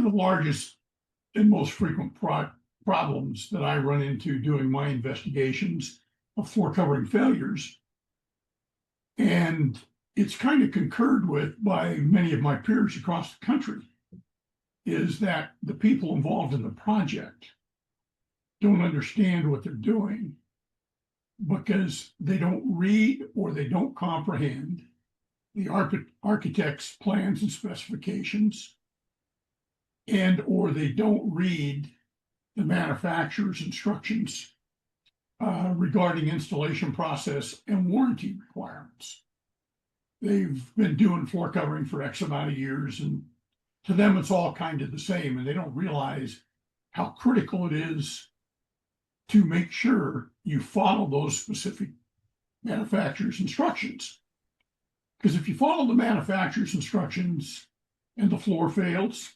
the largest and most frequent problems that I run into doing my investigations of floor covering failures, and it's kind of concurred with by many of my peers across the country, is that the people involved in the project don't understand what they're doing because they don't read or they don't comprehend the architect's plans and specifications, and or they don't read the manufacturer's instructions regarding installation process and warranty requirements. They've been doing floor covering for X amount of years, and to them it's all kind of the same, and they don't realize how critical it is to make sure you follow those specific manufacturer's instructions. Because if you follow the manufacturer's instructions and the floor fails,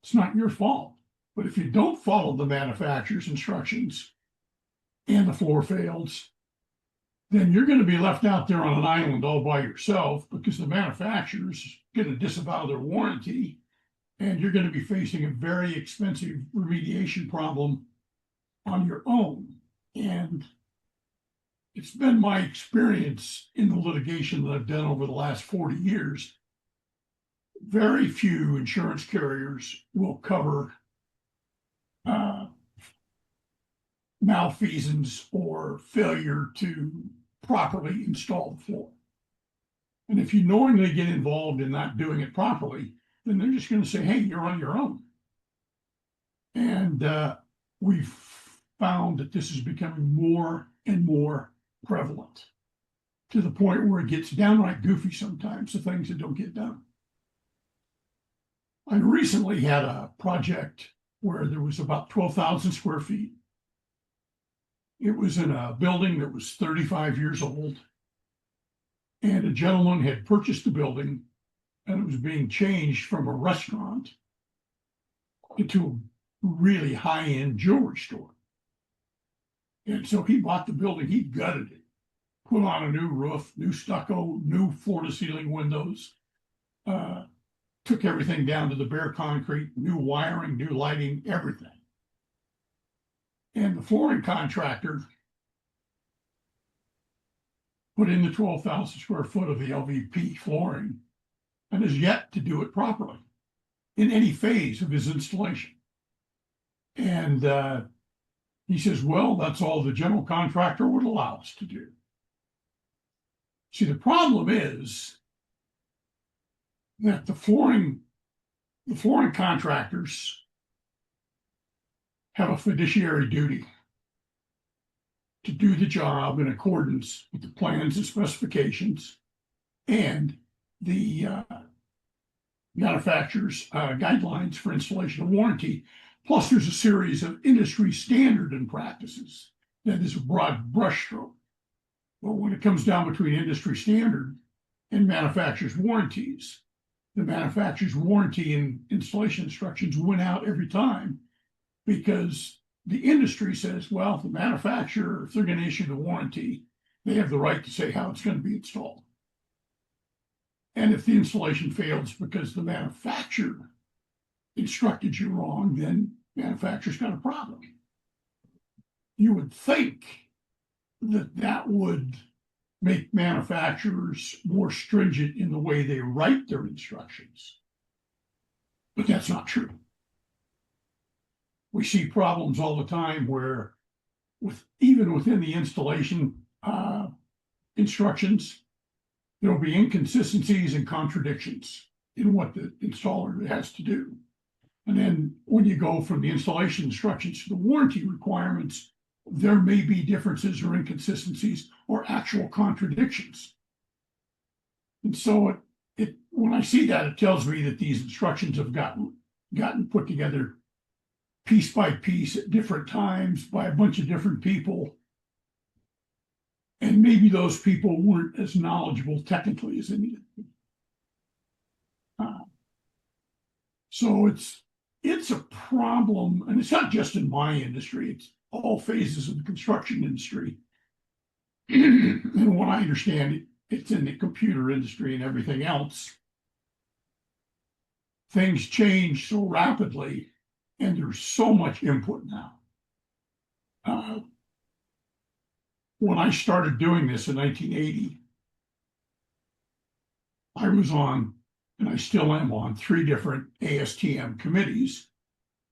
it's not your fault. But if you don't follow the manufacturer's instructions and the floor fails, then you're going to be left out there on an island all by yourself, because the manufacturer's going to disavow their warranty, and you're going to be facing a very expensive remediation problem on your own. And it's been my experience in the litigation that I've done over the last 40 years, very few insurance carriers will cover malfeasance or failure to properly install the floor. And if you knowingly get involved in not doing it properly, then they're just going to say, hey, you're on your own. And we've found that this is becoming more and more prevalent, to the point where it gets downright goofy sometimes, the things that don't get done. I recently had a project where there was about 12,000 square feet. It was in a building that was 35 years old, and a gentleman had purchased the building, and it was being changed from a restaurant into a really high-end jewelry store. And so he bought the building, he gutted it, put on a new roof, new stucco, new floor-to-ceiling windows, took everything down to the bare concrete, new wiring, new lighting, everything. And the flooring contractor put in the 12,000 square foot of the LVP flooring and has yet to do it properly in any phase of his installation. And he says, well, that's all the general contractor would allow us to do. See, the problem is that the flooring contractors have a fiduciary duty to do the job in accordance with the plans and specifications and the manufacturer's guidelines for installation and warranty. Plus, there's a series of industry standard and practices. That is a broad brushstroke. But when it comes down between industry standard and manufacturer's warranties, the manufacturer's warranty and installation instructions win out every time, because the industry says, well, the manufacturer, if they're going to issue the warranty, they have the right to say how it's going to be installed. And if the installation fails because the manufacturer instructed you wrong, then manufacturer's got a problem. You would think that that would make manufacturers more stringent in the way they write their instructions. But that's not true. We see problems all the time where, even within the installation instructions, there will be inconsistencies and contradictions in what the installer has to do. And then when you go from the installation instructions to the warranty requirements, there may be differences or inconsistencies or actual contradictions. And so when I see that, it tells me that these instructions have gotten put together piece by piece at different times by a bunch of different people. And maybe those people weren't as knowledgeable technically as they needed to be. So it's a problem, and it's not just in my industry, it's all phases of the construction industry. And what I understand, it's in the computer industry and everything else. things change so rapidly, and there's so much input now. When I started doing this in 1980, I was on, and I still am on, 3 different ASTM committees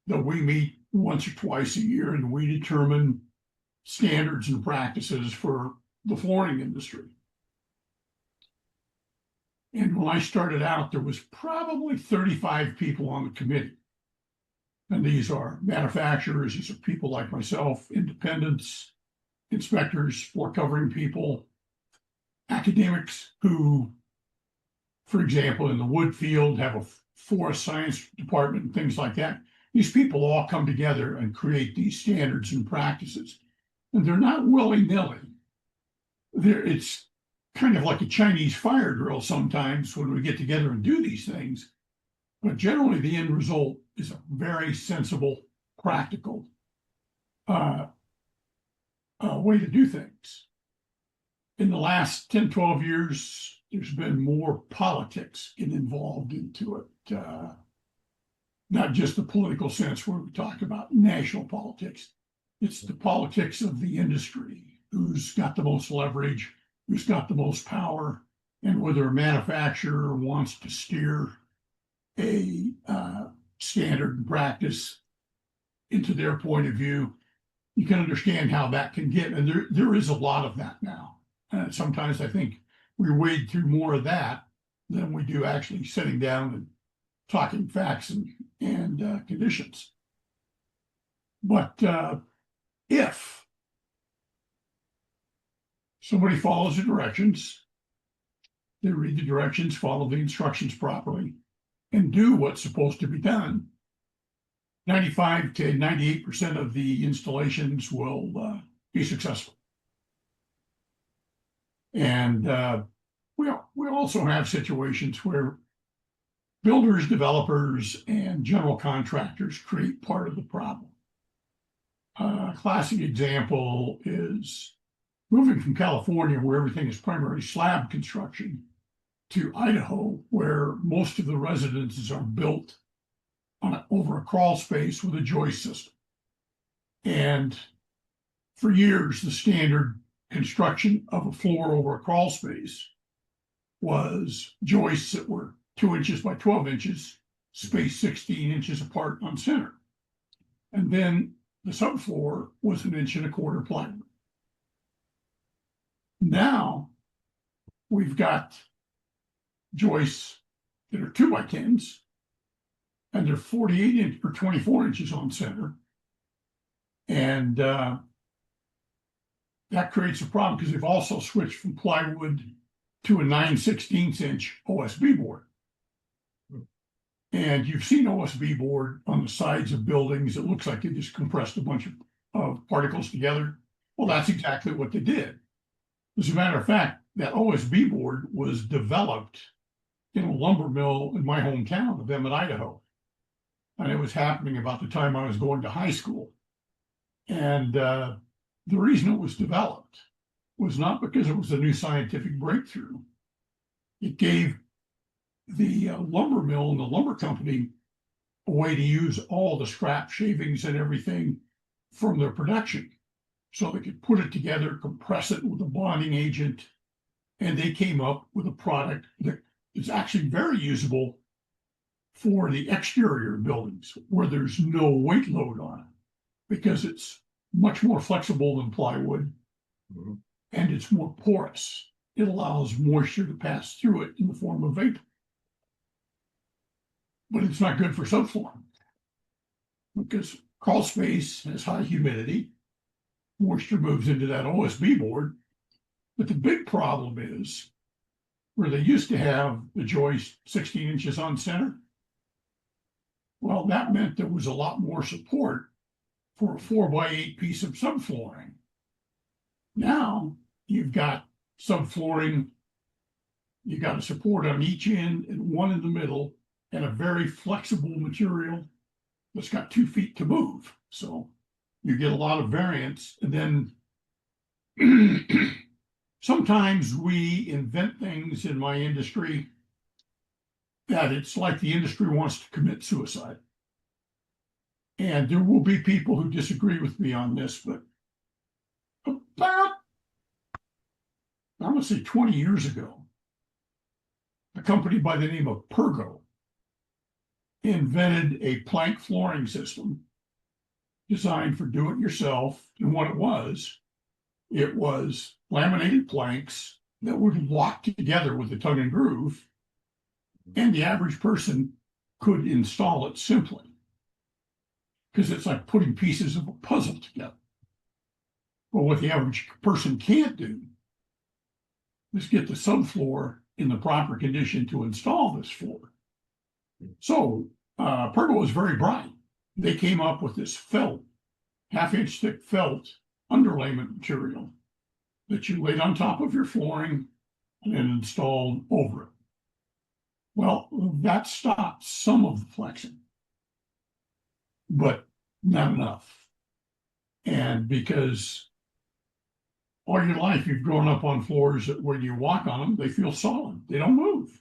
that we meet once or twice a year, and we determine standards and practices for the flooring industry. And when I started out, there was probably 35 people on the committee. And these are manufacturers, these are people like myself, independents, inspectors, floor covering people, academics who, for example, in the wood field have a forest science department and things like that. These people all come together and create these standards and practices. And they're not willy-nilly. It's kind of like a Chinese fire drill sometimes when we get together and do these things. But generally, the end result is a very sensible, practical way to do things. In the last 10, 12 years, there's been more politics getting involved into it. Not just the political sense where we talk about national politics. It's the politics of the industry. Who's got the most leverage, who's got the most power, and whether a manufacturer wants to steer a standard and practice into their point of view. You can understand how that can get, and there is a lot of that now. Sometimes I think we wade through more of that than we do actually sitting down and talking facts and conditions. But if somebody follows the directions, they read the directions, follow the instructions properly, and do what's supposed to be done, 95 to 98% of the installations will be successful. And we also have situations where builders, developers, and general contractors create part of the problem. A classic example is moving from California, where everything is primarily slab construction, to Idaho, where most of the residences are built over a crawl space with a joist system. And for years, the standard construction of a floor over a crawl space was joists that were 2 inches by 12 inches, spaced 16 inches apart on center. And then the subfloor was 1.25 inches plywood. Now we've got joists that are 2 by 10s, and they're 48 inches or 24 inches on center. And that creates a problem because they've also switched from plywood to a 9/16 inch OSB board. And you've seen OSB board on the sides of buildings. It looks like they just compressed a bunch of particles together. Well, that's exactly what they did. As a matter of fact, that OSB board was developed in a lumber mill in my hometown of Emmett, Idaho. And it was happening about the time I was going to high school. And the reason it was developed was not because it was a new scientific breakthrough. It gave the lumber mill and the lumber company a way to use all the scrap shavings and everything from their production. So they could put it together, compress it with a bonding agent, and they came up with a product that is actually very usable for the exterior buildings where there's no weight load on it, because it's much more flexible than plywood, and it's more porous. It allows moisture to pass through it in the form of vapor. But it's not good for subfloor because crawl space has high humidity. Moisture moves into that OSB board. But the big problem is where they used to have the joist 16 inches on center. Well, that meant there was a lot more support for a 4x8 piece of subflooring. Now you've got subflooring, you've got a support on each end and one in the middle, and a very flexible material that's got 2 feet to move. So you get a lot of variance. And then sometimes we invent things in my industry that it's like the industry wants to commit suicide. And there will be people who disagree with me on this, but about, I'm going to say 20 years ago, a company by the name of Pergo invented a plank flooring system designed for do-it-yourself. And what it was laminated planks that would lock together with the tongue and groove, and the average person could install it simply, because it's like putting pieces of a puzzle together. But what the average person can't do is get the subfloor in the proper condition to install this floor. So Pergo was very bright. They came up with this felt, half-inch thick felt underlayment material that you laid on top of your flooring and installed over it. Well, that stopped some of the flexing, but not enough. And because all your life you've grown up on floors that when you walk on them, they feel solid. They don't move.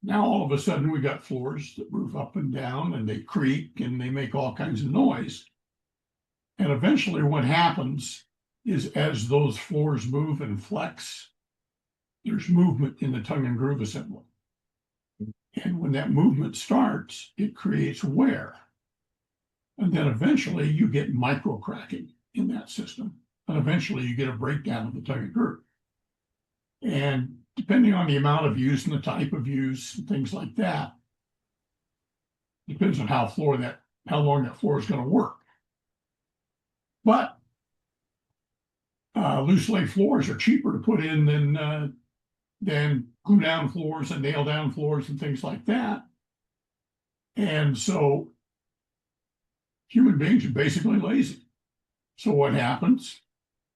Now all of a sudden we got floors that move up and down and they creak and they make all kinds of noise. And eventually what happens is as those floors move and flex, there's movement in the tongue and groove assembly. And when that movement starts, it creates wear. And then eventually you get micro cracking in that system. And eventually you get a breakdown of the tongue and groove. And depending on the amount of use and the type of use and things like that, depends on how long that floor is going to work. But loose lay floors are cheaper to put in than glue down floors and nail down floors and things like that. And so human beings are basically lazy. So what happens?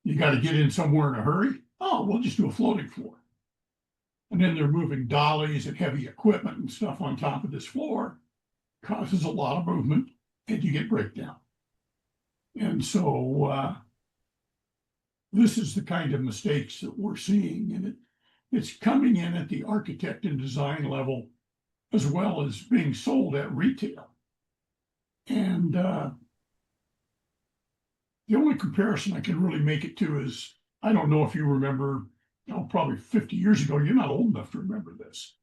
You got to get in somewhere in a hurry. Oh, we'll just do a floating floor. And then they're moving dollies and heavy equipment and stuff on top of this floor, causes a lot of movement, and you get breakdown. And so this is the kind of mistakes that we're seeing, and it's coming in at the architect and design level as well as being sold at retail. And the only comparison I can really make it to is, I don't know if you remember, probably 50 years ago, you're not old enough to remember this.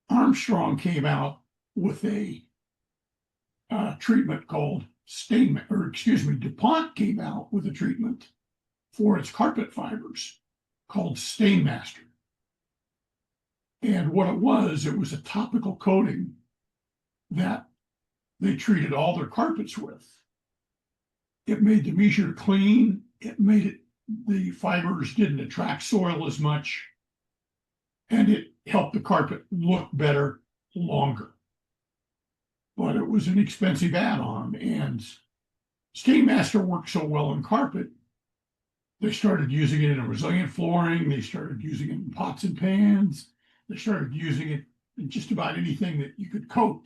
Armstrong came out with a treatment called DuPont came out with a treatment for its carpet fibers called Stainmaster. And what it was a topical coating that they treated all their carpets with. It made them easier to clean. It made the fibers didn't attract soil as much, and it helped the carpet look better longer. But it was an expensive add-on, and Stainmaster worked so well in carpet, they started using it in resilient flooring. They started using it in pots and pans. They started using it in just about anything that you could coat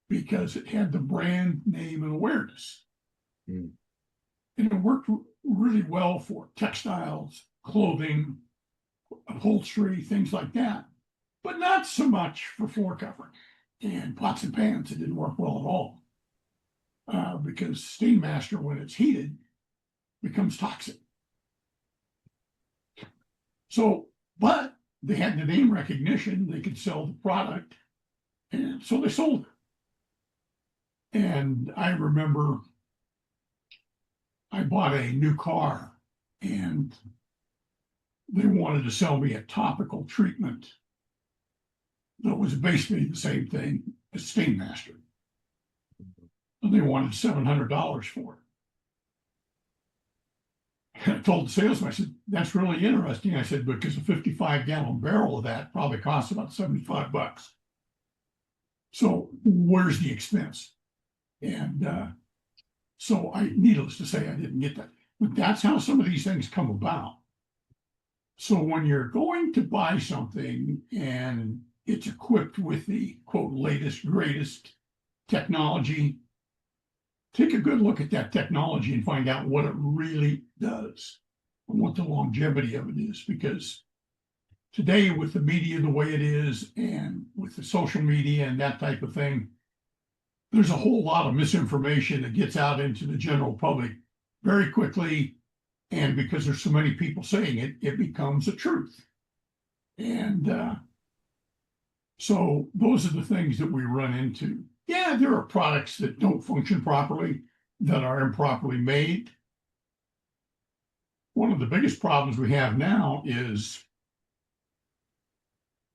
because it had the brand name and awareness. And it worked really well for textiles, clothing, upholstery, things like that, but not so much for floor covering. And pots and pans, it didn't work well at all because Stainmaster, when it's heated, becomes toxic. So, but they had the name recognition, they could sell the product, and so they sold it. And I remember I bought a new car and they wanted to sell me a topical treatment that was basically the same thing as Stainmaster. And they wanted $700 for it. And I told the salesman, I said, that's really interesting. I said, because a 55-gallon barrel of that probably costs about $75. So where's the expense? And so needless to say, I didn't get that. But that's how some of these things come about. So when you're going to buy something and it's equipped with the, quote, latest, greatest technology, take a good look at that technology and find out what it really does. and what the longevity of it is, because today with the media the way it is and with the social media and that type of thing, there's a whole lot of misinformation that gets out into the general public very quickly. And because there's so many people saying it, it becomes a truth. And so those are the things that we run into. Yeah, there are products that don't function properly, that are improperly made. One of the biggest problems we have now is,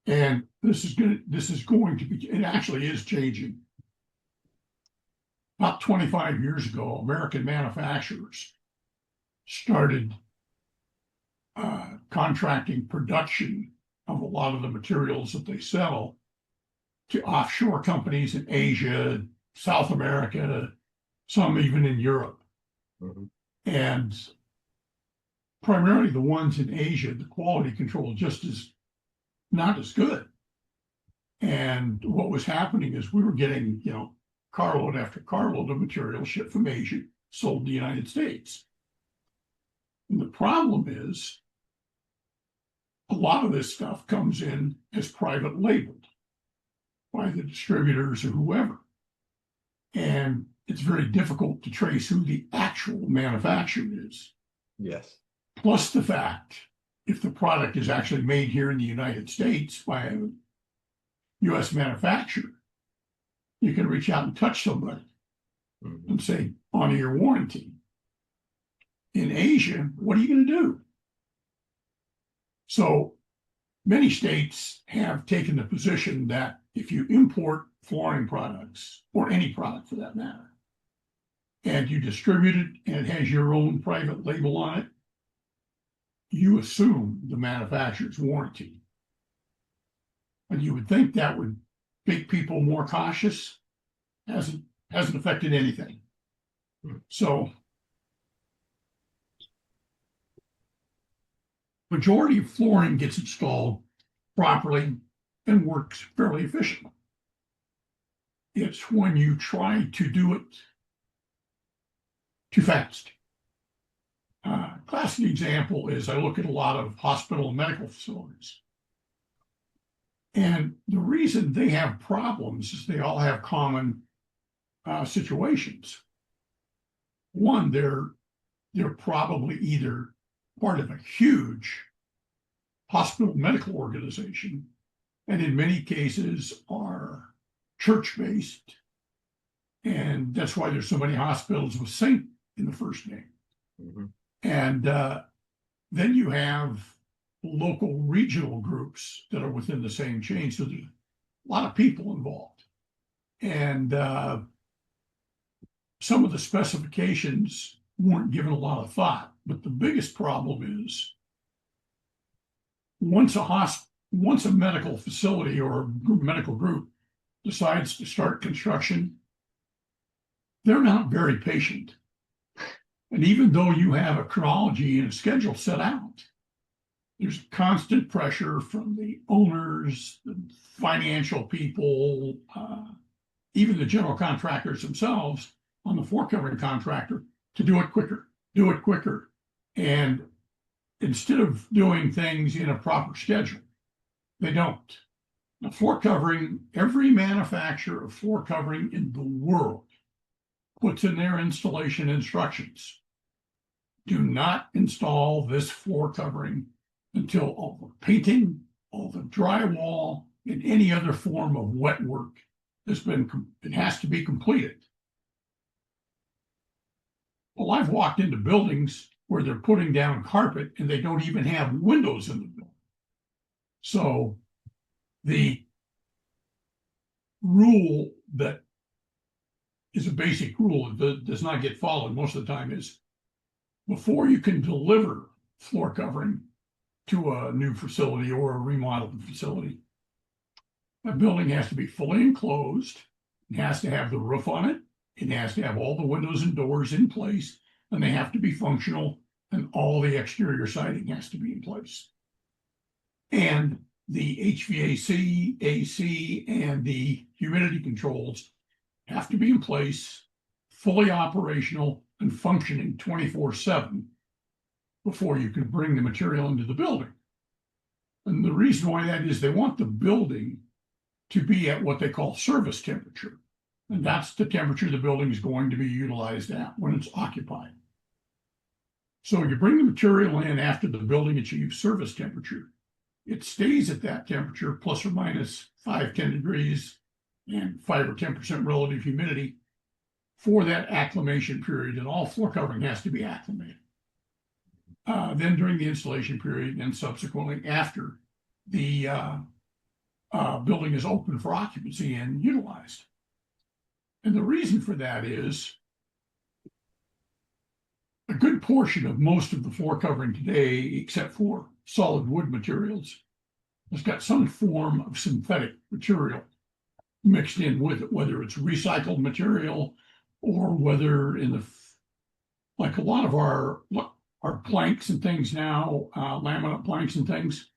and this is going to be, it actually is changing. About 25 years ago, American manufacturers started contracting production of a lot of the materials that they sell to offshore companies in Asia, South America, some even in Europe. Mm-hmm. And primarily the ones in Asia, the quality control just is not as good. And what was happening is we were getting, carload after carload of material shipped from Asia, sold in the United States. And the problem is a lot of this stuff comes in as private labeled by the distributors or whoever. And it's very difficult to trace who the actual manufacturer is. Yes. Plus the fact, if the product is actually made here in the United States by a U.S. manufacturer, you can reach out and touch somebody and say, honor your warranty. In Asia, what are you going to do? So many states have taken the position that if you import flooring products, or any product for that matter, and you distribute it and it has your own private label on it, you assume the manufacturer's warranty. And you would think that would make people more cautious. Hasn't affected anything. So majority of flooring gets installed properly and works fairly efficiently. It's when you try to do it too fast. Classic example is I look at a lot of hospital and medical facilities. And the reason they have problems is they all have common situations. One, they're probably either part of a huge hospital medical organization, and in many cases are church-based. And that's why there's so many hospitals with Saint in the first name. Mm-hmm. And then you have local regional groups that are within the same chain. So there's a lot of people involved. And some of the specifications weren't given a lot of thought. But the biggest problem is once a medical facility or a medical group decides to start construction, they're not very patient. And even though you have a chronology and a schedule set out, there's constant pressure from the owners, the financial people, even the general contractors themselves on the floor covering contractor to do it quicker. And instead of doing things in a proper schedule, they don't. Now, floor covering, every manufacturer of floor covering in the world puts in their installation instructions. Do not install this floor covering until all the painting, all the drywall, and any other form of wet work it has to be completed. Well, I've walked into buildings where they're putting down carpet and they don't even have windows in the building. So the rule that is a basic rule that does not get followed most of the time is before you can deliver floor covering to a new facility or a remodeled facility, that building has to be fully enclosed. It has to have the roof on it. It has to have all the windows and doors in place, and they have to be functional, and all the exterior siding has to be in place. And the HVAC, AC, and the humidity controls have to be in place, fully operational, and functioning 24/7 before you can bring the material into the building. And the reason why that is they want the building to be at what they call service temperature. And that's the temperature the building is going to be utilized at when it's occupied. So you bring the material in after the building achieves service temperature. It stays at that temperature, plus or minus 5-10 degrees and 5 or 10% relative humidity for that acclimation period. And all floor covering has to be acclimated. Then during the installation period and subsequently after the building is open for occupancy and utilized. And the reason for that is a good portion of most of the floor covering today, except for solid wood materials, has got some form of synthetic material mixed in with it, whether it's recycled material or whether like a lot of our planks and things now, laminate planks and things,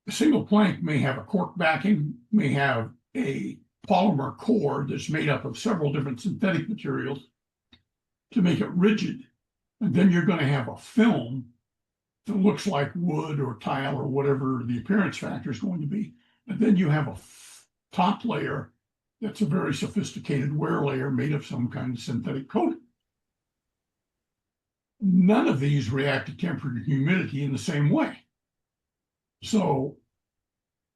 a single plank may have a cork backing, may have a polymer core that's made up of several different synthetic materials to make it rigid. And then you're going to have a film that looks like wood or tile or whatever the appearance factor is going to be. And then you have a top layer that's a very sophisticated wear layer made of some kind of synthetic coating. None of these react to temperature and humidity in the same way. So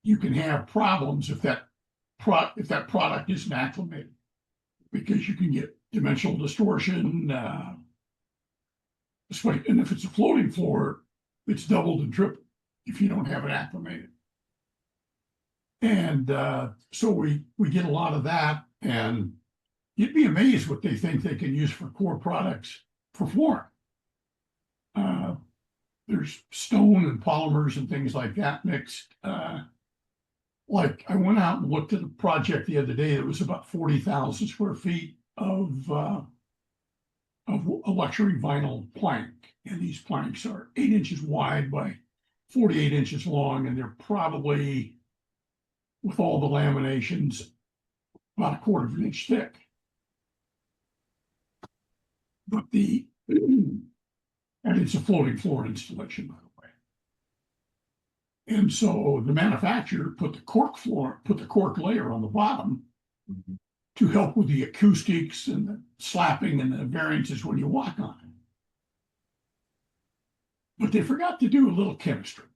you can have problems if that product isn't acclimated, because you can get dimensional distortion. And if it's a floating floor, it's doubled and tripled if you don't have it acclimated. And so we get a lot of that, and you'd be amazed what they think they can use for core products for flooring. There's stone and polymers and things like that mixed. Like I went out and looked at a project the other day that was about 40,000 square feet of a luxury vinyl plank. And these planks are 8 inches wide by 48 inches long, and they're probably, with all the laminations, about 1/4 of an inch thick. But and it's a floating floor installation, by the way. And so the manufacturer put the cork layer on the bottom to help with the acoustics and the slapping and the variances when you walk on it. But they forgot to do a little chemistry.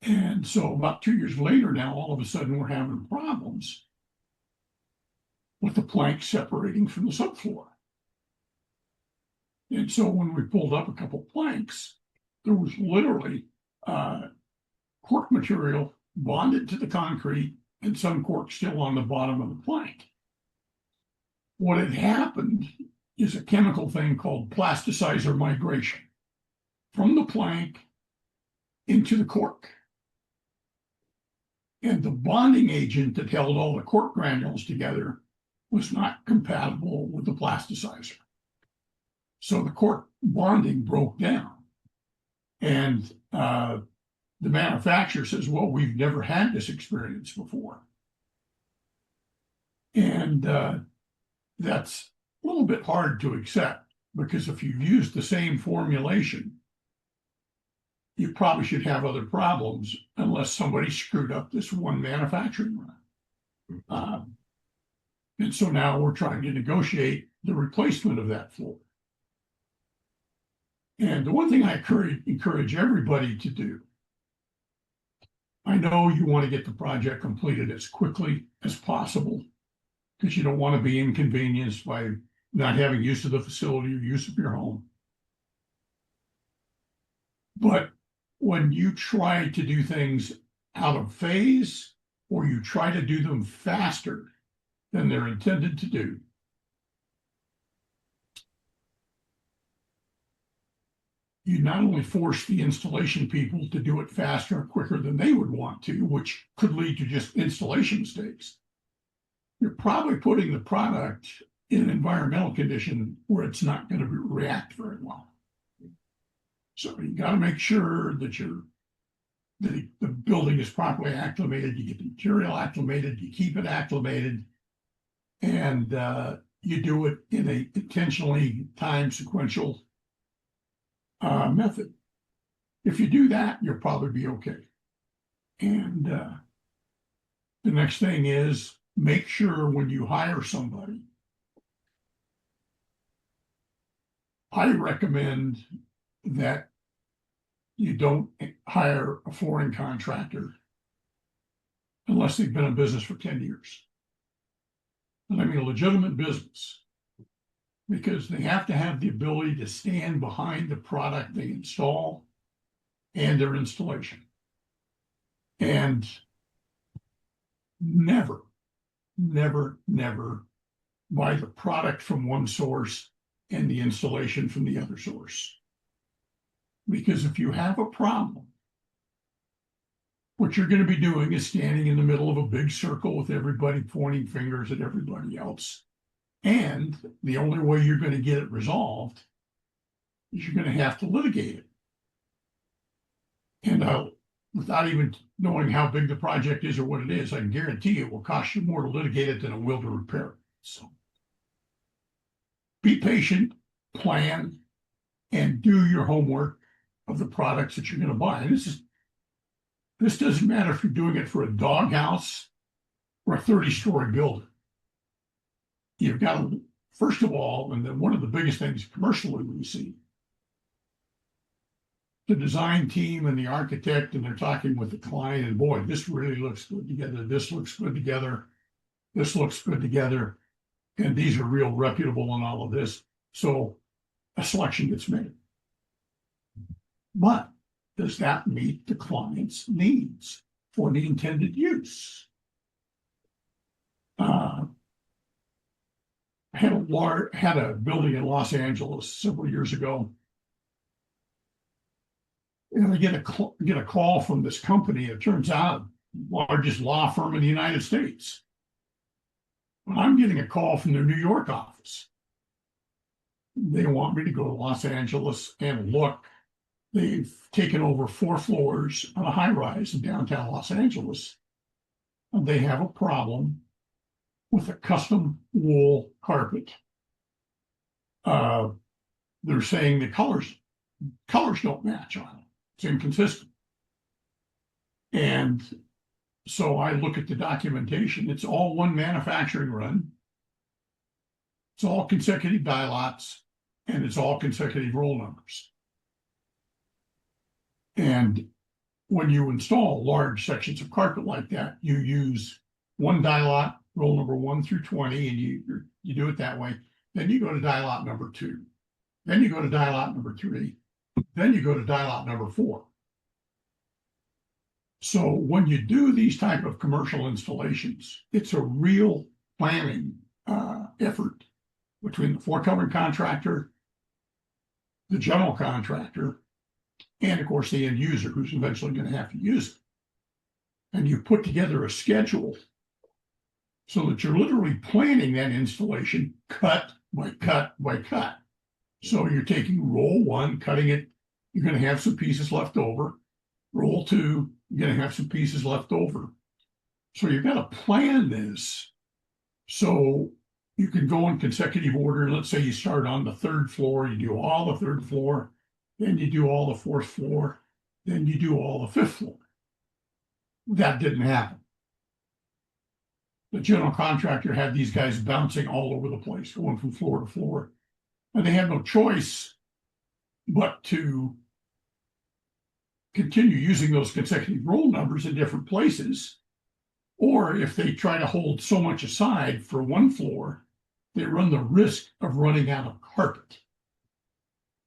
And so about 2 years later now, all of a sudden we're having problems with the plank separating from the subfloor. And so when we pulled up a couple planks, there was literally cork material bonded to the concrete and some cork still on the bottom of the plank. What had happened is a chemical thing called plasticizer migration from the plank into the cork. And the bonding agent that held all the cork granules together was not compatible with the plasticizer. So the cork bonding broke down. And the manufacturer says, well, we've never had this experience before. And that's a little bit hard to accept, because if you use the same formulation, you probably should have other problems unless somebody screwed up this one manufacturing run. And so now we're trying to negotiate the replacement of that floor. And the one thing I encourage everybody to do, I know you want to get the project completed as quickly as possible because you don't want to be inconvenienced by not having use of the facility or use of your home. But when you try to do things out of phase, or you try to do them faster than they're intended to do, you not only force the installation people to do it faster and quicker than they would want to, which could lead to just installation mistakes, you're probably putting the product in an environmental condition where it's not going to react very well. So you got to make sure that the building is properly acclimated, you get the material acclimated, you keep it acclimated, and you do it in a intentionally time sequential method. If you do that, you'll probably be okay. And the next thing is make sure when you hire somebody, I recommend that you don't hire a flooring contractor unless they've been in business for 10 years. And I mean a legitimate business, because they have to have the ability to stand behind the product they install and their installation. And never, never, never buy the product from one source and the installation from the other source. Because if you have a problem, what you're going to be doing is standing in the middle of a big circle with everybody pointing fingers at everybody else. And the only way you're going to get it resolved is you're going to have to litigate it. And without even knowing how big the project is or what it is, I can guarantee it will cost you more to litigate it than it will to repair it. So be patient, plan, and do your homework of the products that you're going to buy. And this doesn't matter if you're doing it for a doghouse or a 30-story building. You've got to, first of all, and then one of the biggest things commercially we see, the design team and the architect, and they're talking with the client, and boy, this really looks good together. This looks good together. This looks good together. And these are real reputable and all of this. So a selection gets made. But does that meet the client's needs for the intended use? I had a building in Los Angeles several years ago. And I get a call from this company. It turns out largest law firm in the United States. Well, I'm getting a call from their New York office. They want me to go to Los Angeles and look. They've taken over 4 floors on a high-rise in downtown Los Angeles. And they have a problem with a custom wool carpet. They're saying the colors don't match on it. It's inconsistent. And so I look at the documentation. It's all one manufacturing run. It's all consecutive die lots, and it's all consecutive roll numbers. And when you install large sections of carpet like that, you use one die lot, roll number 1 through 20, and you do it that way. Then you go to die lot number 2. Then you go to die lot number 3. Then you go to die lot number 4. So when you do these type of commercial installations, it's a real planning effort between the floor covering contractor, the general contractor, and of course the end user who's eventually going to have to use it. And you put together a schedule so that you're literally planning that installation cut by cut by cut. So you're taking roll 1, cutting it, you're going to have some pieces left over. Roll 2, you're going to have some pieces left over. So you've got to plan this so you can go in consecutive order. Let's say you start on the 3rd floor, you do all the 3rd floor, then you do all the 4th floor, then you do all the 5th floor. That didn't happen. The general contractor had these guys bouncing all over the place, going from floor to floor. And they had no choice but to continue using those consecutive roll numbers in different places. Or if they try to hold so much aside for one floor, they run the risk of running out of carpet.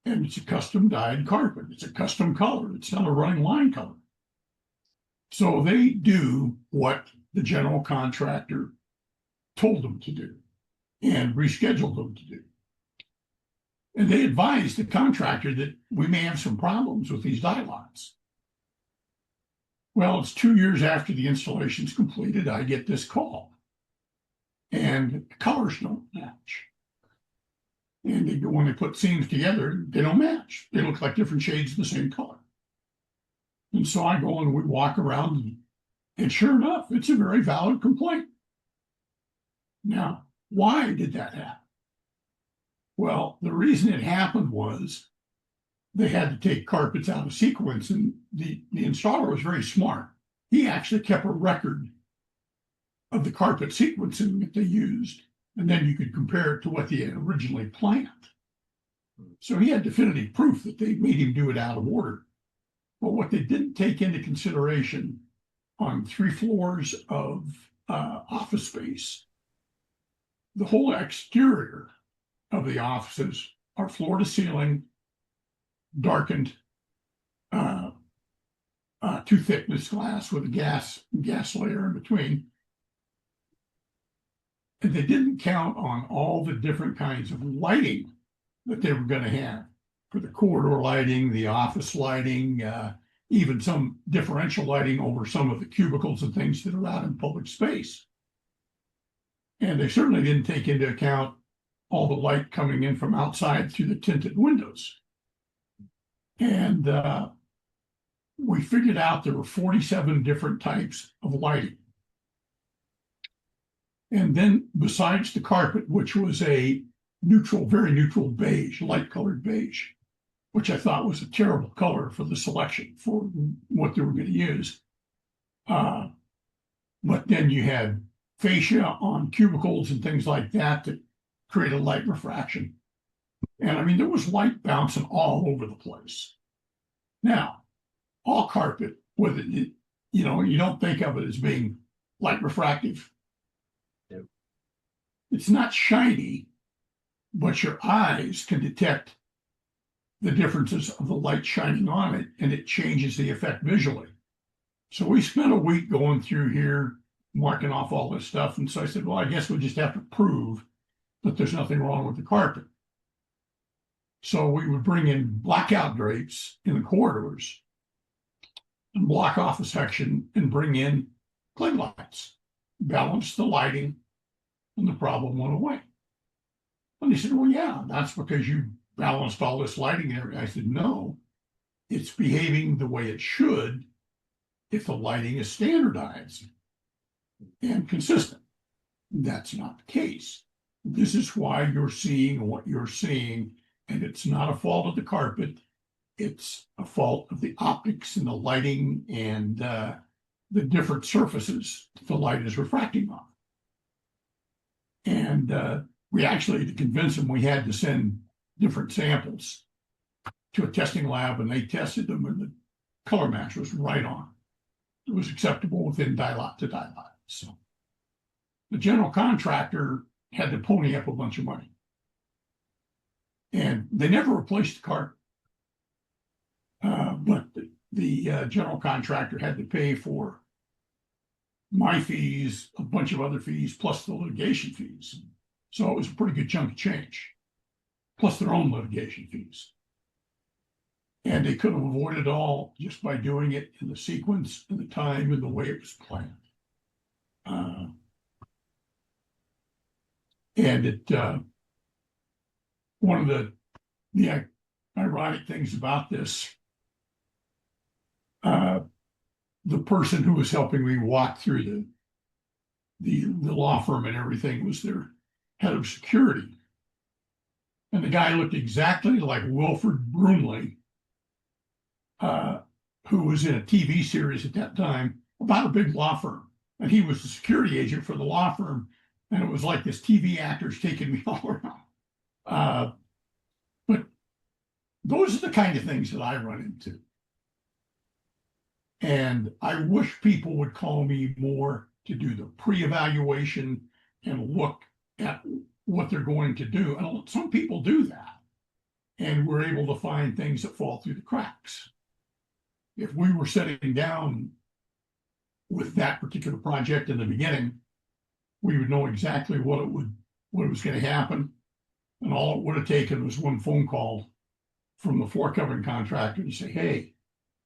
And it's a custom dyed carpet. It's a custom color. It's not a running line color. So they do what the general contractor told them to do and rescheduled them to do. And they advised the contractor that we may have some problems with these die lots. Well, it's 2 years after the installation's completed, I get this call. And the colors don't match. And when they put seams together, they don't match. They look like different shades of the same color. And so I go and we walk around, and sure enough, it's a very valid complaint. Now, why did that happen? Well, the reason it happened was they had to take carpets out of sequence, and the installer was very smart. He actually kept a record of the carpet sequencing that they used, and then you could compare it to what they had originally planned. So he had definitive proof that they made him do it out of order. But what they didn't take into consideration on 3 floors of office space, the whole exterior of the offices are floor to ceiling, darkened, 2 thickness glass with a gas layer in between. And they didn't count on all the different kinds of lighting that they were going to have for the corridor lighting, the office lighting, even some differential lighting over some of the cubicles and things that are out in public space. And they certainly didn't take into account all the light coming in from outside through the tinted windows. And we figured out there were 47 different types of lighting. And then besides the carpet, which was a neutral, very neutral beige, light colored beige, which I thought was a terrible color for the selection for what they were going to use. But then you had fascia on cubicles and things like that that create a light refraction. And I mean, there was light bouncing all over the place. Now, all carpet, with it, you know, you don't think of it as being light refractive. Yep. It's not shiny, but your eyes can detect the differences of the light shining on it, and it changes the effect visually. So we spent a week going through here, marking off all this stuff. And so I said, well, I guess we just have to prove that there's nothing wrong with the carpet. So we would bring in blackout drapes in the corridors and block off a section and bring in plug lights, balance the lighting, and the problem went away. And they said, well, yeah, that's because you balanced all this lighting and everything. I said, no, it's behaving the way it should if the lighting is standardized and consistent. That's not the case. This is why you're seeing what you're seeing, and it's not a fault of the carpet. It's a fault of the optics and the lighting and the different surfaces that the light is refracting on. And we actually, to convince them, we had to send different samples to a testing lab, and they tested them, and the color match was right on. It was acceptable within dye lot to dye lot. So the general contractor had to pony up a bunch of money, and they never replaced the carpet. But the general contractor had to pay for my fees, a bunch of other fees, plus the litigation fees. So it was a pretty good chunk of change, plus their own litigation fees. And they could have avoided it all just by doing it in the sequence and the time and the way it was planned. One of the ironic things about this, the person who was helping me walk through the law firm and everything was their head of security. And the guy looked exactly like Wilford Brimley, who was in a TV series at that time about a big law firm. And he was the security agent for the law firm. And it was like this TV actor's taking me all around. But those are the kind of things that I run into. And I wish people would call me more to do the pre-evaluation and look at what they're going to do. And some people do that. And we're able to find things that fall through the cracks. If we were sitting down with that particular project in the beginning, we would know exactly what was going to happen. And all it would have taken was one phone call from the floor covering contractor to say, hey,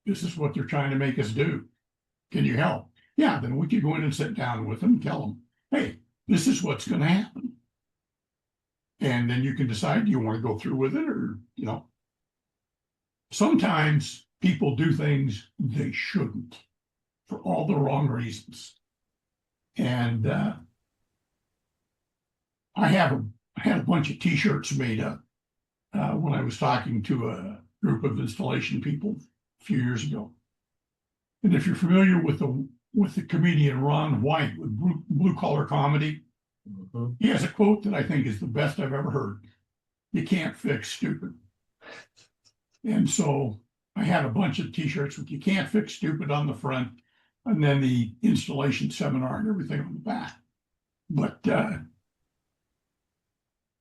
this is what they're trying to make us do. Can you help? Yeah, then we could go in and sit down with them and tell them, hey, this is what's going to happen. And then you can decide, do you want to go through with it or, you know. Sometimes people do things they shouldn't for all the wrong reasons. And I had a bunch of T-shirts made up when I was talking to a group of installation people a few years ago. And if you're familiar with the comedian Ron White with Blue Collar Comedy, he has a quote that I think is the best I've ever heard. You can't fix stupid. And so I had a bunch of t-shirts with "You can't fix stupid" on the front, and then the installation seminar and everything on the back. But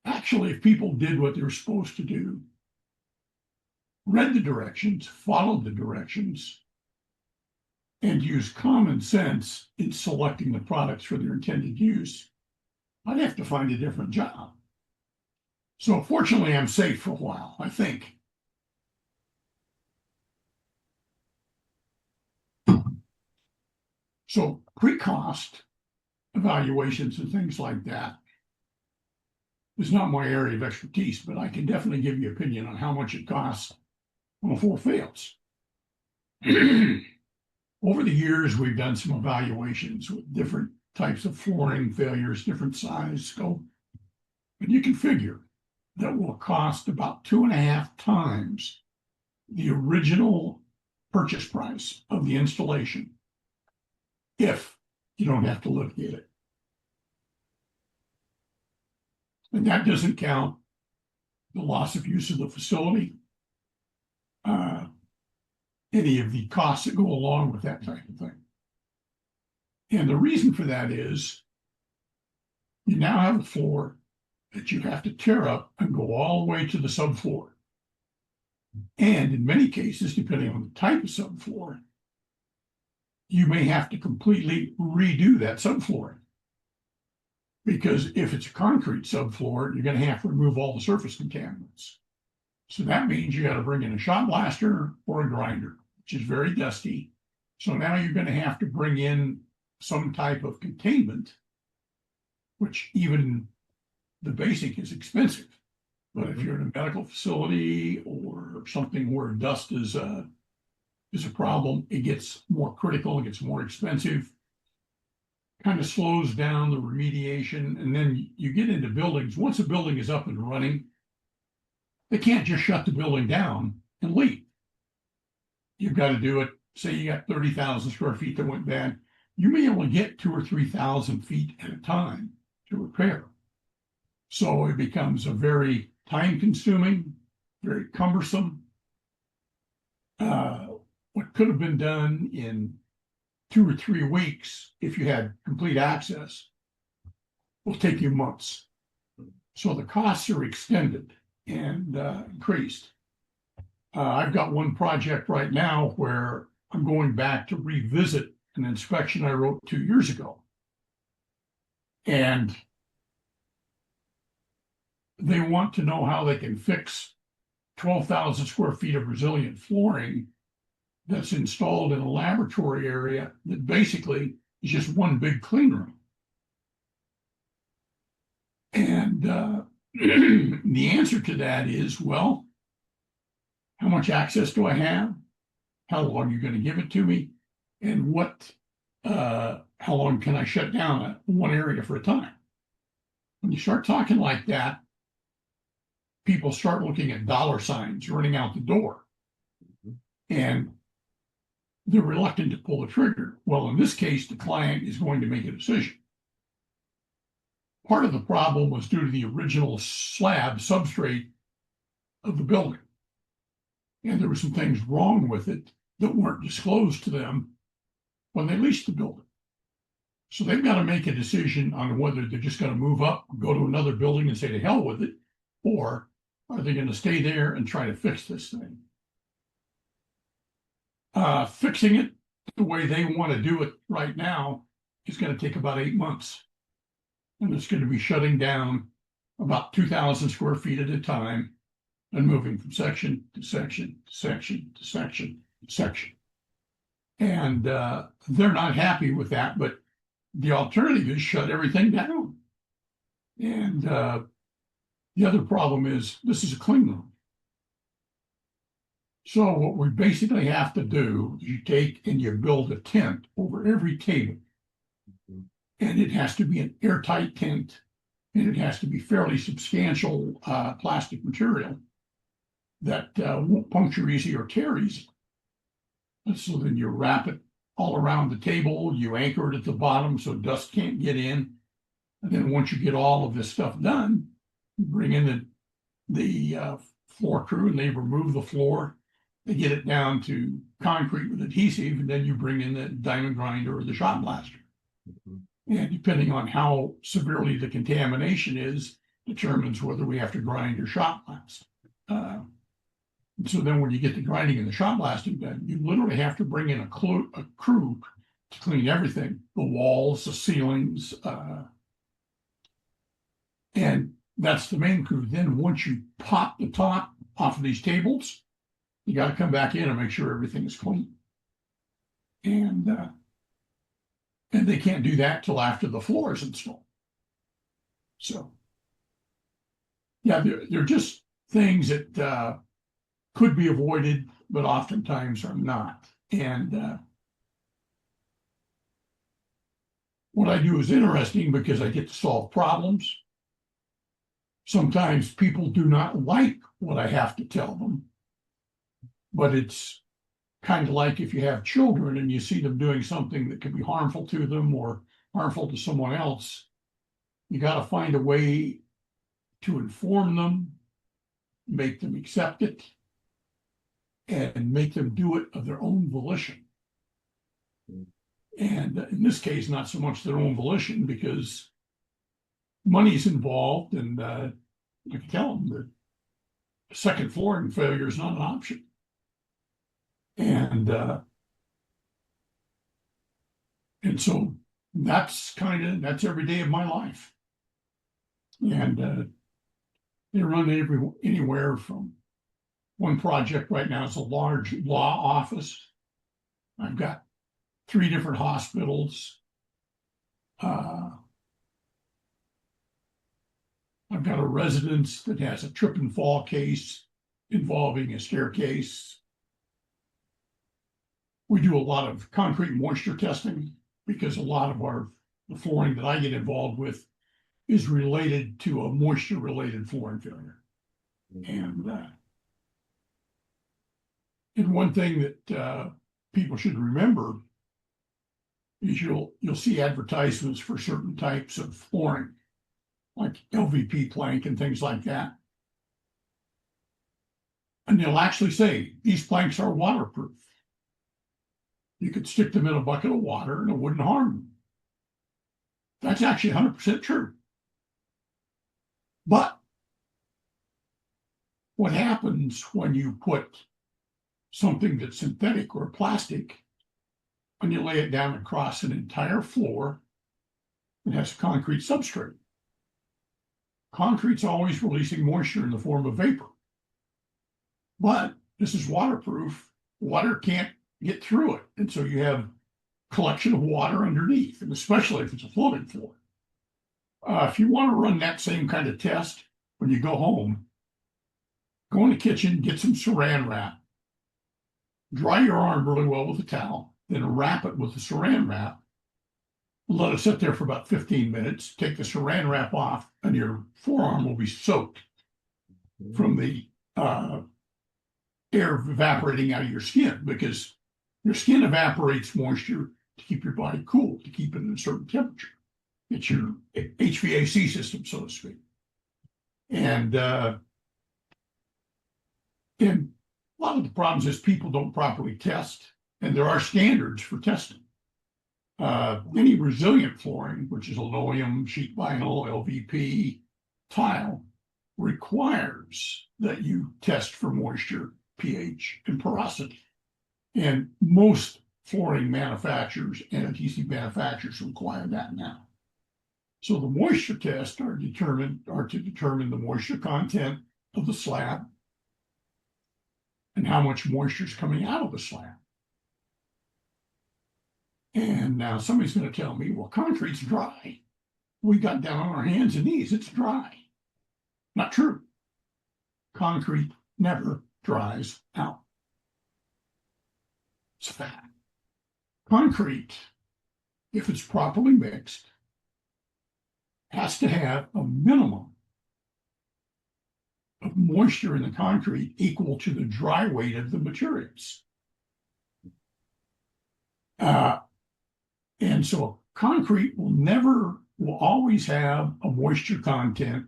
actually, if people did what they were supposed to do, read the directions, followed the directions, and used common sense in selecting the products for their intended use, I'd have to find a different job. So fortunately, I'm safe for a while, I think. So pre-cost evaluations and things like that is not my area of expertise, but I can definitely give you an opinion on how much it costs when a floor fails. Over the years, we've done some evaluations with different types of flooring failures, different size, scope, and you can figure that will cost about 2.5 times the original purchase price of the installation if you don't have to litigate it. And that doesn't count the loss of use of the facility, any of the costs that go along with that type of thing. And the reason for that is you now have a floor that you have to tear up and go all the way to the subfloor. And in many cases, depending on the type of subfloor, you may have to completely redo that subflooring. Because if it's a concrete subfloor, you're going to have to remove all the surface contaminants. So that means you got to bring in a shot blaster or a grinder, which is very dusty. So now you're going to have to bring in some type of containment, which even the basic is expensive. But if you're in a medical facility or something where dust is a problem, it gets more critical, it gets more expensive, kind of slows down the remediation. And then you get into buildings. Once a building is up and running, they can't just shut the building down and leave. You've got to do it. Say you got 30,000 square feet that went bad. You may only get 2,000 or 3,000 feet at a time to repair. So it becomes a very time-consuming, very cumbersome. What could have been done in 2 or 3 weeks, if you had complete access, will take you months. So the costs are extended and increased. I've got one project right now where I'm going back to revisit an inspection I wrote 2 years ago. And they want to know how they can fix 12,000 square feet of resilient flooring that's installed in a laboratory area that basically is just one big clean room. And the answer to that is, well, how much access do I have? How long are you going to give it to me? And how long can I shut down one area for a time? When you start talking like that, people start looking at dollar signs running out the door. And they're reluctant to pull the trigger. Well, in this case, the client is going to make a decision. Part of the problem was due to the original slab substrate of the building. And there were some things wrong with it that weren't disclosed to them when they leased the building. So they've got to make a decision on whether they're just going to move up, go to another building and say to hell with it, or are they going to stay there and try to fix this thing? Fixing it the way they want to do it right now is going to take about 8 months. And it's going to be shutting down about 2,000 square feet at a time and moving from section to section to section to section to section. And they're not happy with that, but the alternative is shut everything down. And the other problem is this is a clean room. So what we basically have to do is you take and you build a tent over every table. And it has to be an airtight tent, and it has to be fairly substantial plastic material. that won't puncture easy or tear easy. And so then you wrap it all around the table, you anchor it at the bottom so dust can't get in. And then once you get all of this stuff done, you bring in the floor crew and they remove the floor. They get it down to concrete with adhesive, and then you bring in the diamond grinder or the shot blaster. And depending on how severely the contamination is, determines whether we have to grind or shot blast. So then when you get the grinding and the shot blasting done, you literally have to bring in a crew to clean everything, the walls, the ceilings, and that's the main crew. Then once you pop the top off of these tables, you got to come back in and make sure everything is clean. And they can't do that till after the floor is installed. So, yeah, they're just things that could be avoided, but oftentimes are not. And what I do is interesting because I get to solve problems. Sometimes people do not like what I have to tell them, but it's kind of like if you have children and you see them doing something that could be harmful to them or harmful to someone else, you got to find a way to inform them, make them accept it, and make them do it of their own volition. And in this case, not so much their own volition, because money's involved, and I can tell them that second flooring failure is not an option. And so that's every day of my life. And they run anywhere from one project right now is a large law office. I've got 3 different hospitals. I've got a residence that has a trip and fall case involving a staircase. We do a lot of concrete moisture testing because a lot of the flooring that I get involved with is related to a moisture-related flooring failure. And one thing that people should remember is you'll see advertisements for certain types of flooring, like LVP plank and things like that. And they'll actually say, these planks are waterproof. You could stick them in a bucket of water and it wouldn't harm them. That's actually 100% true. But what happens when you put something that's synthetic or plastic and you lay it down across an entire floor that has a concrete substrate? Concrete's always releasing moisture in the form of vapor. But this is waterproof. Water can't get through it. And so you have collection of water underneath, and especially if it's a floating floor. If you want to run that same kind of test when you go home, go in the kitchen, get some saran wrap, dry your arm really well with a towel, then wrap it with the saran wrap, let it sit there for about 15 minutes, take the saran wrap off, and your forearm will be soaked from the air evaporating out of your skin, because your skin evaporates moisture to keep your body cool, to keep it at a certain temperature. It's your HVAC system, so to speak. And a lot of the problems is people don't properly test, and there are standards for testing. Any resilient flooring, which is linoleum, sheet vinyl, LVP, tile, requires that you test for moisture, pH, and porosity. And most flooring manufacturers and adhesive manufacturers require that now. So the moisture tests are to determine the moisture content of the slab and how much moisture is coming out of the slab. And now somebody's going to tell me, well, concrete's dry. We got down on our hands and knees, it's dry. Not true. Concrete never dries out. It's a fact. Concrete, if it's properly mixed, has to have a minimum of moisture in the concrete equal to the dry weight of the materials. And so concrete will always have a moisture content.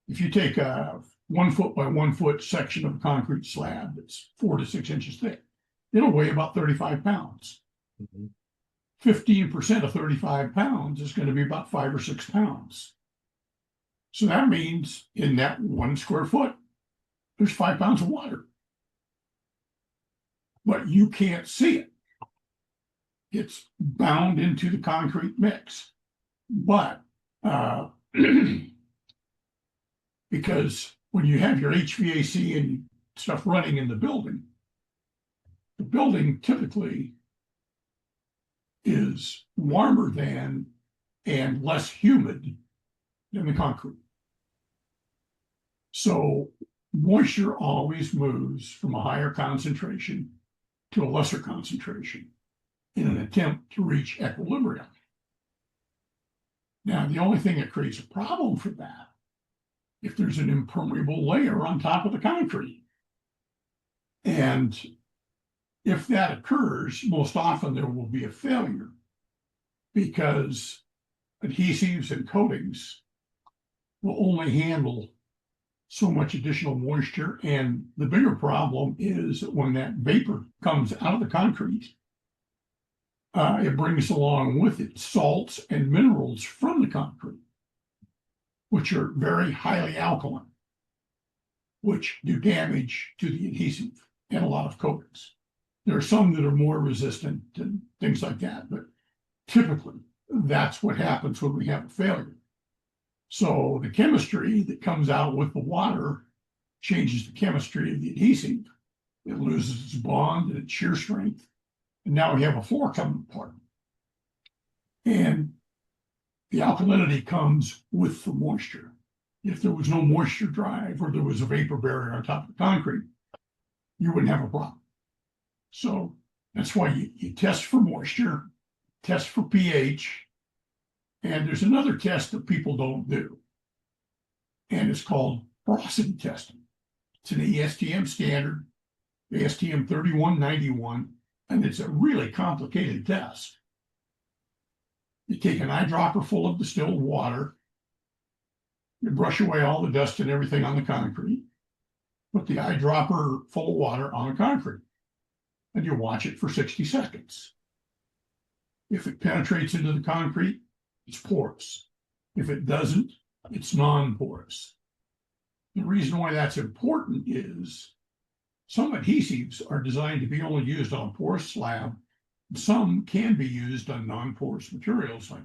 If you take a 1 foot by 1 foot section of a concrete slab that's 4 to 6 inches thick, it'll weigh about 35 pounds. 15% of 35 pounds is going to be about 5 or 6 pounds. So that means in that 1 square foot, there's 5 pounds of water. But you can't see it. It's bound into the concrete mix. But because when you have your HVAC and stuff running in the building typically is warmer than and less humid than the concrete. So moisture always moves from a higher concentration to a lesser concentration in an attempt to reach equilibrium. Now, the only thing that creates a problem for that, if there's an impermeable layer on top of the concrete. And if that occurs, most often there will be a failure because adhesives and coatings will only handle so much additional moisture. And the bigger problem is that when that vapor comes out of the concrete, it brings along with it salts and minerals from the concrete, which are very highly alkaline, which do damage to the adhesive and a lot of coatings. There are some that are more resistant and things like that, but typically that's what happens when we have a failure. So the chemistry that comes out with the water changes the chemistry of the adhesive. It loses its bond and its shear strength. And now we have a floor coming apart. And the alkalinity comes with the moisture. If there was no moisture drive or there was a vapor barrier on top of the concrete, you wouldn't have a problem. So that's why you test for moisture, test for pH, and there's another test that people don't do, and it's called porosity testing. It's an ASTM standard, ASTM 3191, and it's a really complicated test. You take an eyedropper full of distilled water, you brush away all the dust and everything on the concrete, put the eyedropper full of water on the concrete, and you watch it for 60 seconds. If it penetrates into the concrete, it's porous. If it doesn't, it's non-porous. The reason why that's important is some adhesives are designed to be only used on a porous slab. Some can be used on non-porous materials like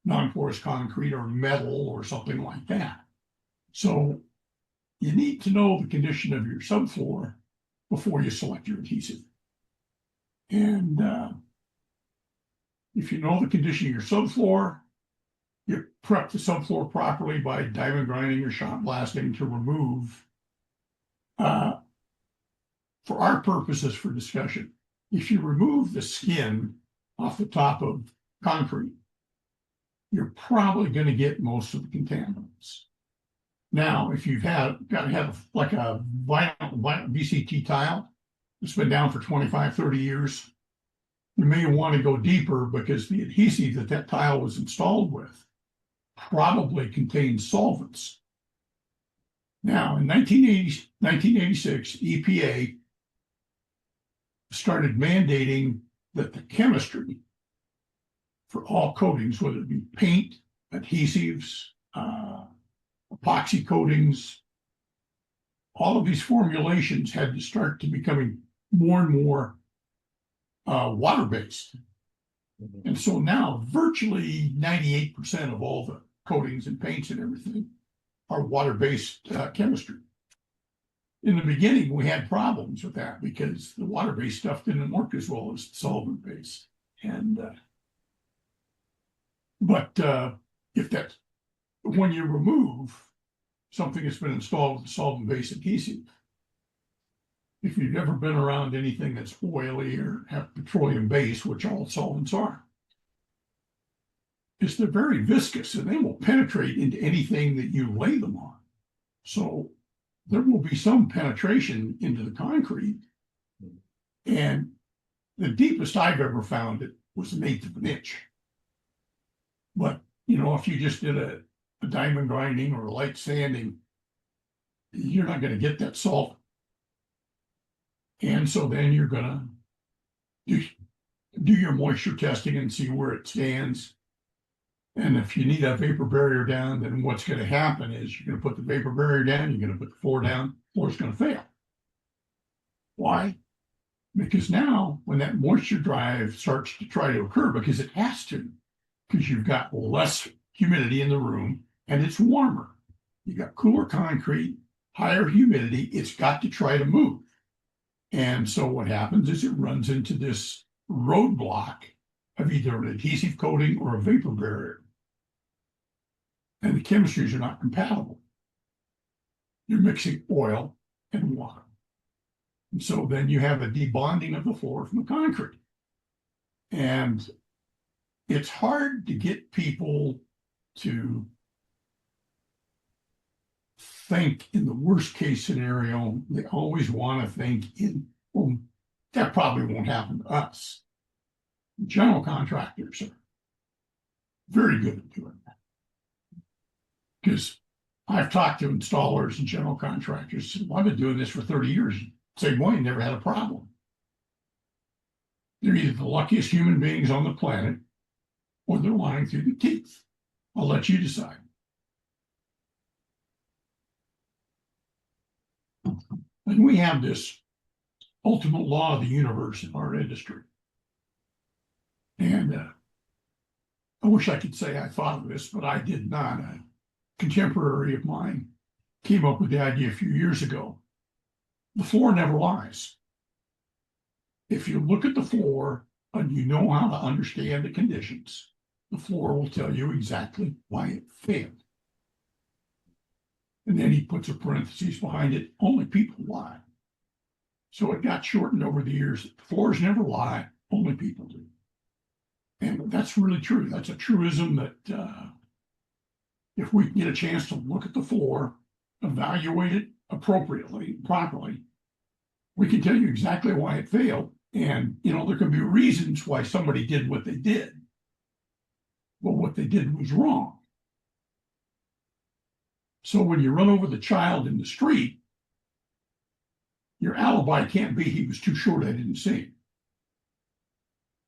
non-porous concrete or metal or something like that. So you need to know the condition of your subfloor before you select your adhesive. And if you know the condition of your subfloor, you prep the subfloor properly by diamond grinding or shot blasting to remove, for our purposes for discussion, if you remove the skin off the top of concrete, you're probably going to get most of the contaminants. Now, if you've got to have like a vinyl VCT tile that's been down for 25, 30 years, you may want to go deeper because the adhesive that tile was installed with probably contains solvents. Now, in 1986, EPA started mandating that the chemistry for all coatings, whether it be paint, adhesives, epoxy coatings, all of these formulations had to start to becoming more and more water-based. And so now virtually 98% of all the coatings and paints and everything are water-based chemistry. In the beginning, we had problems with that because the water-based stuff didn't work as well as the solvent-based. And when you remove something that's been installed with a solvent-based adhesive, if you've ever been around anything that's oily or have petroleum base, which all solvents are, is they're very viscous and they will penetrate into anything that you lay them on. So there will be some penetration into the concrete. And the deepest I've ever found it was 1/8 of an inch. But, if you just did a diamond grinding or a light sanding, you're not going to get that salt. And so then you're going to do your moisture testing and see where it stands. And if you need a vapor barrier down, then what's going to happen is you're going to put the vapor barrier down, you're going to put the floor down, the floor's going to fail. Why? Because now when that moisture drive starts to try to occur, because it has to, because you've got less humidity in the room and it's warmer. You got cooler concrete, higher humidity, it's got to try to move. And so what happens is it runs into this roadblock of either an adhesive coating or a vapor barrier. And the chemistries are not compatible. You're mixing oil and water. And so then you have a debonding of the floor from the concrete. And it's hard to get people to think in the worst case scenario. They always want to think in, well, that probably won't happen to us. General contractors are very good at doing that. Because I've talked to installers and general contractors. Well, I've been doing this for 30 years. Same way, never had a problem. They're either the luckiest human beings on the planet or they're lying through the teeth. I'll let you decide. And we have this ultimate law of the universe in our industry. And I wish I could say I thought of this, but I did not. A contemporary of mine came up with the idea a few years ago. The floor never lies. If you look at the floor and you know how to understand the conditions, the floor will tell you exactly why it failed. And then he puts a parenthesis behind it, only people lie. So it got shortened over the years. Floors never lie, only people do. And that's really true. That's a truism that if we can get a chance to look at the floor, evaluate it appropriately, properly, we can tell you exactly why it failed. And, there can be reasons why somebody did what they did. But what they did was wrong. So when you run over the child in the street, your alibi can't be he was too short, I didn't see him.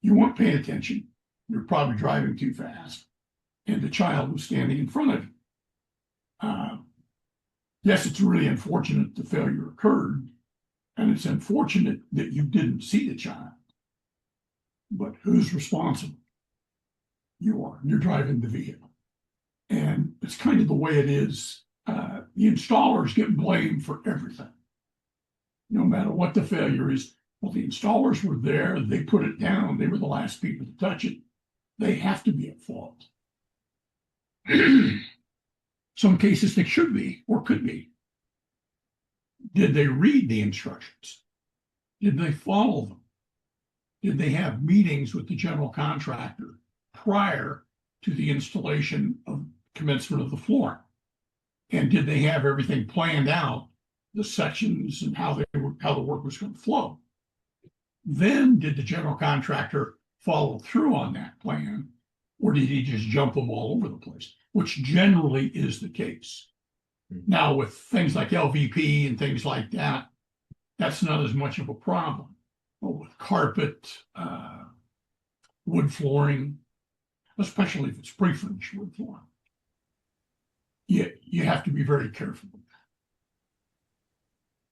You weren't paying attention. You're probably driving too fast. And the child was standing in front of you. Yes, it's really unfortunate the failure occurred. And it's unfortunate that you didn't see the child. But who's responsible? You are. You're driving the vehicle. And it's kind of the way it is. The installers get blamed for everything. No matter what the failure is. Well, the installers were there. They put it down. They were the last people to touch it. They have to be at fault. Some cases they should be or could be. Did they read the instructions? Did they follow them? Did they have meetings with the general contractor prior to the installation of commencement of the floor? And did they have everything planned out, the sections and how the work was going to flow? Then did the general contractor follow through on that plan, or did he just jump them all over the place, which generally is the case? Now, with things like LVP and things like that, that's not as much of a problem. But with carpet, wood flooring, especially if it's pre-finished wood flooring, you have to be very careful with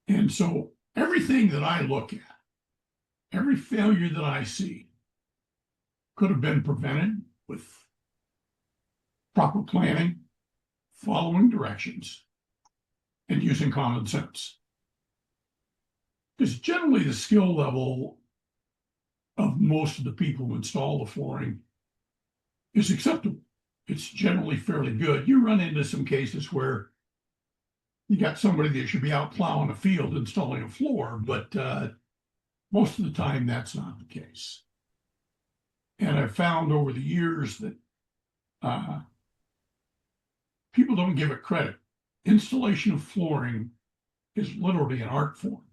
that. And so everything that I look at, every failure that I see could have been prevented with proper planning, following directions, and using common sense. Because generally the skill level of most of the people who install the flooring is acceptable. It's generally fairly good. You run into some cases where you got somebody that should be out plowing a field installing a floor, but most of the time that's not the case. And I've found over the years that people don't give it credit. Installation of flooring is literally an art form.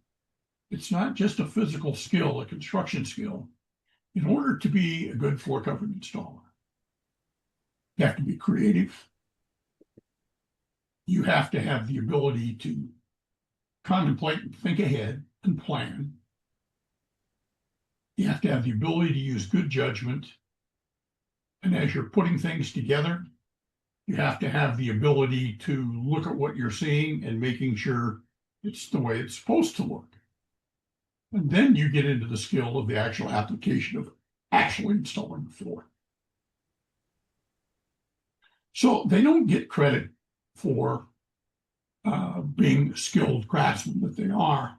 It's not just a physical skill, a construction skill. In order to be a good floor covering installer, you have to be creative. You have to have the ability to contemplate and think ahead and plan. You have to have the ability to use good judgment. And as you're putting things together, you have to have the ability to look at what you're seeing and making sure it's the way it's supposed to look. And then you get into the skill of the actual application of actually installing the floor. So they don't get credit for being skilled craftsmen that they are.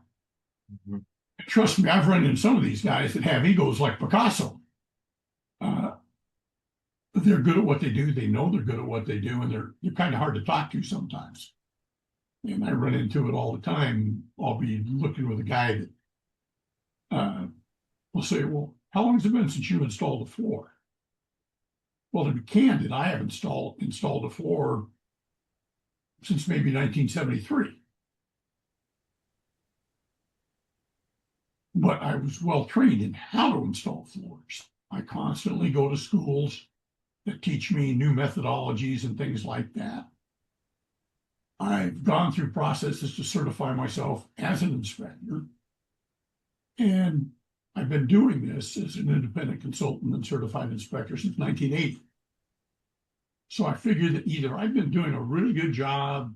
Mm-hmm. Trust me, I've run into some of these guys that have egos like Picasso. They're good at what they do. They know they're good at what they do, and they're kind of hard to talk to sometimes. And I run into it all the time. I'll be looking with a guy that will say, well, how long has it been since you installed the floor? Well, to be candid, I have installed a floor since maybe 1973. But I was well trained in how to install floors. I constantly go to schools that teach me new methodologies and things like that. I've gone through processes to certify myself as an inspector. And I've been doing this as an independent consultant and certified inspector since 1980. So I figured that either I've been doing a really good job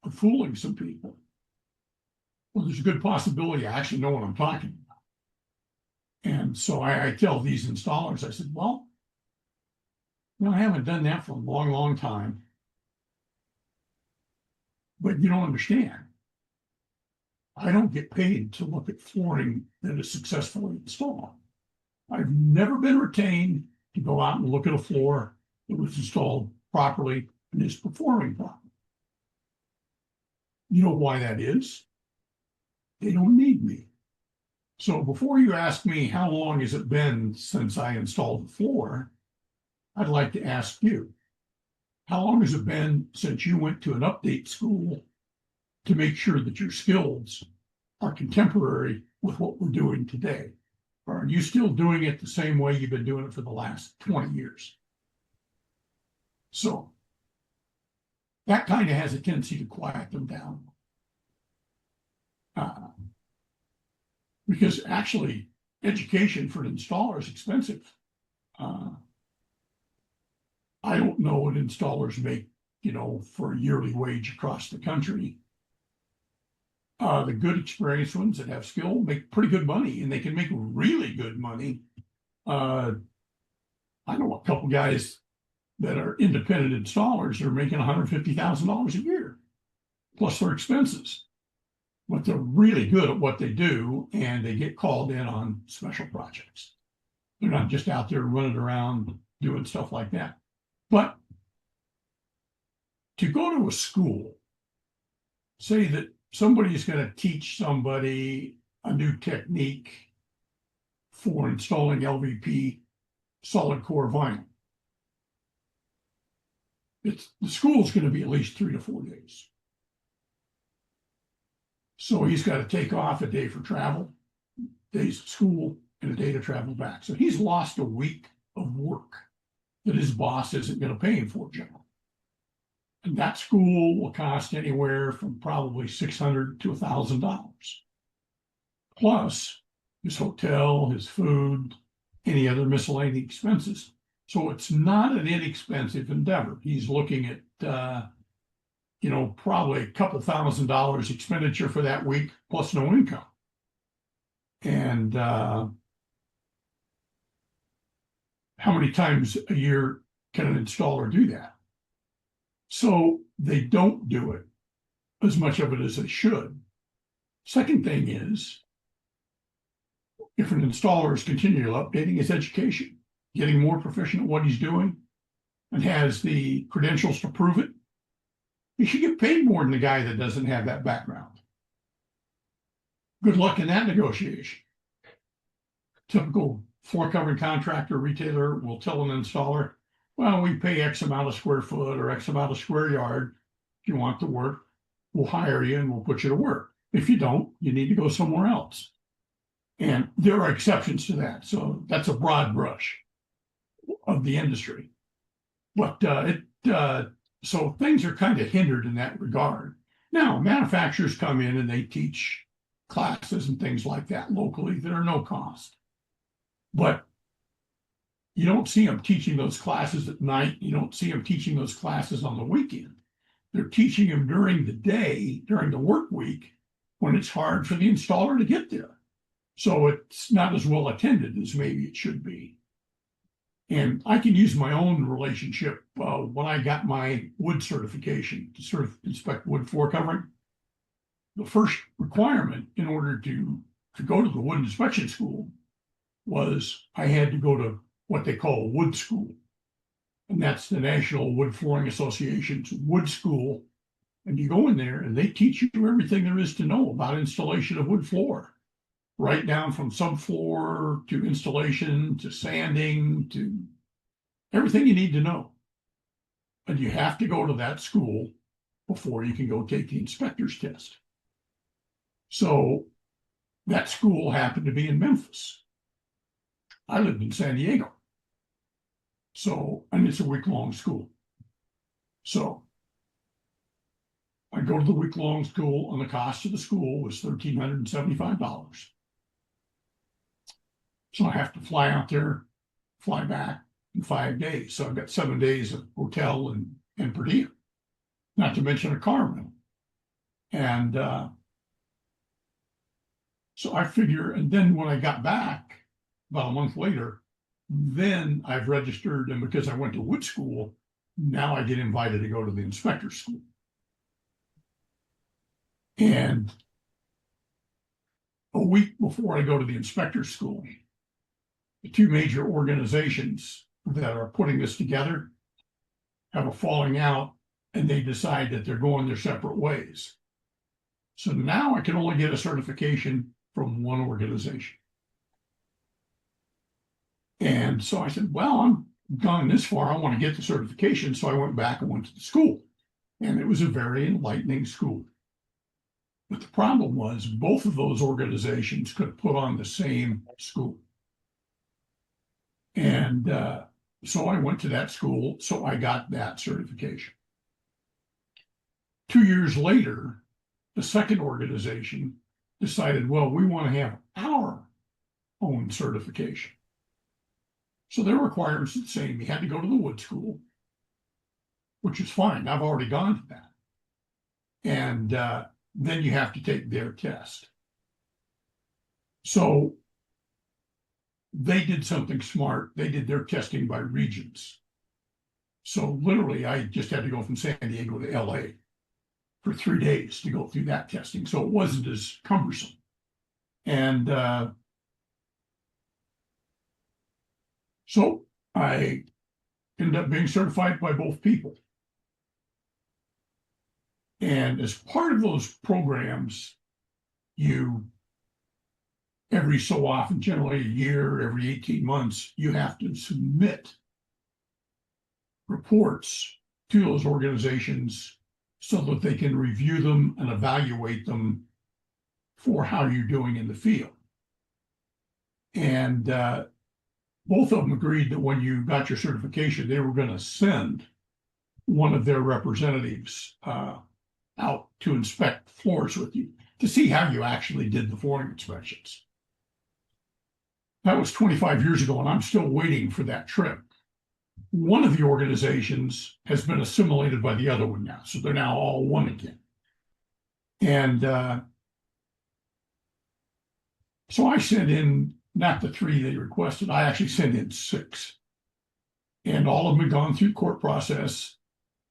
of fooling some people, or there's a good possibility I actually know what I'm talking about. And so I tell these installers, I said, well, I haven't done that for a long, long time. But you don't understand. I don't get paid to look at flooring that is successfully installed. I've never been retained to go out and look at a floor that was installed properly and is performing properly. You know why that is? They don't need me. So before you ask me how long has it been since I installed the floor, I'd like to ask you, how long has it been since you went to an update school to make sure that your skills are contemporary with what we're doing today? Or are you still doing it the same way you've been doing it for the last 20 years? So that kind of has a tendency to quiet them down. Because actually, education for an installer is expensive. I don't know what installers make, for a yearly wage across the country. The good experienced ones that have skill make pretty good money, and they can make really good money. I know a couple guys that are independent installers that are making $150,000 a year, plus their expenses. But they're really good at what they do, and they get called in on special projects. They're not just out there running around doing stuff like that. But to go to a school, say that somebody's going to teach somebody a new technique for installing LVP solid core vinyl. The school's going to be at least 3 to 4 days. So he's got to take off a day for travel, days of school, and a day to travel back. So he's lost a week of work that his boss isn't going to pay him for, generally. And that school will cost anywhere from probably $600 to $1,000, plus his hotel, his food, any other miscellaneous expenses. So it's not an inexpensive endeavor. He's looking at, probably a couple $1,000 expenditure for that week, plus no income. And how many times a year can an installer do that? So they don't do it, as much of it as they should. Second thing is, if an installer is continually updating his education, getting more proficient at what he's doing, and has the credentials to prove it, he should get paid more than the guy that doesn't have that background. Good luck in that negotiation. Typical floor covering contractor, retailer will tell an installer, well, we pay X amount of square foot or X amount of square yard. If you want the work, we'll hire you and we'll put you to work. If you don't, you need to go somewhere else. And there are exceptions to that. So that's a broad brush of the industry. But so things are kind of hindered in that regard. Now, manufacturers come in and they teach classes and things like that locally that are no cost. But you don't see them teaching those classes at night. You don't see them teaching those classes on the weekend. They're teaching them during the day, during the work week, when it's hard for the installer to get there. So it's not as well attended as maybe it should be. And I can use my own relationship. When I got my wood certification to inspect wood floor covering, the first requirement in order to go to the wood inspection school was I had to go to what they call wood school. And that's the National Wood Flooring Association's wood school. And you go in there and they teach you everything there is to know about installation of wood floor, right down from subfloor to installation to sanding to everything you need to know. And you have to go to that school before you can go take the inspector's test. So that school happened to be in Memphis. I lived in San Diego. So, and it's a week-long school. So I go to the week-long school, and the cost of the school was $1,375. So I have to fly out there, fly back in 5 days. So I've got 7 days of hotel and per diem, not to mention a car rental. And so I figure, and then when I got back about a month later, then I've registered, and because I went to wood school, now I get invited to go to the inspector school. And a week before I go to the inspector school, the two major organizations that are putting this together have a falling out, and they decide that they're going their separate ways. So now I can only get a certification from one organization. And so I said, well, I'm gone this far. I want to get the certification. So I went back and went to the school. And it was a very enlightening school. But the problem was both of those organizations could put on the same school. And so I went to that school. So I got that certification. 2 years later, the second organization decided, well, we want to have our own certification. So their requirements are the same. You had to go to the wood school, which is fine. I've already gone to that. And then you have to take their test. So they did something smart. They did their testing by regions. So literally, I just had to go from San Diego to LA for 3 days to go through that testing. So it wasn't as cumbersome. And so I ended up being certified by both people. And as part of those programs, you, every so often, generally a year, every 18 months, you have to submit reports to those organizations so that they can review them and evaluate them for how you're doing in the field. And both of them agreed that when you got your certification, they were going to send one of their representatives out to inspect floors with you to see how you actually did the flooring inspections. That was 25 years ago, and I'm still waiting for that trip. One of the organizations has been assimilated by the other one now, so they're now all one again. And so I sent in not the 3 they requested, I actually sent in 6. And all of them had gone through the court process.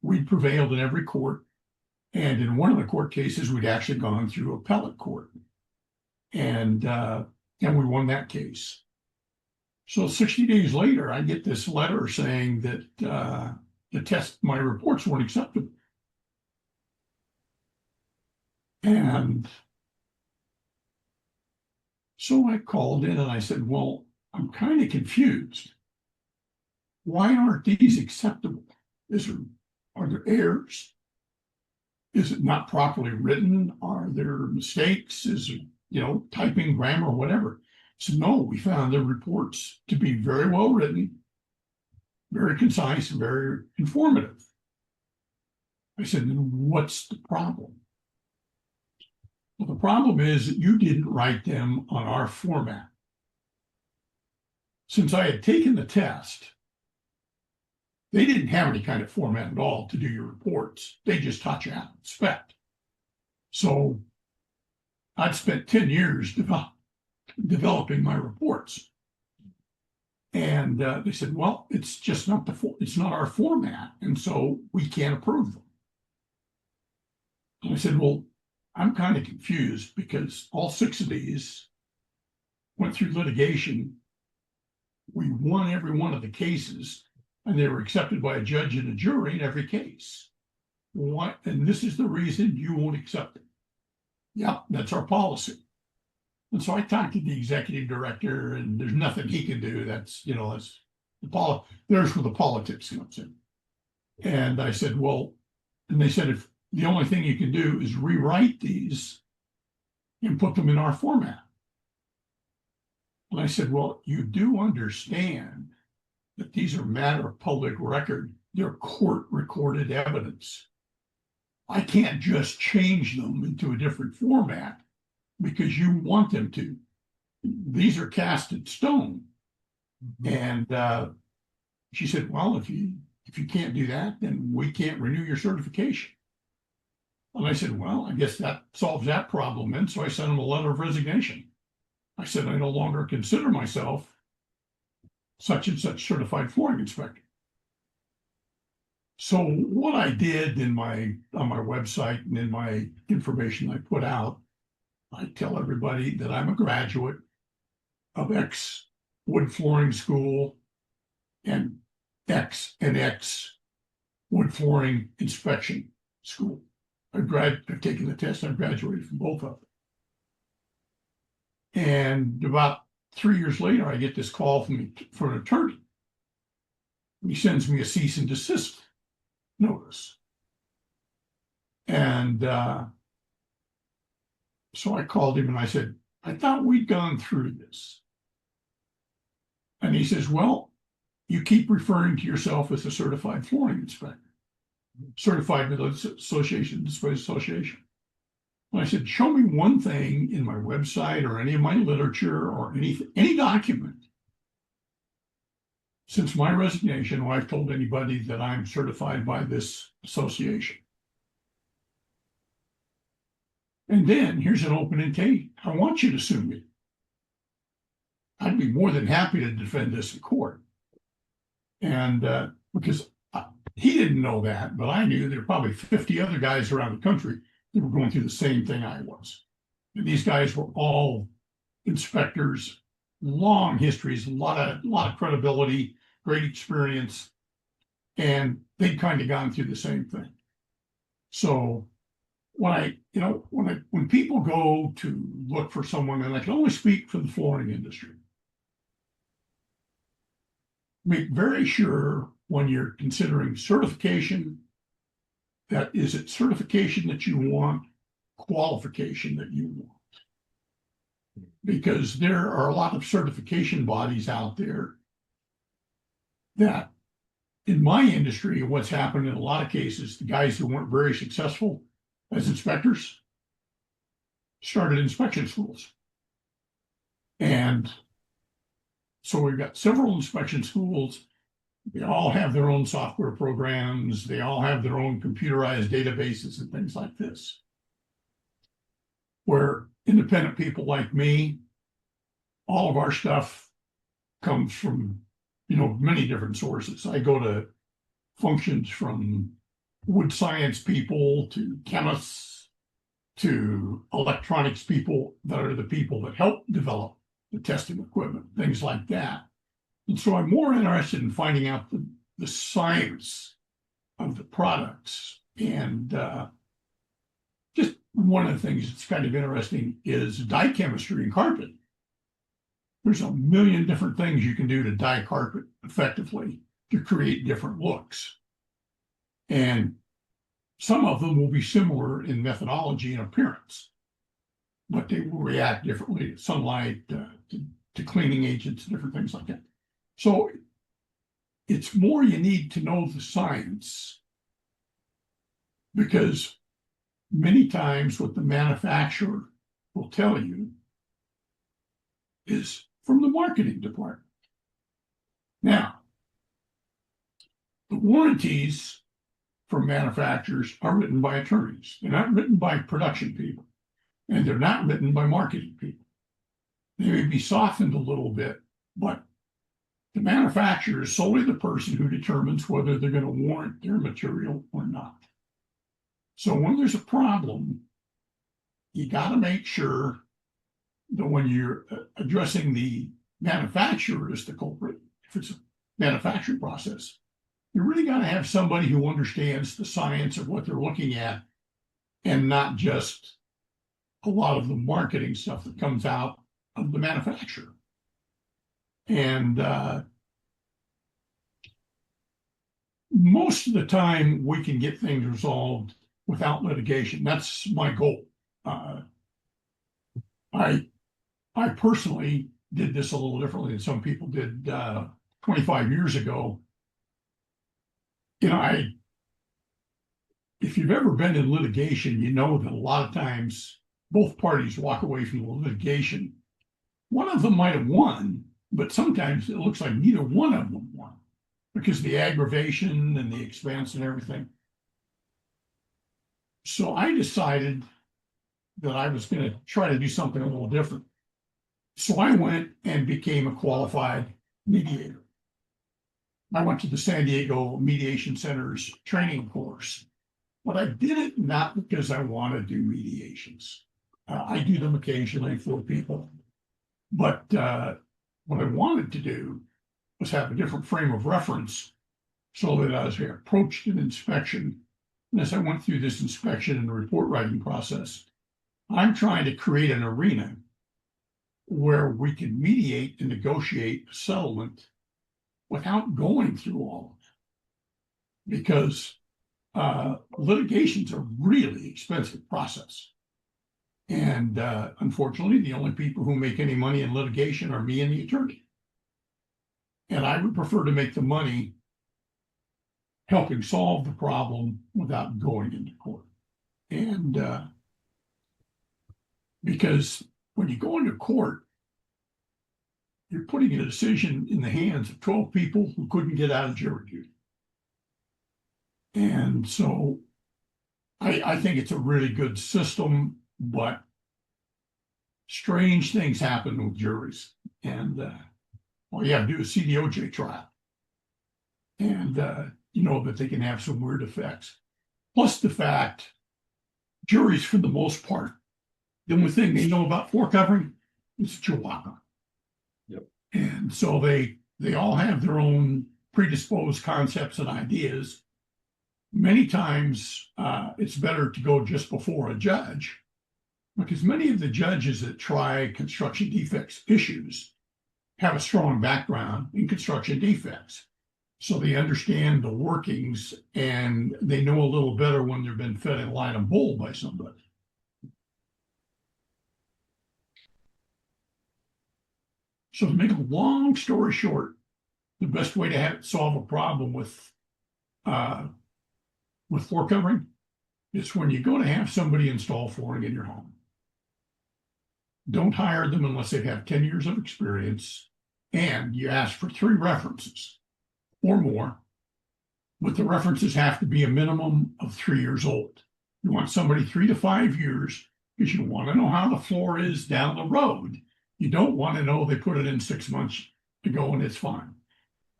We'd prevailed in every court. And in one of the court cases, we'd actually gone through appellate court. And we won that case. So 60 days later, I get this letter saying that my reports weren't acceptable. And so I called in and I said, well, I'm kind of confused. Why aren't these acceptable? Are there errors? Is it not properly written? Are there mistakes? Is it, typing, grammar, whatever? So no, we found the reports to be very well written, very concise, and very informative. I said, then what's the problem? Well, the problem is that you didn't write them on our format. Since I had taken the test, they didn't have any kind of format at all to do your reports. They just taught you how to inspect. So I'd spent 10 years developing my reports. And they said, well, it's just not it's not our format. And so we can't approve them. And I said, well, I'm kind of confused because all 6 of these went through litigation. We won every one of the cases, and they were accepted by a judge and a jury in every case. What? And this is the reason you won't accept it. Yep, that's our policy. And so I talked to the executive director, and there's nothing he can do. That's there's where the politics comes in. And I said, well, and they said, if the only thing you can do is rewrite these and put them in our format. And I said, well, you do understand that these are matter of public record. They're court recorded evidence. I can't just change them into a different format because you want them to. These are cast in stone. Mm-hmm. And she said, well, if you can't do that, then we can't renew your certification. And I said, well, I guess that solves that problem. And so I sent him a letter of resignation. I said, I no longer consider myself such and such certified flooring inspector. So what I did on my website and in my information I put out, I tell everybody that I'm a graduate of X wood flooring school and X wood flooring inspection school. I've taken the test. I've graduated from both of them. And about 3 years later, I get this call from an attorney. He sends me a cease and desist notice. And so I called him and I said, I thought we'd gone through this. And he says, well, you keep referring to yourself as a certified flooring inspector, certified with the association, display association. And I said, show me one thing in my website or any of my literature or any document since my resignation where I've told anybody that I'm certified by this association. And then here's an open intake. I want you to sue me. I'd be more than happy to defend this in court. And because he didn't know that, but I knew there were probably 50 other guys around the country that were going through the same thing I was. And these guys were all inspectors, long histories, a lot of credibility, great experience, and they'd kind of gone through the same thing. So when people go to look for someone, and I can only speak for the flooring industry, make very sure when you're considering certification, that is it certification that you want, qualification that you want. Because there are a lot of certification bodies out there that, in my industry, what's happened in a lot of cases, the guys who weren't very successful as inspectors started inspection schools. And so we've got several inspection schools. They all have their own software programs. They all have their own computerized databases and things like this. Where independent people like me, all of our stuff comes from, many different sources. I go to functions from wood science people to chemists to electronics people that are the people that help develop the testing equipment, things like that. And so I'm more interested in finding out the science of the products. And just one of the things that's kind of interesting is dye chemistry in carpet. There's a million different things you can do to dye carpet effectively to create different looks. And Some of them will be similar in methodology and appearance, but they will react differently to sunlight, to cleaning agents, different things like that. So it's more you need to know the science, because many times what the manufacturer will tell you is from the marketing department. Now, the warranties from manufacturers are written by attorneys. They're not written by production people, and they're not written by marketing people. They may be softened a little bit, but the manufacturer is solely the person who determines whether they're going to warrant their material or not. So when there's a problem, you got to make sure that when you're addressing the manufacturer as the culprit, if it's a manufacturing process, you really got to have somebody who understands the science of what they're looking at, and not just a lot of the marketing stuff that comes out of the manufacturer. And most of the time, we can get things resolved without litigation. That's my goal. I personally did this a little differently than some people did 25 years ago. You know, if you've ever been in litigation, you know that a lot of times both parties walk away from the litigation. One of them might have won, but sometimes it looks like neither one of them won because of the aggravation and the expense and everything. So I decided that I was going to try to do something a little different. So I went and became a qualified mediator. I went to the San Diego Mediation Center's training course, but I did it not because I want to do mediations. I do them occasionally for people, but what I wanted to do was have a different frame of reference so that as I approached an inspection, and as I went through this inspection and report writing process, I'm trying to create an arena where we can mediate and negotiate a settlement without going through all of it. Because litigation's a really expensive process. And unfortunately, the only people who make any money in litigation are me and the attorney. And I would prefer to make the money helping solve the problem without going into court. And because when you go into court, you're putting a decision in the hands of 12 people who couldn't get out of jury duty. And so I think it's a really good system, but strange things happen with juries. And all you have to do is see the OJ trial. And you know that they can have some weird effects. Plus the fact, juries, for the most part, the only thing they know about floor covering is Chihuahua. Yep. And so they all have their own predisposed concepts and ideas. Many times it's better to go just before a judge, because many of the judges that try construction defects issues have a strong background in construction defects. So they understand the workings, and they know a little better when they've been fed a line of bull by somebody. So to make a long story short, the best way to solve a problem with floor covering is when you go to have somebody install flooring in your home. Don't hire them unless they have 10 years of experience, and you ask for 3 references or more, but the references have to be a minimum of 3 years old. You want somebody 3 to 5 years because you want to know how the floor is down the road. You don't want to know they put it in 6 months ago and it's fine.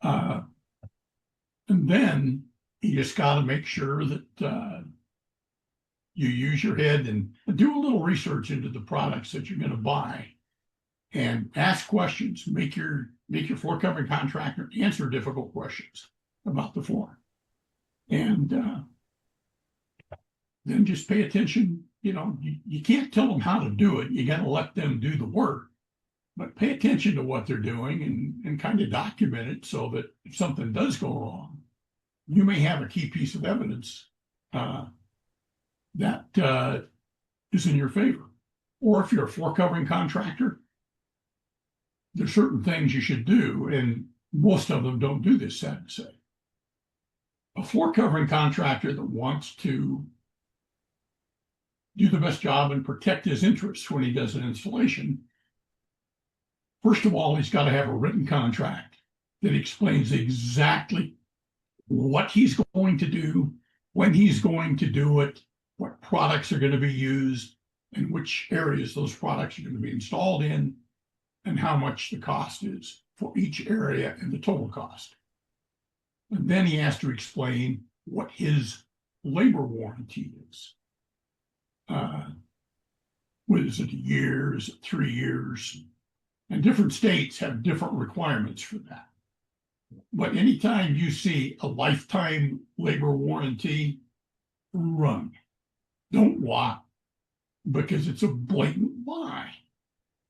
And then you just got to make sure that you use your head and do a little research into the products that you're going to buy, and ask questions. Make your floor covering contractor answer difficult questions about the floor, and then just pay attention. You know, you can't tell them how to do it. You got to let them do the work, but pay attention to what they're doing and kind of document it so that if something does go wrong, you may have a key piece of evidence that is in your favor. Or if you're a floor covering contractor, there's certain things you should do, and most of them don't do this, sad to say. A floor covering contractor that wants to do the best job and protect his interests when he does an installation, first of all, he's got to have a written contract that explains exactly what he's going to do, when he's going to do it, what products are going to be used, and which areas those products are going to be installed in, and how much the cost is for each area and the total cost. And then he has to explain what his labor warranty is. Is it a year? Is it 3 years? And different states have different requirements for that. But anytime you see a lifetime labor warranty, run. Don't walk, because it's a blatant lie.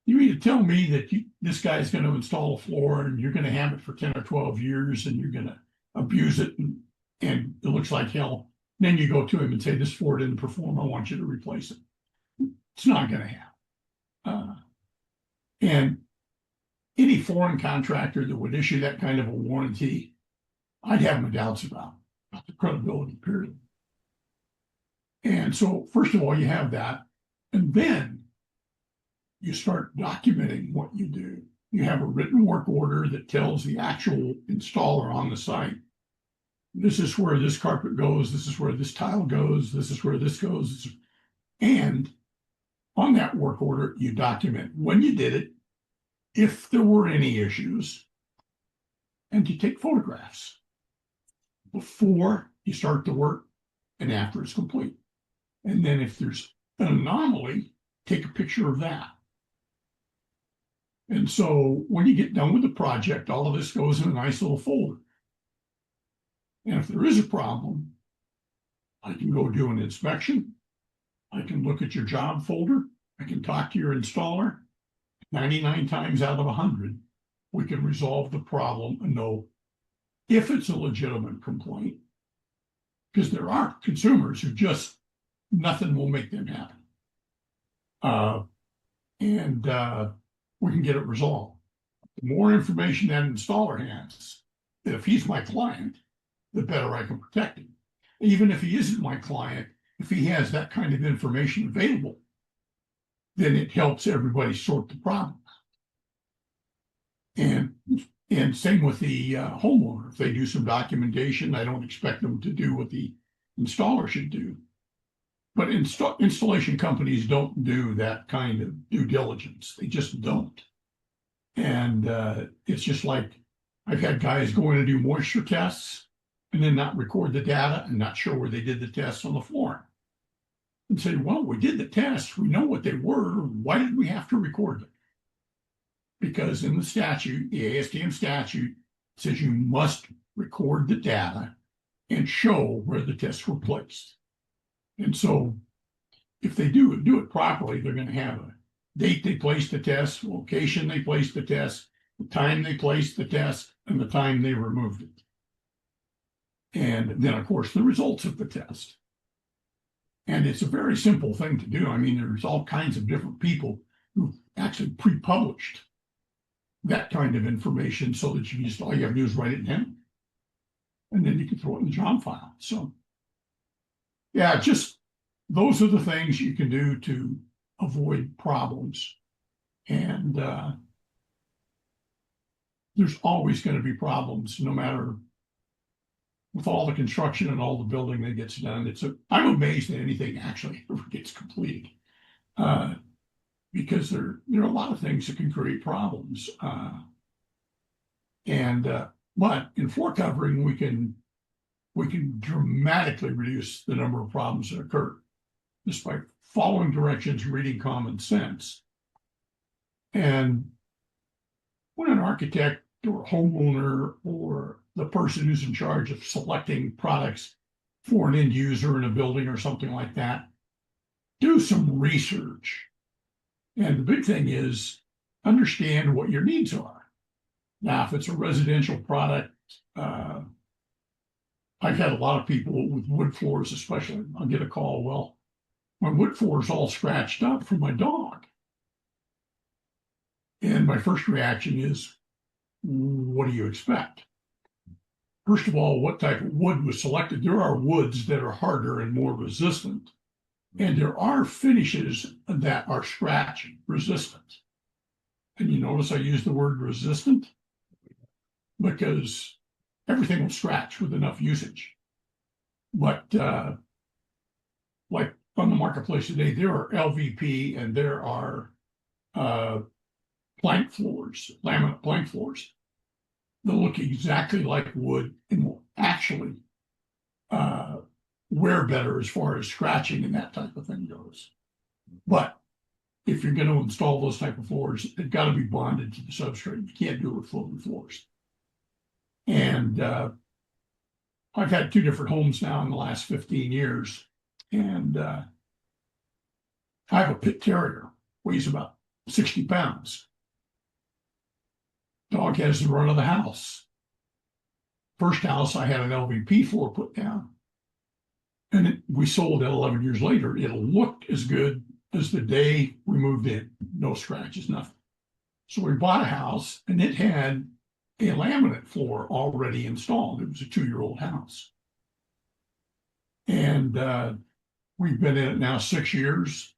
You mean to tell me that this guy's going to install a floor and you're going to have it for 10 or 12 years and you're going to abuse it and it looks like hell? Then you go to him and say, this floor didn't perform, I want you to replace it. It's not going to happen. And any foreign contractor that would issue that kind of a warranty, I'd have my doubts about the credibility, period. And so, first of all, you have that. And then you start documenting what you do. You have a written work order that tells the actual installer on the site, this is where this carpet goes, this is where this tile goes, this is where this goes. And on that work order, you document when you did it, if there were any issues, and you take photographs before you start the work and after it's complete. And then if there's an anomaly, take a picture of that. And so when you get done with the project, all of this goes in a nice little folder. And if there is a problem, I can go do an inspection. I can look at your job folder. I can talk to your installer. 99 times out of 100, we can resolve the problem and know if it's a legitimate complaint. Because there are consumers who just, nothing will make them happy. We can get it resolved. The more information that installer has, if he's my client, the better I can protect him. Even if he isn't my client, if he has that kind of information available, then it helps everybody sort the problem. And same with the homeowner. If they do some documentation, I don't expect them to do what the installer should do. But installation companies don't do that kind of due diligence. They just don't. And it's just like I've had guys go in and do moisture tests and then not record the data and not show where they did the tests on the floor. And say, well, we did the tests. We know what they were. Why did we have to record them? Because in the statute, the ASTM statute says you must record the data and show where the tests were placed. And so if they do it properly, they're going to have a date they placed the test, location they placed the test, the time they placed the test, and the time they removed it. And then, of course, the results of the test. And it's a very simple thing to do. I mean, there's all kinds of different people who actually pre-published that kind of information so that you just, all you have to do is write it down. And then you can throw it in the job file. So, yeah, just those are the things you can do to avoid problems. And there's always going to be problems, no matter with all the construction and all the building that gets done. I'm amazed that anything actually ever gets completed, because there are a lot of things that can create problems. But in floor covering, we can dramatically reduce the number of problems that occur just by following directions, reading common sense. And when an architect or a homeowner or the person who's in charge of selecting products for an end user in a building or something like that, do some research. And the big thing is understand what your needs are. Now, if it's a residential product, I've had a lot of people with wood floors, especially. I'll get a call, well, my wood floor is all scratched up from my dog. And my first reaction is, what do you expect? First of all, what type of wood was selected? There are woods that are harder and more resistant, and there are finishes that are scratch resistant. And you notice I use the word resistant because everything will scratch with enough usage. But like on the marketplace today, there are LVP and there are plank floors, laminate plank floors that look exactly like wood and will actually wear better as far as scratching and that type of thing goes. But if you're going to install those type of floors, they've got to be bonded to the substrate. You can't do it with floating floors. And I've had 2 different homes now in the last 15 years. And I have a pit terrier, weighs about 60 pounds. Dog has the run of the house. First house, I had an LVP floor put down. And we sold it 11 years later. It looked as good as the day we moved in. No scratches, nothing. So we bought a house, and it had a laminate floor already installed. It was a 2-year-old house. And we've been in it now 6 years,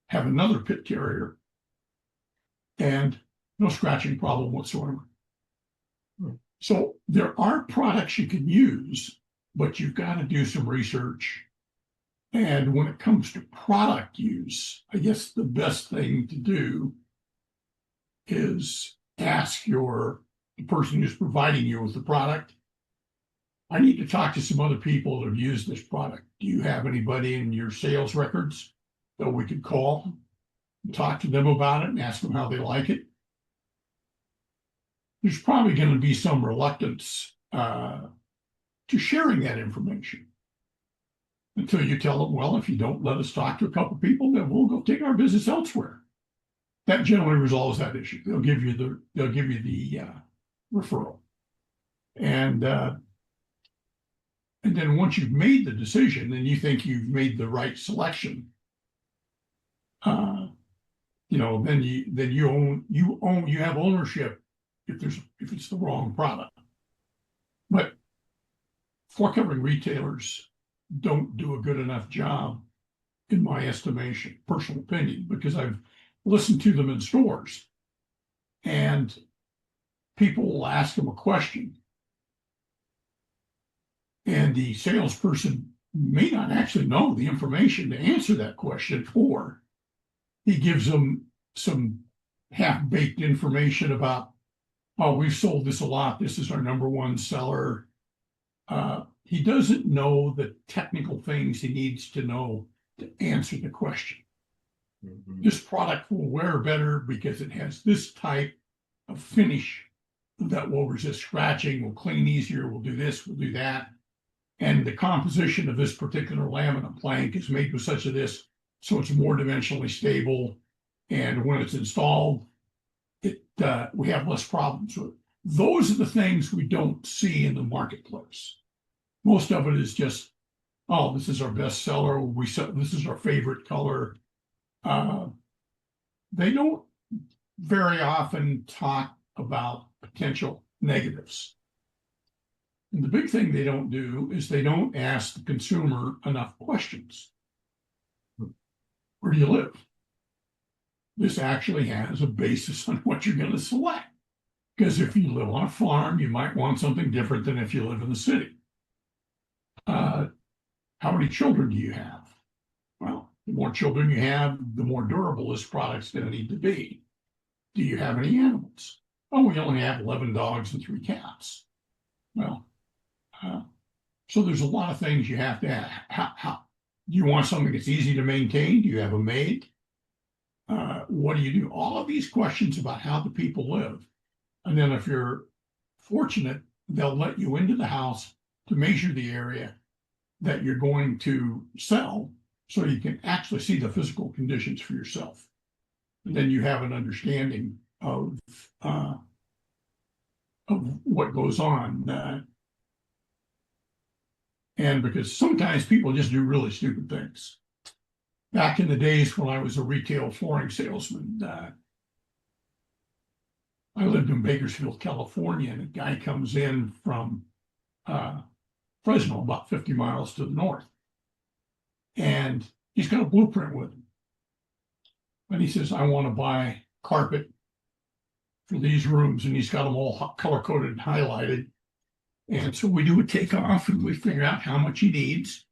have another pit terrier, and no scratching problem whatsoever. So there are products you can use, but you've got to do some research. And when it comes to product use, I guess the best thing to do is ask the person who's providing you with the product, I need to talk to some other people that have used this product. Do you have anybody in your sales records that we could call and talk to them about it and ask them how they like it? There's probably going to be some reluctance to sharing that information until you tell them, well, if you don't let us talk to a couple of people, then we'll go take our business elsewhere. That generally resolves that issue. They'll give you the referral. And then once you've made the decision and you think you've made the right selection, then you have ownership if it's the wrong product. But floor covering retailers don't do a good enough job, in my estimation, personal opinion, because I've listened to them in stores, and people will ask them a question, and the salesperson may not actually know the information to answer that question, or he gives them some half-baked information about, oh, we've sold this a lot, this is our number one seller. He doesn't know the technical things he needs to know to answer the question. Mm-hmm. This product will wear better because it has this type of finish that will resist scratching, will clean easier, will do this, will do that. And the composition of this particular laminate plank is made with such a this, so it's more dimensionally stable. And when it's installed, we have less problems with it. Those are the things we don't see in the marketplace. Most of it is just, oh, this is our best seller. This is our favorite color. They don't very often talk about potential negatives. And the big thing they don't do is they don't ask the consumer enough questions. Where do you live? This actually has a basis on what you're going to select. Because if you live on a farm, you might want something different than if you live in the city. How many children do you have? Well, the more children you have, the more durable this product's going to need to be. Do you have any animals? Oh, we only have 11 dogs and 3 cats. Well, so there's a lot of things you have to ask. How do you want something that's easy to maintain? Do you have a maid? What do you do? All of these questions about how the people live. And then if you're fortunate, they'll let you into the house to measure the area that you're going to sell so you can actually see the physical conditions for yourself. And then you have an understanding of what goes on. And because sometimes people just do really stupid things. back in the days when I was a retail flooring salesman, I lived in Bakersfield, California, and a guy comes in from Fresno, about 50 miles to the north. And he's got a blueprint with him. And he says, I want to buy carpet for these rooms. And he's got them all color-coded and highlighted. And so we do a takeoff and we figure out how much he needs.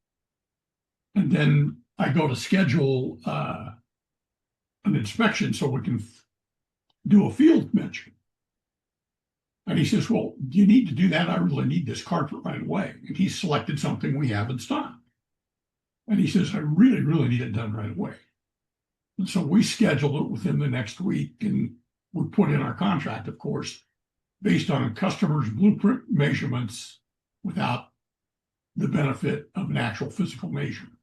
And then I go to schedule an inspection so we can do a field measure. And he says, well, do you need to do that? I really need this carpet right away. And he selected something we have in stock. And he says, I really, really need it done right away. And so we scheduled it within the next week, and we put in our contract, of course, based on a customer's blueprint measurements without the benefit of an actual physical measurement.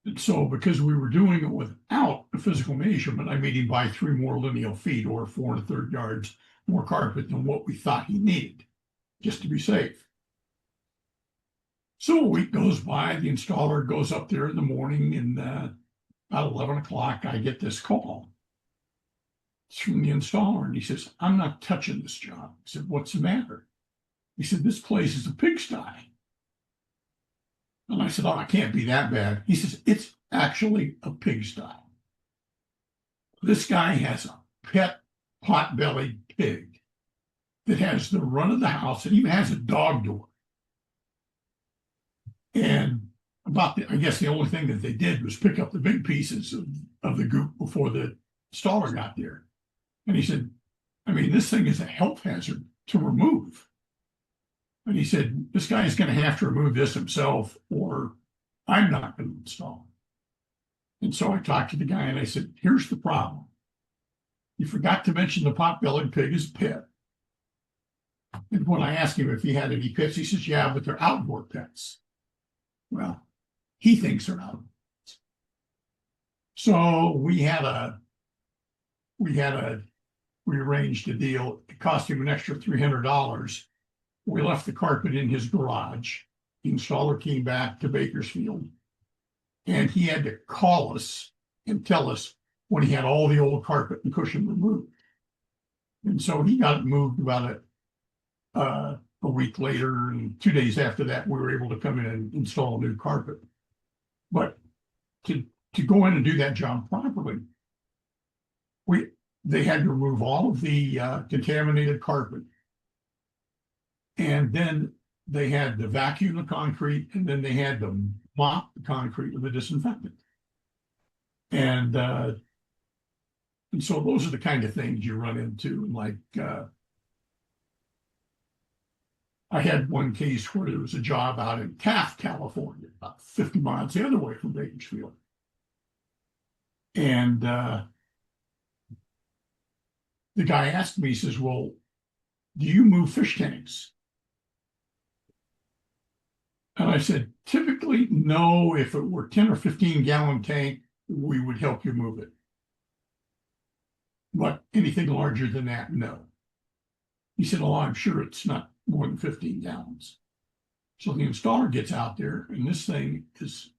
And so because we were doing it without a physical measurement, I made him buy 3 more lineal feet or 4 1/3 yards more carpet than what we thought he needed, just to be safe. So a week goes by, the installer goes up there in the morning, and about 11 o'clock, I get this call. It's from the installer, and he says, I'm not touching this job. I said, what's the matter? He said, this place is a pigsty. And I said, oh, it can't be that bad. He says, it's actually a pigsty. This guy has a pet pot-bellied pig that has the run of the house and even has a dog door. And I guess the only thing that they did was pick up the big pieces of the goop before the installer got there. And he said, I mean, this thing is a health hazard to remove. And he said, this guy is going to have to remove this himself, or I'm not going to install it. And so I talked to the guy and I said, here's the problem. You forgot to mention the pot-bellied pig is a pet. And when I asked him if he had any pets, he says, yeah, but they're outdoor pets. Well, he thinks they're outdoor pets. So we arranged a deal. It cost him an extra $300. We left the carpet in his garage. The installer came back to Bakersfield, and he had to call us and tell us when he had all the old carpet and cushion removed. And so he got it moved about a week later, and 2 days after that, we were able to come in and install a new carpet. But to go in and do that job properly, they had to remove all of the contaminated carpet. And then they had to vacuum the concrete, and then they had to mop the concrete with a disinfectant. And so those are the kind of things you run into. Like I had one case where there was a job out in Taft, California, about 50 miles the other way from Bakersfield. And the guy asked me, he says, well, do you move fish tanks? And I said, typically, no. If it were 10 or 15 gallon tank, we would help you move it. But anything larger than that, no. He said, oh, I'm sure it's not more than 15 gallons. So the installer gets out there, and this thing is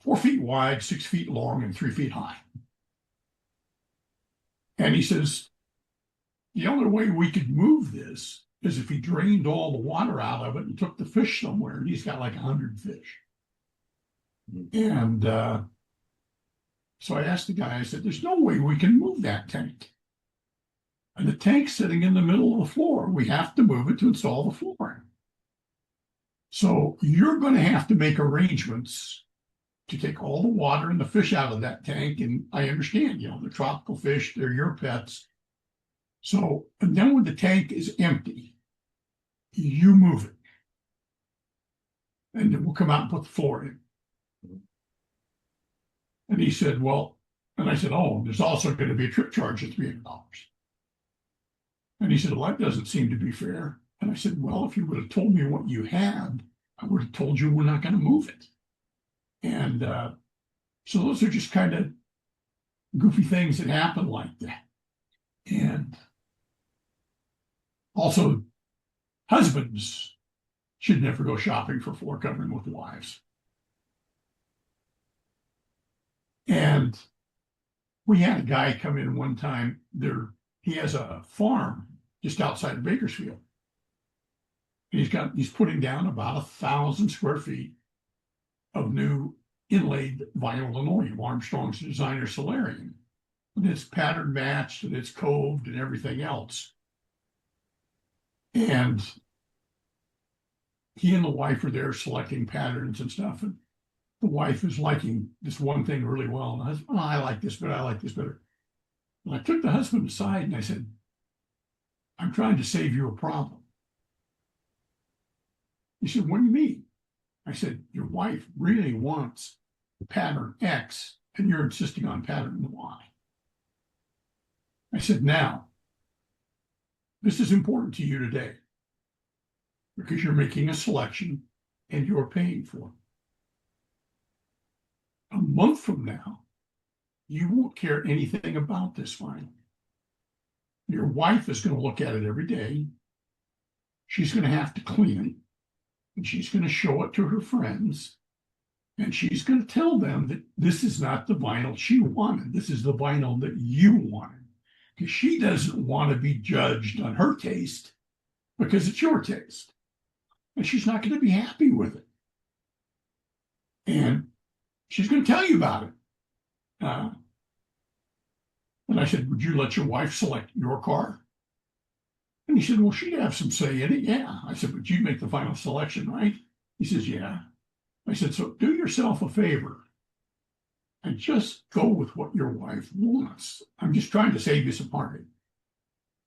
4 feet wide, 6 feet long, and 3 feet high. And he says, the only way we could move this is if he drained all the water out of it and took the fish somewhere. And he's got like 100 fish. And so I asked the guy, I said, there's no way we can move that tank. And the tank's sitting in the middle of the floor. We have to move it to install the flooring. So you're going to have to make arrangements to take all the water and the fish out of that tank. And I understand, the tropical fish, they're your pets. So, and then when the tank is empty, you move it. And then we'll come out and put the floor in. And he said, well, and I said, oh, there's also going to be a trip charge of $300. And he said, well, that doesn't seem to be fair. And I said, well, if you would have told me what you had, I would have told you we're not going to move it. And so those are just kind of goofy things that happen like that. And also, husbands should never go shopping for floor covering with wives. And we had a guy come in one time there. He has a farm just outside of Bakersfield. He's putting down about 1,000 square feet of new inlaid vinyl linoleum, Armstrong's Designer Solarium. And it's pattern matched and it's coved and everything else. And he and the wife are there selecting patterns and stuff. And the wife is liking this one thing really well. And the husband, oh, I like this, but I like this better. And I took the husband aside and I said, I'm trying to save you a problem. He said, what do you mean? I said, your wife really wants pattern X and you're insisting on pattern Y. I said, now, this is important to you today because you're making a selection and you're paying for it. A month from now, you won't care anything about this vinyl. Your wife is going to look at it every day. She's going to have to clean it. And she's going to show it to her friends. And she's going to tell them that this is not the vinyl she wanted. This is the vinyl that you wanted. Because she doesn't want to be judged on her taste because it's your taste. And she's not going to be happy with it. And she's going to tell you about it. And I said, would you let your wife select your car? And he said, well, she'd have some say in it. Yeah. I said, but you make the final selection, right? He says, yeah. I said, so do yourself a favor and just go with what your wife wants. I'm just trying to save you some heartache.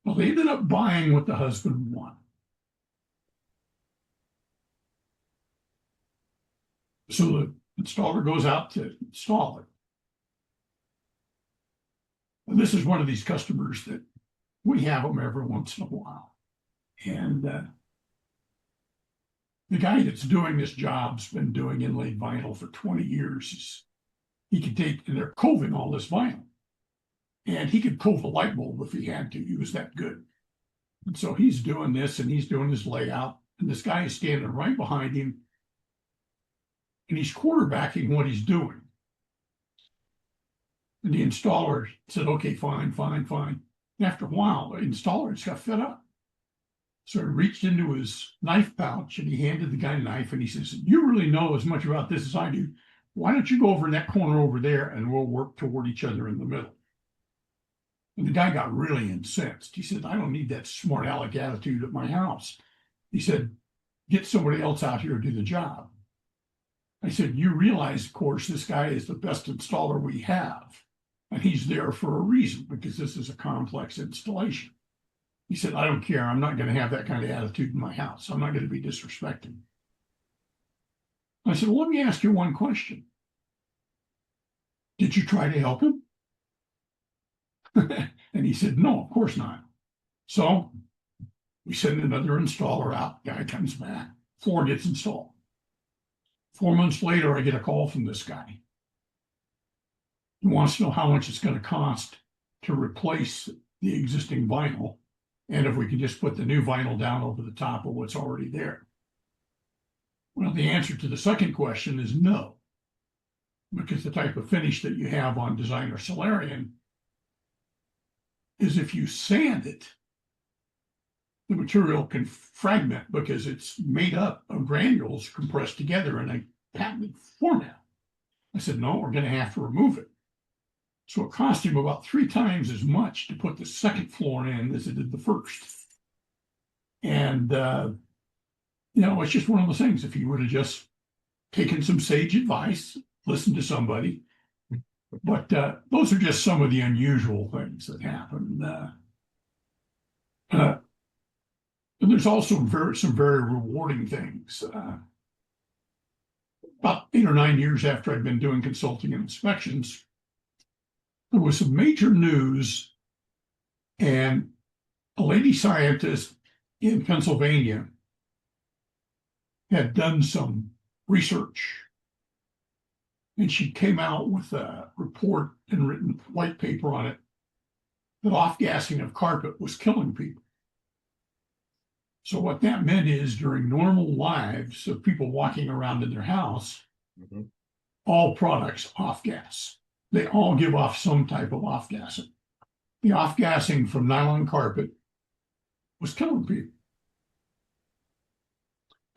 Well, they ended up buying what the husband wanted. So the installer goes out to install it. And this is one of these customers that we have them every once in a while. And the guy that's doing this job's been doing inlaid vinyl for 20 years. He could take, and they're coving all this vinyl. And he could cove a light bulb if he had to. He was that good. And so he's doing this and he's doing his layout. And this guy is standing right behind him. And he's quarterbacking what he's doing. And the installer said, okay, fine. And after a while, the installer just got fed up. So he reached into his knife pouch and he handed the guy a knife and he says, you really know as much about this as I do. Why don't you go over in that corner over there and we'll work toward each other in the middle? And the guy got really incensed. He said, I don't need that smart aleck attitude at my house. He said, get somebody else out here to do the job. I said, you realize, of course, this guy is the best installer we have. And he's there for a reason, because this is a complex installation. He said, I don't care. I'm not going to have that kind of attitude in my house. I'm not going to be disrespected. I said, well, let me ask you one question. Did you try to help him? And he said, no, of course not. So we send another installer out. Guy comes back. Floor gets installed. 4 months later, I get a call from this guy. He wants to know how much it's going to cost to replace the existing vinyl, and if we can just put the new vinyl down over the top of what's already there. Well, the answer to the second question is no, because the type of finish that you have on Designer Solarium is if you sand it, the material can fragment because it's made up of granules compressed together in a patented format. I said, no, we're going to have to remove it. So it cost him about 3 times as much to put the second floor in as it did the first. And, it's just one of those things. If he would have just taken some sage advice, listened to somebody. But those are just some of the unusual things that happen. And there's also some very rewarding things. About 8 or 9 years after I'd been doing consulting and inspections, there was some major news, and a lady scientist in Pennsylvania had done some research, and she came out with a report and written white paper on it that off-gassing of carpet was killing people. So what that meant is during normal lives of people walking around in their house, all products off-gas. they all give off some type of off-gassing. The off-gassing from nylon carpet was killing people.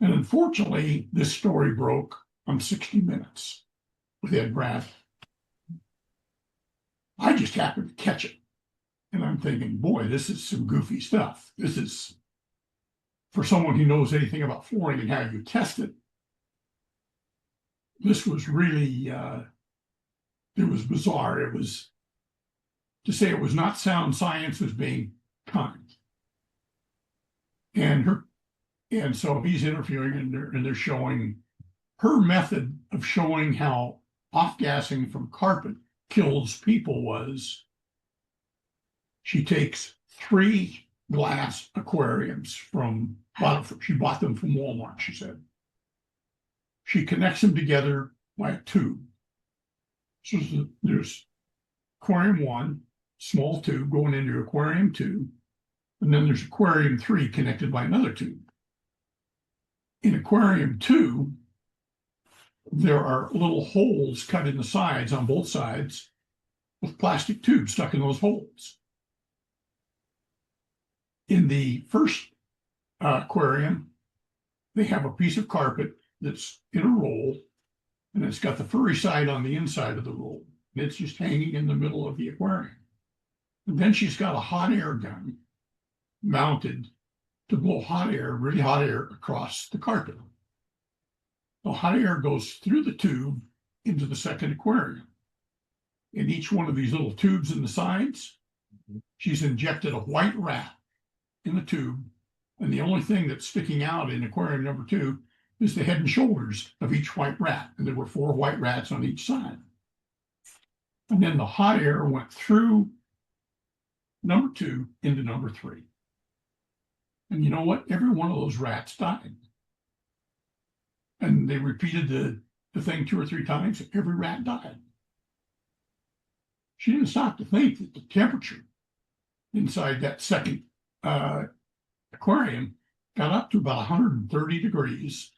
And unfortunately, this story broke on 60 Minutes with Ed Brad. I just happened to catch it. And I'm thinking, boy, this is some goofy stuff. This is, for someone who knows anything about flooring and how you test it, this was really, it was bizarre. It was, to say it was not sound science was being kind. And so he's interviewing, and they're showing her method of showing how off-gassing from carpet kills people was she takes 3 glass aquariums she bought them from Walmart, she said. She connects them together by a tube. So there's aquarium 1, small tube going into aquarium 2, and then there's aquarium 3 connected by another tube. In aquarium 2, there are little holes cut in the sides on both sides with plastic tubes stuck in those holes. In the first aquarium, they have a piece of carpet that's in a roll, and it's got the furry side on the inside of the roll. And it's just hanging in the middle of the aquarium. And then she's got a hot air gun mounted to blow hot air, really hot air, across the carpet. The hot air goes through the tube into the second aquarium. In each one of these little tubes in the sides, she's injected a white rat in the tube, and the only thing that's sticking out in aquarium number 2 is the head and shoulders of each white rat, and there were 4 white rats on each side. And then the hot air went through number 2 into number 3. And you know what? Every one of those rats died. And they repeated the thing 2 or 3 times. Every rat died. She didn't stop to think that the temperature inside that second aquarium got up to about 130 degrees.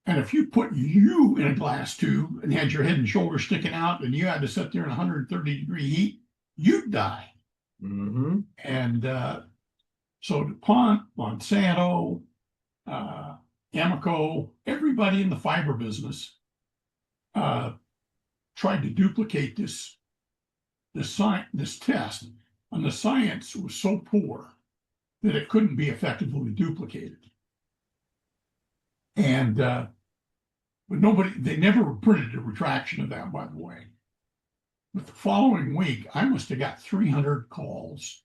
And if you put you in a glass tube and had your head and shoulders sticking out and you had to sit there in 130-degree heat, you'd die. Mm-hmm. And so DuPont, Monsanto, Amoco, everybody in the fiber business tried to duplicate this test, and the science was so poor that it couldn't be effectively duplicated. And but they never printed a retraction of that, by the way. But the following week, I must have got 300 calls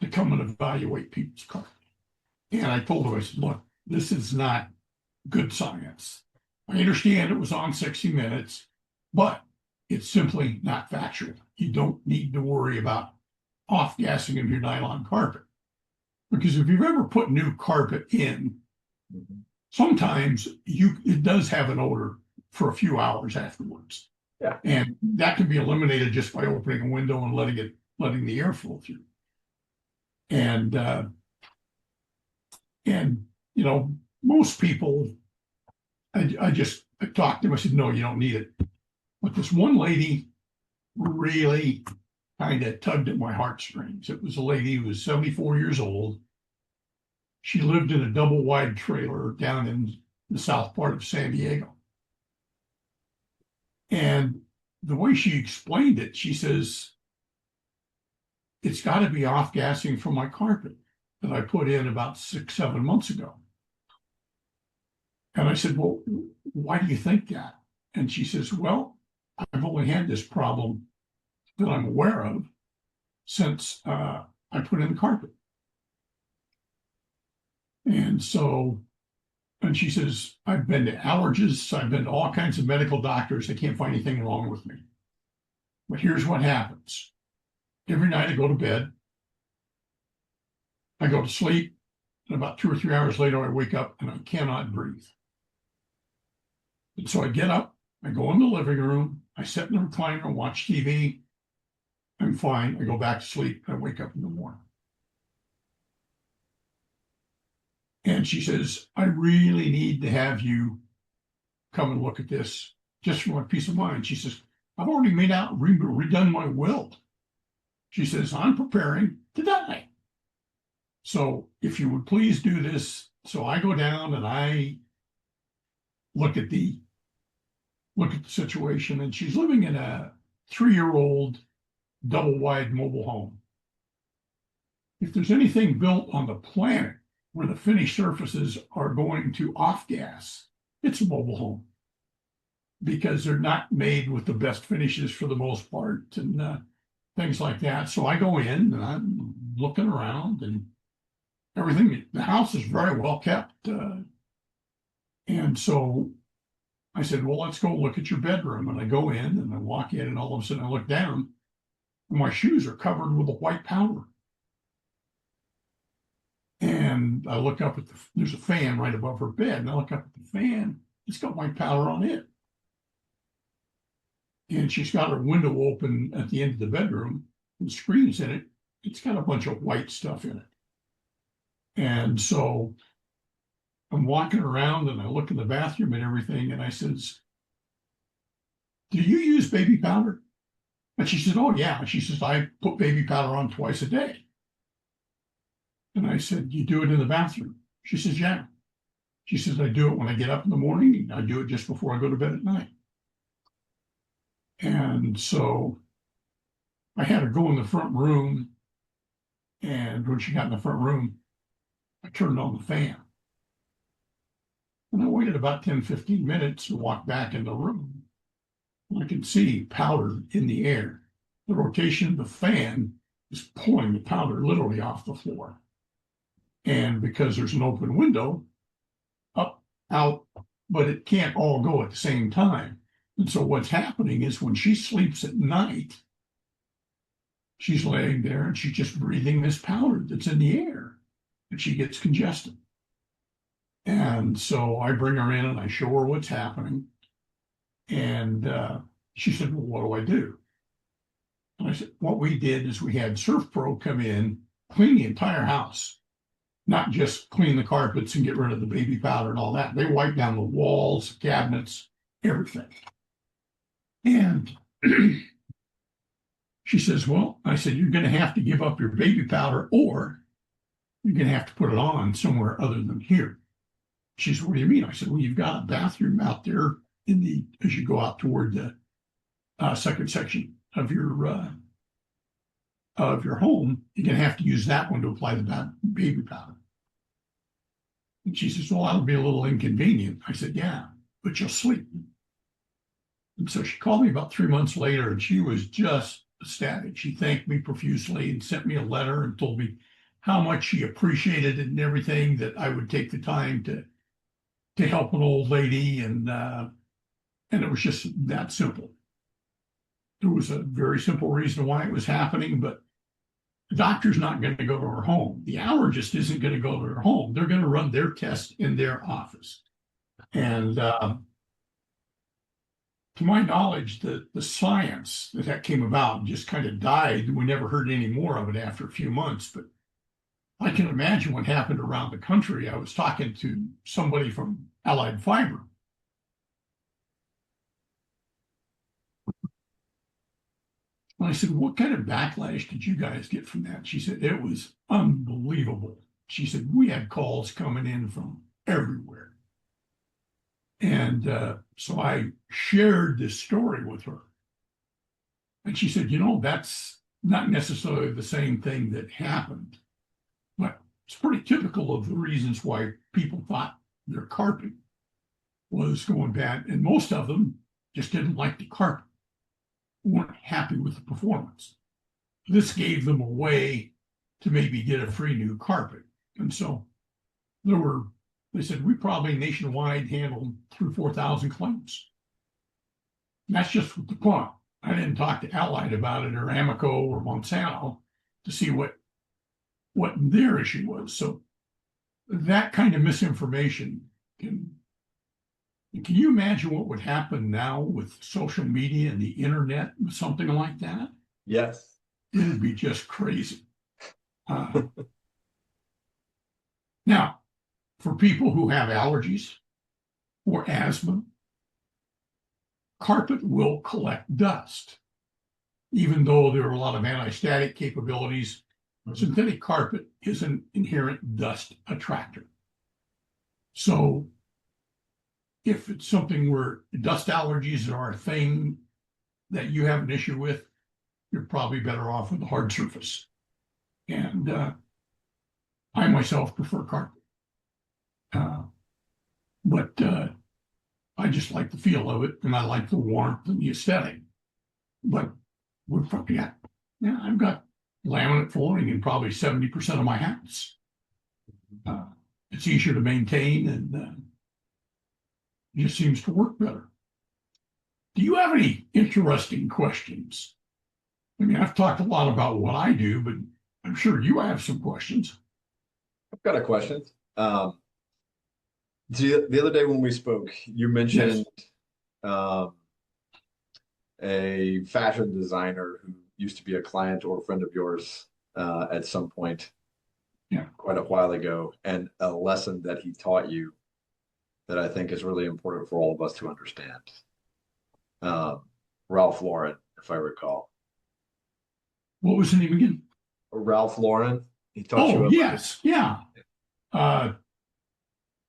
to come and evaluate people's carpet. And I told them, I said, look, this is not good science. I understand it was on 60 Minutes, but it's simply not factual. You don't need to worry about off-gassing of your nylon carpet. Because if you've ever put new carpet in, sometimes it does have an odor for a few hours afterwards. Yeah. And that can be eliminated just by opening a window and letting the air flow through. And you know, most people, I talked to them, I said, no, you don't need it. But this one lady really kind of tugged at my heartstrings. It was a lady who was 74 years old. She lived in a double wide trailer down in the south part of San Diego. And the way she explained it, she says, it's got to be off-gassing from my carpet that I put in about 6-7 months ago. And I said, well, why do you think that? And she says, well, I've only had this problem that I'm aware of since I put in the carpet. And she says, I've been to allergists, I've been to all kinds of medical doctors, they can't find anything wrong with me. But here's what happens. Every night I go to bed, I go to sleep, and about 2 or 3 hours later I wake up and I cannot breathe. And so I get up, I go in the living room, I sit in the recliner and watch TV. I'm fine. I go back to sleep. I wake up in the morning. And she says, I really need to have you come and look at this just for my peace of mind. She says, I've already made out, redone my will. She says, I'm preparing to die. So if you would please do this. So I go down and I look at the situation, and she's living in a 3-year-old double wide mobile home. If there's anything built on the planet where the finished surfaces are going to off gas, it's a mobile home, because they're not made with the best finishes for the most part, and things like that. So I go in and I'm looking around, and everything, the house is very well kept. And so I said, well, let's go look at your bedroom. And I go in and I walk in, and all of a sudden I look down, and my shoes are covered with a white powder. And I look up at there's a fan right above her bed, and I look up at the fan, it's got white powder on it. And she's got her window open at the end of the bedroom, and the screen's in it. It's got a bunch of white stuff in it. And so I'm walking around and I look in the bathroom and everything, and I says, do you use baby powder? And she said, oh, yeah. She says, I put baby powder on twice a day. And I said, you do it in the bathroom? She says, yeah. She says, I do it when I get up in the morning, and I do it just before I go to bed at night. And so I had her go in the front room, and when she got in the front room, I turned on the fan. And I waited about 10, 15 minutes and walked back in the room. I could see powder in the air. The rotation of the fan is pulling the powder literally off the floor. And because there's an open window, up, out, but it can't all go at the same time. And so what's happening is when she sleeps at night, she's laying there and she's just breathing this powder that's in the air, and she gets congested. And so I bring her in and I show her what's happening. And she said, well, what do I do? And I said, what we did is we had Surf Pro come in, clean the entire house, not just clean the carpets and get rid of the baby powder and all that. They wiped down the walls, cabinets, everything. And she says, well, I said, you're going to have to give up your baby powder, or you're going to have to put it on somewhere other than here. She said, what do you mean? I said, well, you've got a bathroom out there as you go out toward the second section of your home. You're going to have to use that one to apply the baby powder. And she says, well, that'll be a little inconvenient. I said, yeah, but you'll sleep. And so she called me about 3 months later, and she was just ecstatic. She thanked me profusely and sent me a letter and told me how much she appreciated it and everything, that I would take the time to help an old lady. And it was just that simple. There was a very simple reason why it was happening, but the doctor's not going to go to her home. The allergist isn't going to go to her home. They're going to run their tests in their office. And to my knowledge, the science that came about just kind of died. We never heard any more of it after a few months, but I can imagine what happened around the country. I was talking to somebody from Allied Fiber. And I said, what kind of backlash did you guys get from that? She said, it was unbelievable. She said, we had calls coming in from everywhere. And so I shared this story with her. And she said, that's not necessarily the same thing that happened, but it's pretty typical of the reasons why people thought their carpet was going bad. And most of them just didn't like the carpet, weren't happy with the performance. This gave them a way to maybe get a free new carpet. And so they said, we probably nationwide handled 3,000 or 4,000 claims. And that's just with the pump. I didn't talk to Allied about it, or Amoco or Monsanto, to see what their issue was. So that kind of misinformation can you imagine what would happen now with social media and the internet, something like that? Yes. It'd be just crazy. Now, for people who have allergies or asthma, carpet will collect dust. Even though there are a lot of anti-static capabilities, synthetic carpet is an inherent dust attractor. So if it's something where dust allergies are a thing that you have an issue with, you're probably better off with a hard surface. And I myself prefer carpet. But I just like the feel of it, and I like the warmth and the aesthetic. But we've probably got, I've got laminate flooring in probably 70% of my house. It's easier to maintain, and it just seems to work better. Do you have any interesting questions? I mean, I've talked a lot about what I do, but I'm sure you have some questions. I've got a question. The other day when we spoke, you mentioned a fashion designer who used to be a client or a friend of yours at some point, quite a while ago, and a lesson that he taught you that I think is really important for all of us to understand. Ralph Lauren, if I recall. What was the name again? Ralph Lauren. He taught you. Oh, yes, yeah.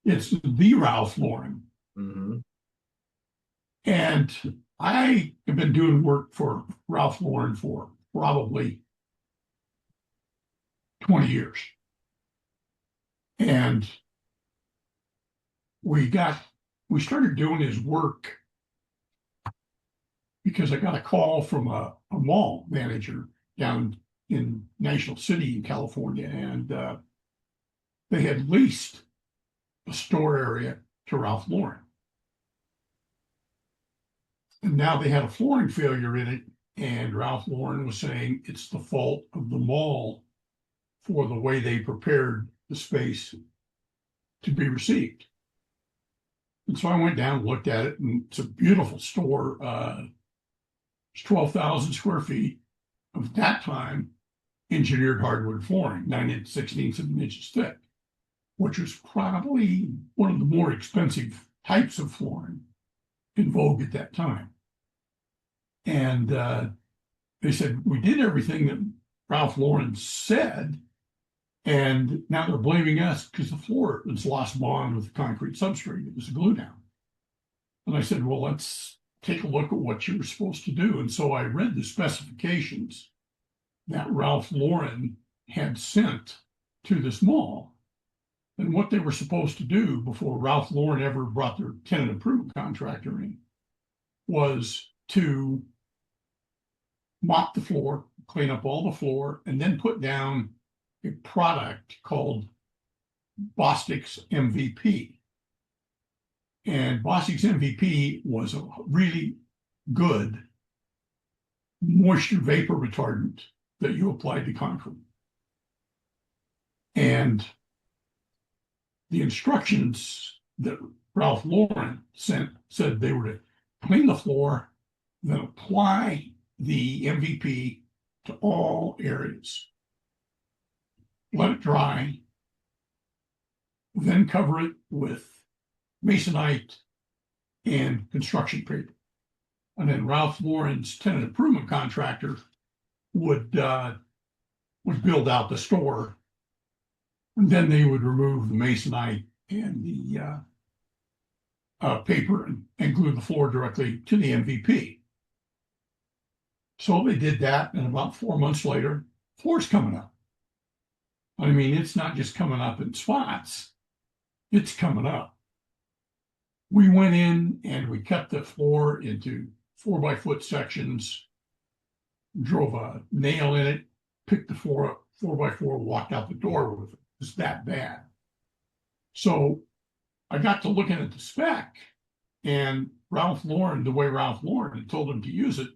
It's the Ralph Lauren. Mm-hmm. And I have been doing work for Ralph Lauren for probably 20 years. And we started doing his work because I got a call from a mall manager down in National City in California, and they had leased a store area to Ralph Lauren. And now they had a flooring failure in it, and Ralph Lauren was saying it's the fault of the mall for the way they prepared the space to be received. And so I went down and looked at it, and it's a beautiful store. It's 12,000 square feet of that time engineered hardwood flooring, 9 16 inches thick, which was probably one of the more expensive types of flooring in vogue at that time. And they said, we did everything that Ralph Lauren said, and now they're blaming us because the floor was lost bond with the concrete substrate. It was a glue down. And I said, well, let's take a look at what you were supposed to do. And so I read the specifications that Ralph Lauren had sent to this mall and what they were supposed to do before Ralph Lauren ever brought their tenant improvement contractor in was to mop the floor, clean up all the floor, and then put down a product called Bostic's MVP. And Bostic's MVP was a really good moisture vapor retardant that you applied to concrete. And the instructions that Ralph Lauren sent said they were to clean the floor, then apply the MVP to all areas. Let it dry, then cover it with masonite and construction paper. And then Ralph Lauren's tenant improvement contractor would build out the store, and then they would remove the masonite and the paper and glue the floor directly to the MVP. So they did that, and about 4 months later, floor's coming up. I mean, it's not just coming up in spots, it's coming up. We went in and we cut the floor into 4x4 sections, drove a nail in it, picked the floor up 4x4, walked out the door with it. It was that bad. So I got to looking at the spec, and Ralph Lauren, the way Ralph Lauren had told him to use it,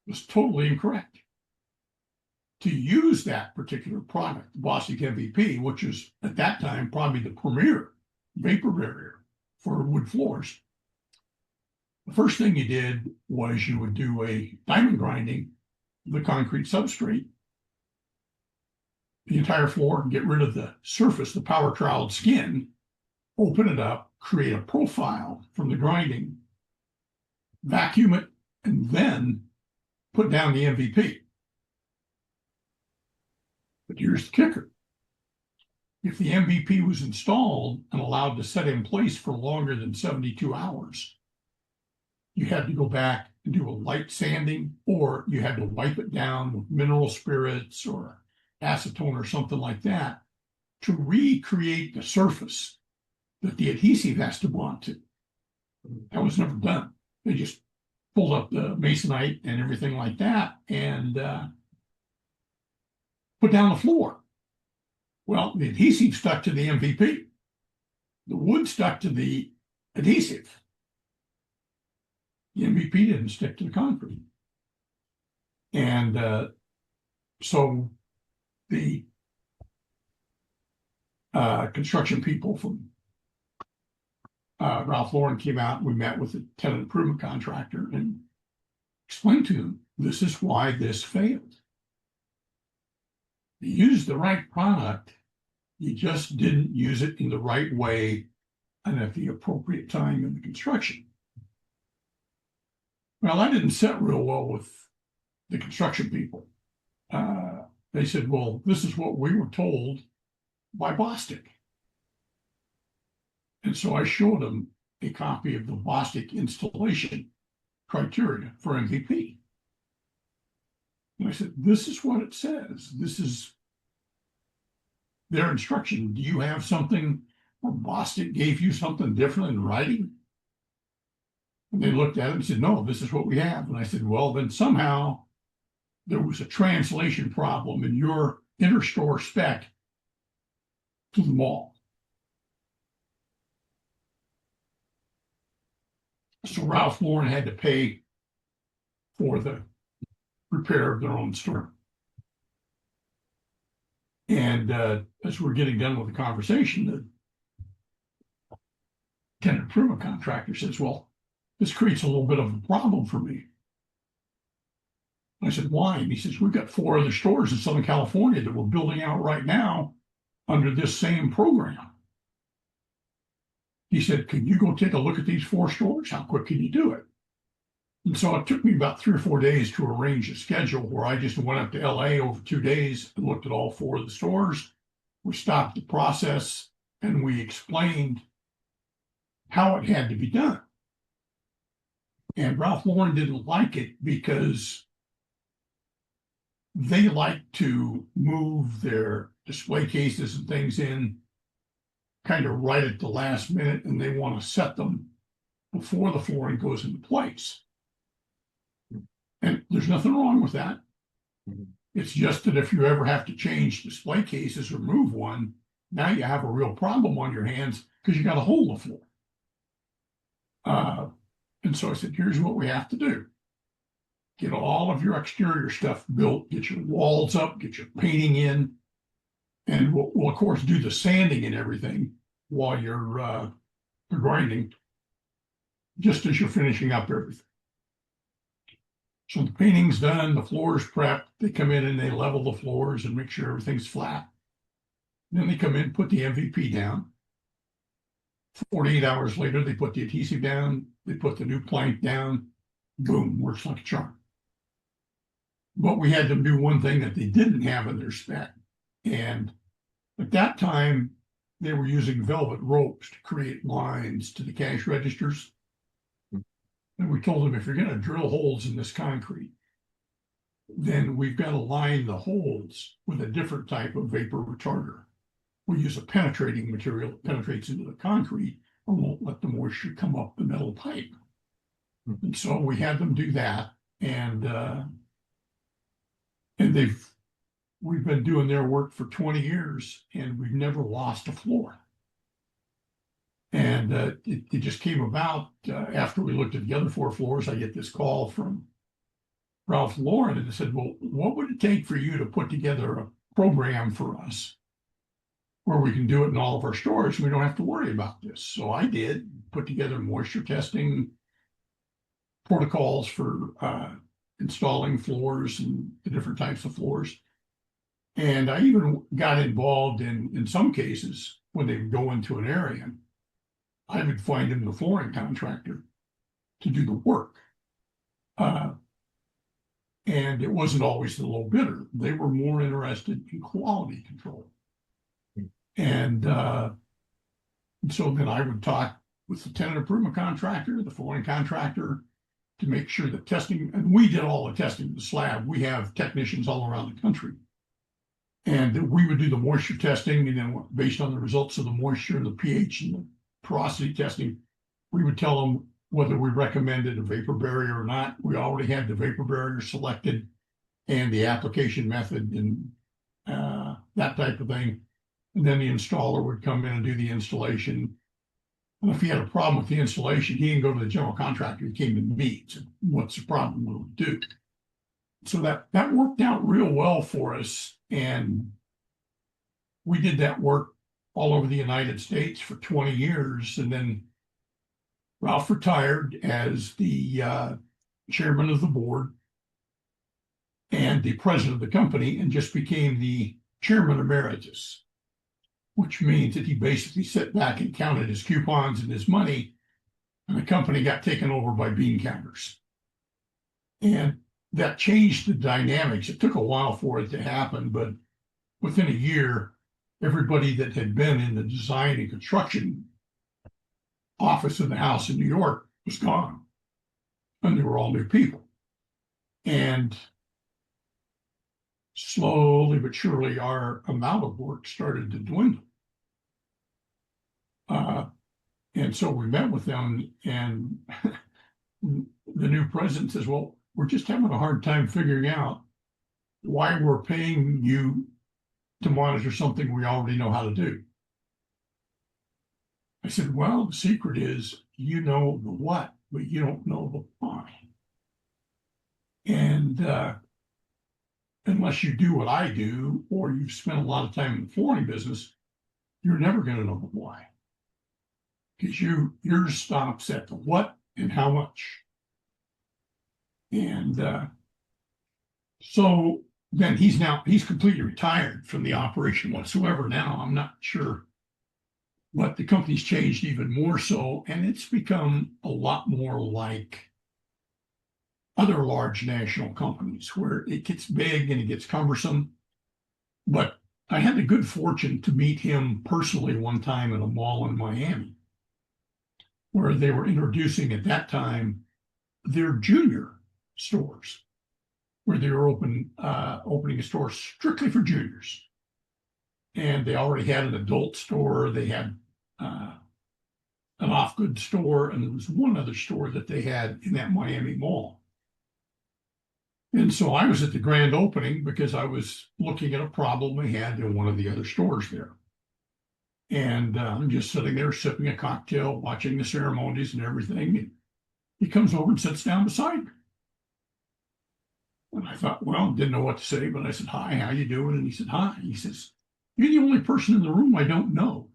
was totally incorrect. To use that particular product, the Bostic MVP, which is at that time probably the premier vapor barrier for wood floors, the first thing you did was you would do a diamond grinding of the concrete substrate, the entire floor, get rid of the surface, the power troweled skin, open it up, create a profile from the grinding, vacuum it, and then put down the MVP. But here's the kicker. If the MVP was installed and allowed to set in place for longer than 72 hours, you had to go back and do a light sanding, or you had to wipe it down with mineral spirits or acetone or something like that to recreate the surface that the adhesive has to bond to. That was never done. They just pulled up the masonite and everything like that and put down the floor. Well, the adhesive stuck to the MVP. The wood stuck to the adhesive. The MVP didn't stick to the concrete. And so the construction people from Ralph Lauren came out, and we met with the tenant improvement contractor and explained to him, this is why this failed. You used the right product, you just didn't use it in the right way and at the appropriate time in the construction. Well, that didn't sit real well with the construction people. They said, well, this is what we were told by Bostic. And so I showed them a copy of the Bostic installation criteria for MVP. And I said, this is what it says. This is their instruction. Do you have something where Bostic gave you something different in writing? And they looked at it and said, no, this is what we have. And I said, well, then somehow there was a translation problem in your interstore spec to the mall. So Ralph Lauren had to pay for the repair of their own store. And as we're getting done with the conversation, the tenant improvement contractor says, well, this creates a little bit of a problem for me. I said, why? And he says, we've got 4 other stores in Southern California that we're building out right now under this same program. He said, can you go take a look at these 4 stores? How quick can you do it? And so it took me about 3 or 4 days to arrange a schedule where I just went up to LA over 2 days and looked at all 4 of the stores. We stopped the process and we explained how it had to be done. And Ralph Lauren didn't like it because they like to move their display cases and things in kind of right at the last minute, and they want to set them before the flooring goes into place. And there's nothing wrong with that. Mm-hmm. It's just that if you ever have to change display cases or move one, now you have a real problem on your hands because you got to hold the floor. And so I said, here's what we have to do. Get all of your exterior stuff built, get your walls up, get your painting in, and we'll of course do the sanding and everything while you're grinding, just as you're finishing up everything. So the painting's done, the floor's prepped, they come in and they level the floors and make sure everything's flat. Then they come in, put the MVP down. 48 hours later, they put the adhesive down, they put the new plank down, boom, works like a charm. But we had them do one thing that they didn't have in their spec. And at that time, they were using velvet ropes to create lines to the cash registers. And we told them, if you're going to drill holes in this concrete, then we've got to line the holes with a different type of vapor retarder. We use a penetrating material that penetrates into the concrete and won't let the moisture come up the metal pipe. And so we had them do that, and we've been doing their work for 20 years, and we've never lost a floor. And it just came about after we looked at the other 4 floors. I get this call from Ralph Lauren, and they said, well, what would it take for you to put together a program for us where we can do it in all of our stores and we don't have to worry about this? So I did put together moisture testing protocols for installing floors and the different types of floors. And I even got involved in some cases when they would go into an area, I would find them the flooring contractor to do the work. And it wasn't always the low bidder. They were more interested in quality control. And so then I would talk with the tenant improvement contractor, the flooring contractor, to make sure that testing, and we did all the testing of the slab. We have technicians all around the country. And we would do the moisture testing, and then based on the results of the moisture and the pH and the porosity testing, we would tell them whether we recommended a vapor barrier or not. We already had the vapor barrier selected and the application method and that type of thing. And then the installer would come in and do the installation. And if he had a problem with the installation, he didn't go to the general contractor. He came to me and said, what's the problem? What do we do? So that worked out real well for us. And we did that work all over the United States for 20 years. And then Ralph retired as the chairman of the board and the president of the company and just became the chairman emeritus, which means that he basically sat back and counted his coupons and his money, and the company got taken over by bean counters. And that changed the dynamics. It took a while for it to happen, but within a year, everybody that had been in the design and construction office of the house in New York was gone. And they were all new people. And slowly but surely, our amount of work started to dwindle. And so we met with them, and the new president says, well, we're just having a hard time figuring out why we're paying you to monitor something we already know how to do. I said, well, the secret is you know the what, but you don't know the why. And unless you do what I do, or you've spent a lot of time in the flooring business, you're never going to know the why. Because yours stops at the what and how much. And so then he's completely retired from the operation whatsoever now. I'm not sure what the company's changed even more so, and it's become a lot more like other large national companies where it gets big and it gets cumbersome. But I had the good fortune to meet him personally one time at a mall in Miami, where they were introducing at that time their junior stores, where they were opening a store strictly for juniors. And they already had an adult store. They had an off-good store, and there was one other store that they had in that Miami mall. And so I was at the grand opening because I was looking at a problem we had in one of the other stores there. And I'm just sitting there sipping a cocktail, watching the ceremonies and everything. And he comes over and sits down beside me. And I thought, well, didn't know what to say, but I said, hi, how you doing? And he said, hi. He says, you're the only person in the room I don't know.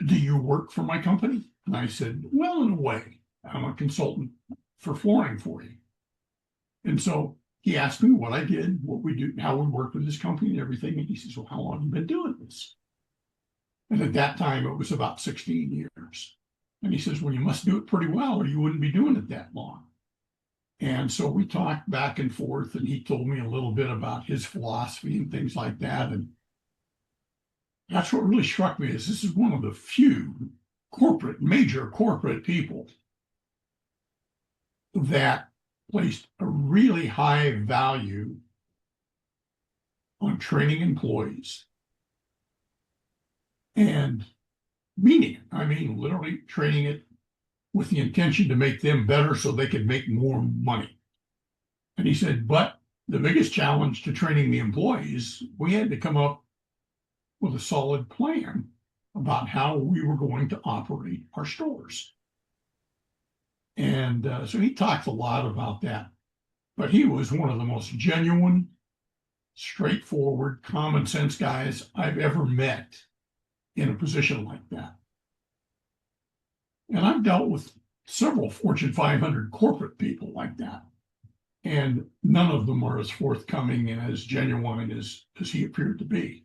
Do you work for my company? And I said, well, in a way, I'm a consultant for flooring for you. And so he asked me what I did, what we do, how we work with this company and everything. And he says, well, how long have you been doing this? And at that time, it was about 16 years. And he says, well, you must do it pretty well or you wouldn't be doing it that long. And so we talked back and forth, and he told me a little bit about his philosophy and things like that. And that's what really struck me is this is one of the few major corporate people that placed a really high value on training employees and meaning it. I mean, literally training it with the intention to make them better so they could make more money. And he said, but the biggest challenge to training the employees, we had to come up with a solid plan about how we were going to operate our stores. And so he talked a lot about that. But he was one of the most genuine, straightforward, common sense guys I've ever met in a position like that. And I've dealt with several Fortune 500 corporate people like that. And none of them are as forthcoming and as genuine as he appeared to be.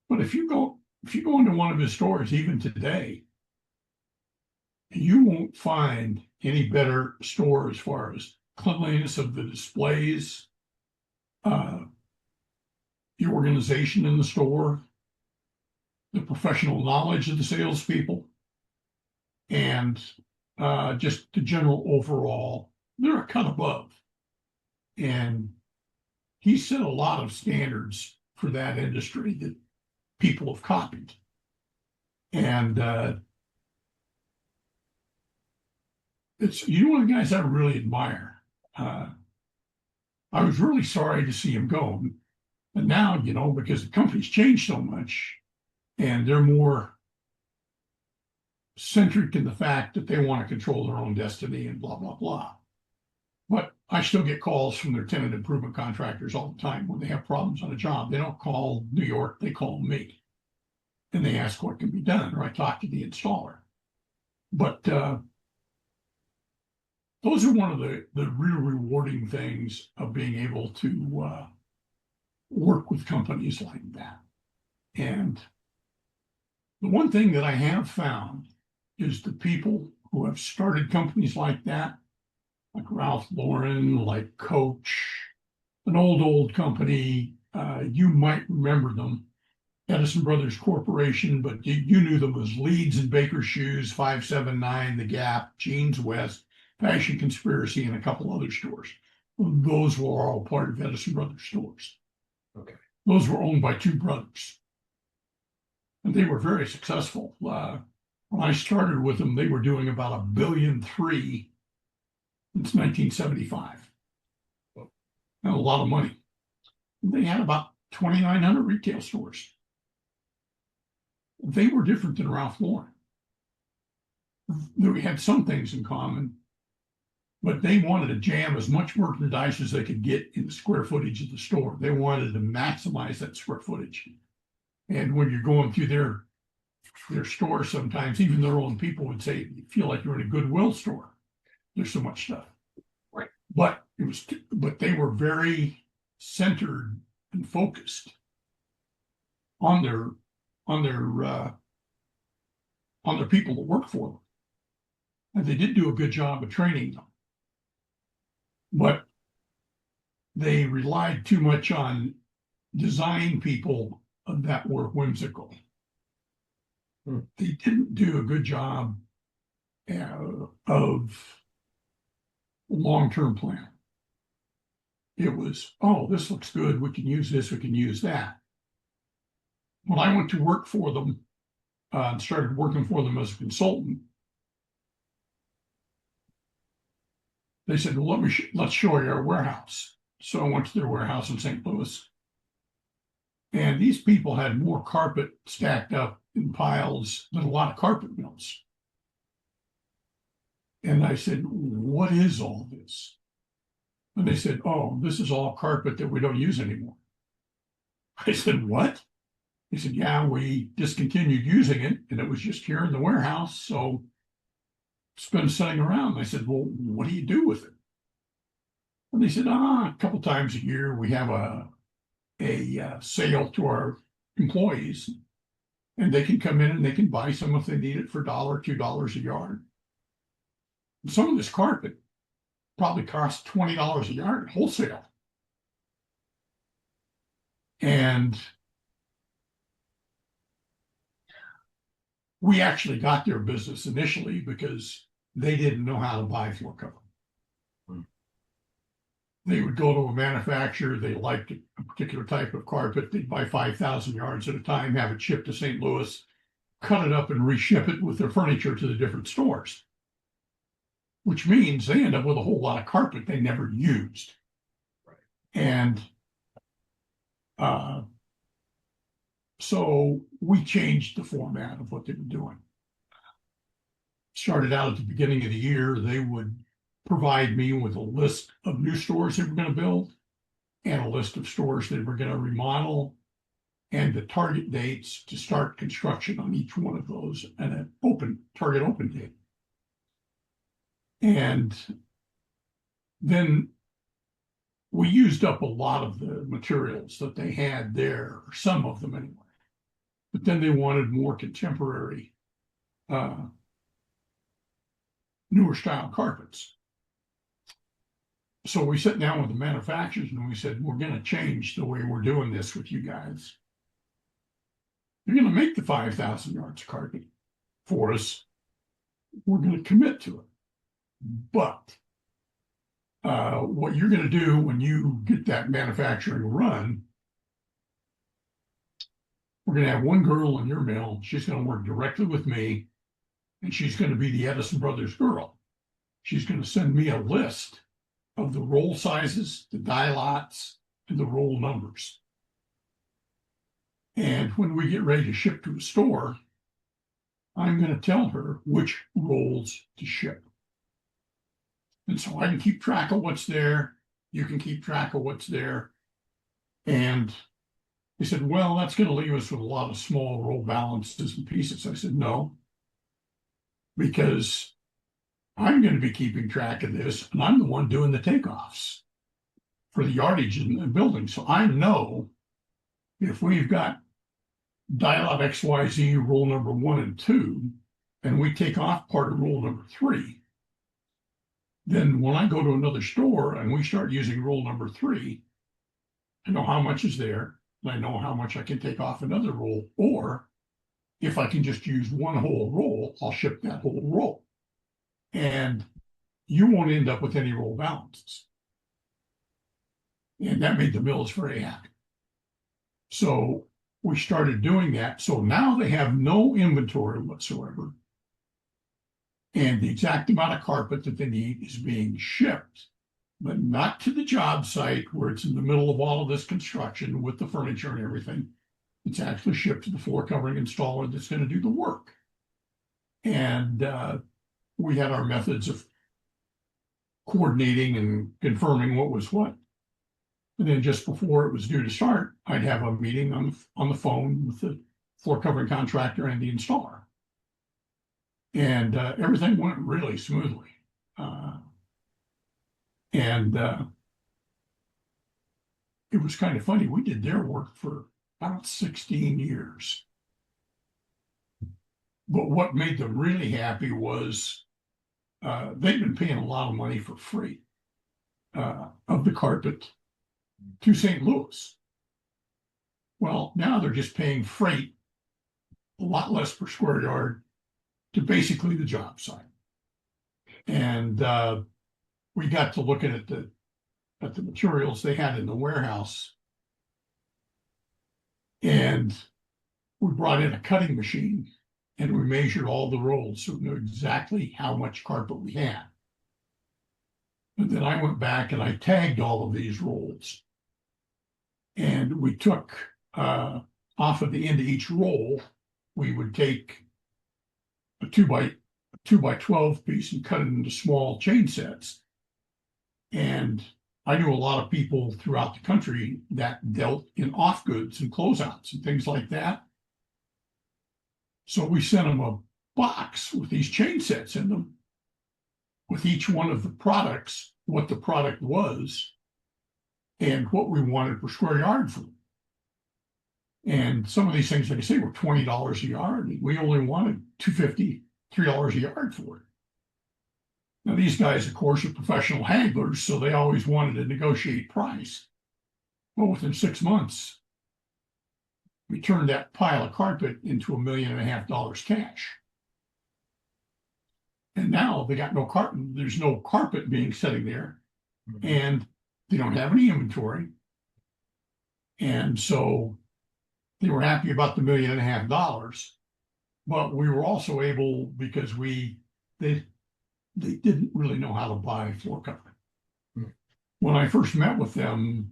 But if you go into one of his stores, even today, you won't find any better store as far as cleanliness of the displays, the organization in the store, the professional knowledge of the salespeople, and just the general overall, they're a cut above. And he set a lot of standards for that industry that people have copied. And it's one of the guys I really admire. I was really sorry to see him go. But now, because the company's changed so much and they're more centric in the fact that they want to control their own destiny and blah, blah, blah. But I still get calls from their tenant improvement contractors all the time when they have problems on a job. They don't call New York, they call me. And they ask what can be done, or I talk to the installer. But those are one of the real rewarding things of being able to work with companies like that. And the one thing that I have found is the people who have started companies like that, like Ralph Lauren, like Coach, an old company, you might remember them, Edison Brothers Corporation, but you knew them as Leeds and Baker Shoes, 579, The Gap, Jeans West, Fashion Conspiracy, and a couple other stores. Those were all part of Edison Brothers stores. Okay. Those were owned by two brothers. And they were very successful. When I started with them, they were doing about $1.3 billion since 1975. And a lot of money. They had about 2,900 retail stores. They were different than Ralph Lauren. We had some things in common, but they wanted to jam as much merchandise as they could get in the square footage of the store. They wanted to maximize that square footage. And when you're going through their store, sometimes even their own people would say, you feel like you're in a Goodwill store. There's so much stuff. Right. But they were very centered and focused on their people that work for them. And they did do a good job of training them. But they relied too much on design people that were whimsical. They didn't do a good job of long-term plan. It was, oh, this looks good. We can use this. We can use that. When I went to work for them and started working for them as a consultant, they said, well, let's show you our warehouse. So I went to their warehouse in St. Louis. And these people had more carpet stacked up in piles than a lot of carpet mills. And I said, what is all this? And they said, oh, this is all carpet that we don't use anymore. I said, what? They said, yeah, we discontinued using it, and it was just here in the warehouse, so it's been sitting around. I said, well, what do you do with it? And they said, a couple times a year we have a sale to our employees, and they can come in and they can buy some if they need it for $1, $2 a yard. And some of this carpet probably costs $20 a yard wholesale. And we actually got their business initially because they didn't know how to buy floor cover. They would go to a manufacturer, they liked a particular type of carpet, they'd buy 5,000 yards at a time, have it shipped to St. Louis, cut it up and reship it with their furniture to the different stores, which means they end up with a whole lot of carpet they never used. Right. And so we changed the format of what they were doing. Started out at the beginning of the year, they would provide me with a list of new stores they were going to build and a list of stores they were going to remodel and the target dates to start construction on each one of those and an target open date. And then we used up a lot of the materials that they had there, or some of them anyway. But then they wanted more contemporary newer style carpets. So we sat down with the manufacturers and we said, we're going to change the way we're doing this with you guys. You're going to make the 5,000 yards of carpet for us. We're going to commit to it. But what you're going to do when you get that manufacturing run, we're going to have one girl in your mill. She's going to work directly with me, and she's going to be the Edison Brothers girl. She's going to send me a list of the roll sizes, the die lots, and the roll numbers. And when we get ready to ship to a store, I'm going to tell her which rolls to ship. And so I can keep track of what's there. You can keep track of what's there. And he said, well, that's going to leave us with a lot of small roll balances and pieces. I said, no, because I'm going to be keeping track of this, and I'm the one doing the takeoffs for the yardage in the building. So I know if we've got die lot XYZ roll number 1 and 2, and we take off part of roll number 3, then when I go to another store and we start using roll number 3, I know how much is there, and I know how much I can take off another roll. Or if I can just use one whole roll, I'll ship that whole roll. And you won't end up with any roll balances. And that made the mills very happy. So we started doing that. So now they have no inventory whatsoever. And the exact amount of carpet that they need is being shipped, but not to the job site where it's in the middle of all of this construction with the furniture and everything. It's actually shipped to the floor covering installer that's going to do the work. And we had our methods of coordinating and confirming what was what. And then just before it was due to start, I'd have a meeting on the phone with the floor covering contractor and the installer. And everything went really smoothly. It was kind of funny. We did their work for about 16 years. But what made them really happy was they'd been paying a lot of money for freight of the carpet to St. Louis. Well, now they're just paying freight a lot less per square yard to basically the job site. And we got to looking at the materials they had in the warehouse. And we brought in a cutting machine and we measured all the rolls so we knew exactly how much carpet we had. And then I went back and I tagged all of these rolls. And we took off of the end of each roll, we would take a 2 by 12 piece and cut it into small chain sets. And I knew a lot of people throughout the country that dealt in off goods and closeouts and things like that. So we sent them a box with these chain sets in them, with each one of the products, what the product was, and what we wanted per square yard for them. And some of these things, like I say, were $20 a yard. And we only wanted $2.50, $3 a yard for it. Now, these guys, of course, are professional hagglers, so they always wanted to negotiate price. Well, within 6 months, we turned that pile of carpet into $1.5 million cash. And now they got no carpet. There's no carpet being sitting there, and they don't have any inventory. And so they were happy about the $1.5 million, but we were also able, because they didn't really know how to buy floor covering. When I first met with them,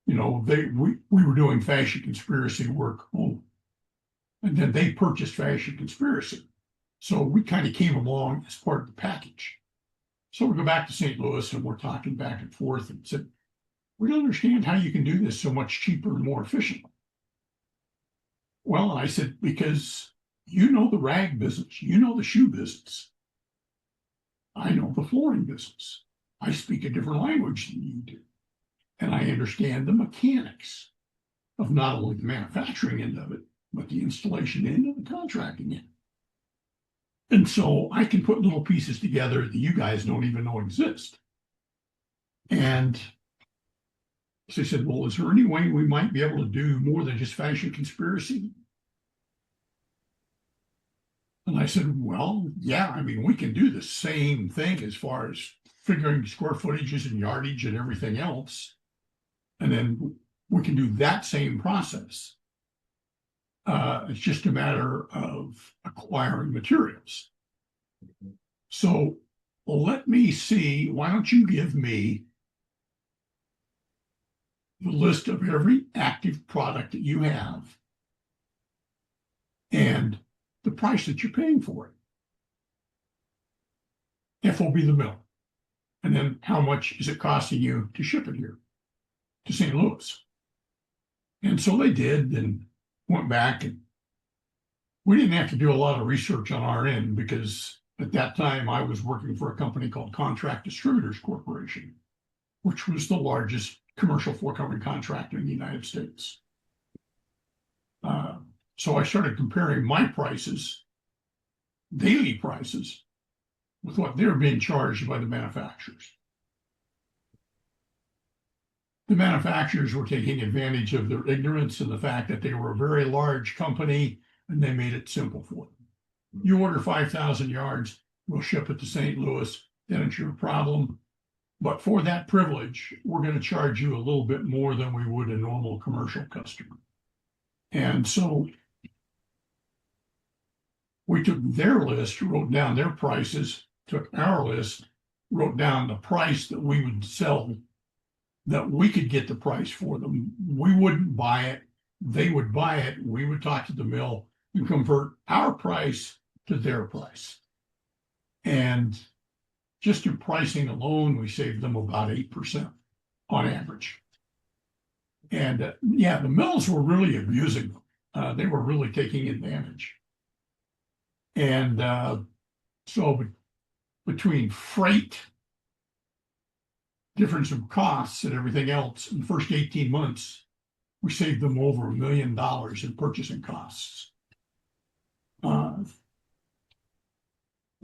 you know, we were doing Fashion Conspiracy work only. And then they purchased Fashion Conspiracy. So we kind of came along as part of the package. So we go back to St. Louis and we're talking back and forth and said, we don't understand how you can do this so much cheaper and more efficiently. Well, and I said, because you know the rag business, you know the shoe business. I know the flooring business. I speak a different language than you do. And I understand the mechanics of not only the manufacturing end of it, but the installation end and the contracting end. And so I can put little pieces together that you guys don't even know exist. And so he said, well, is there any way we might be able to do more than just fashion conspiracy? And I said, well, yeah, I mean, we can do the same thing as far as figuring square footages and yardage and everything else. And then we can do that same process. It's just a matter of acquiring materials. So let me see, why don't you give me the list of every active product that you have and the price that you're paying for it. FOB the mill. And then how much is it costing you to ship it here to St. Louis? And so they did and went back, and we didn't have to do a lot of research on our end because at that time I was working for a company called Contract Distributors Corporation, which was the largest commercial floor covering contractor in the United States. So I started comparing my prices, daily prices, with what they're being charged by the manufacturers. The manufacturers were taking advantage of their ignorance and the fact that they were a very large company and they made it simple for them. You order 5,000 yards, we'll ship it to St. Louis, then it's your problem. But for that privilege, we're going to charge you a little bit more than we would a normal commercial customer. And so we took their list, wrote down their prices, took our list, wrote down the price that we would sell, that we could get the price for them. We wouldn't buy it. They would buy it. We would talk to the mill and convert our price to their price. And just in pricing alone, we saved them about 8% on average. And yeah, the mills were really abusing them. They were really taking advantage. And so between freight, difference of costs, and everything else, in the first 18 months, we saved them over $1 million in purchasing costs. And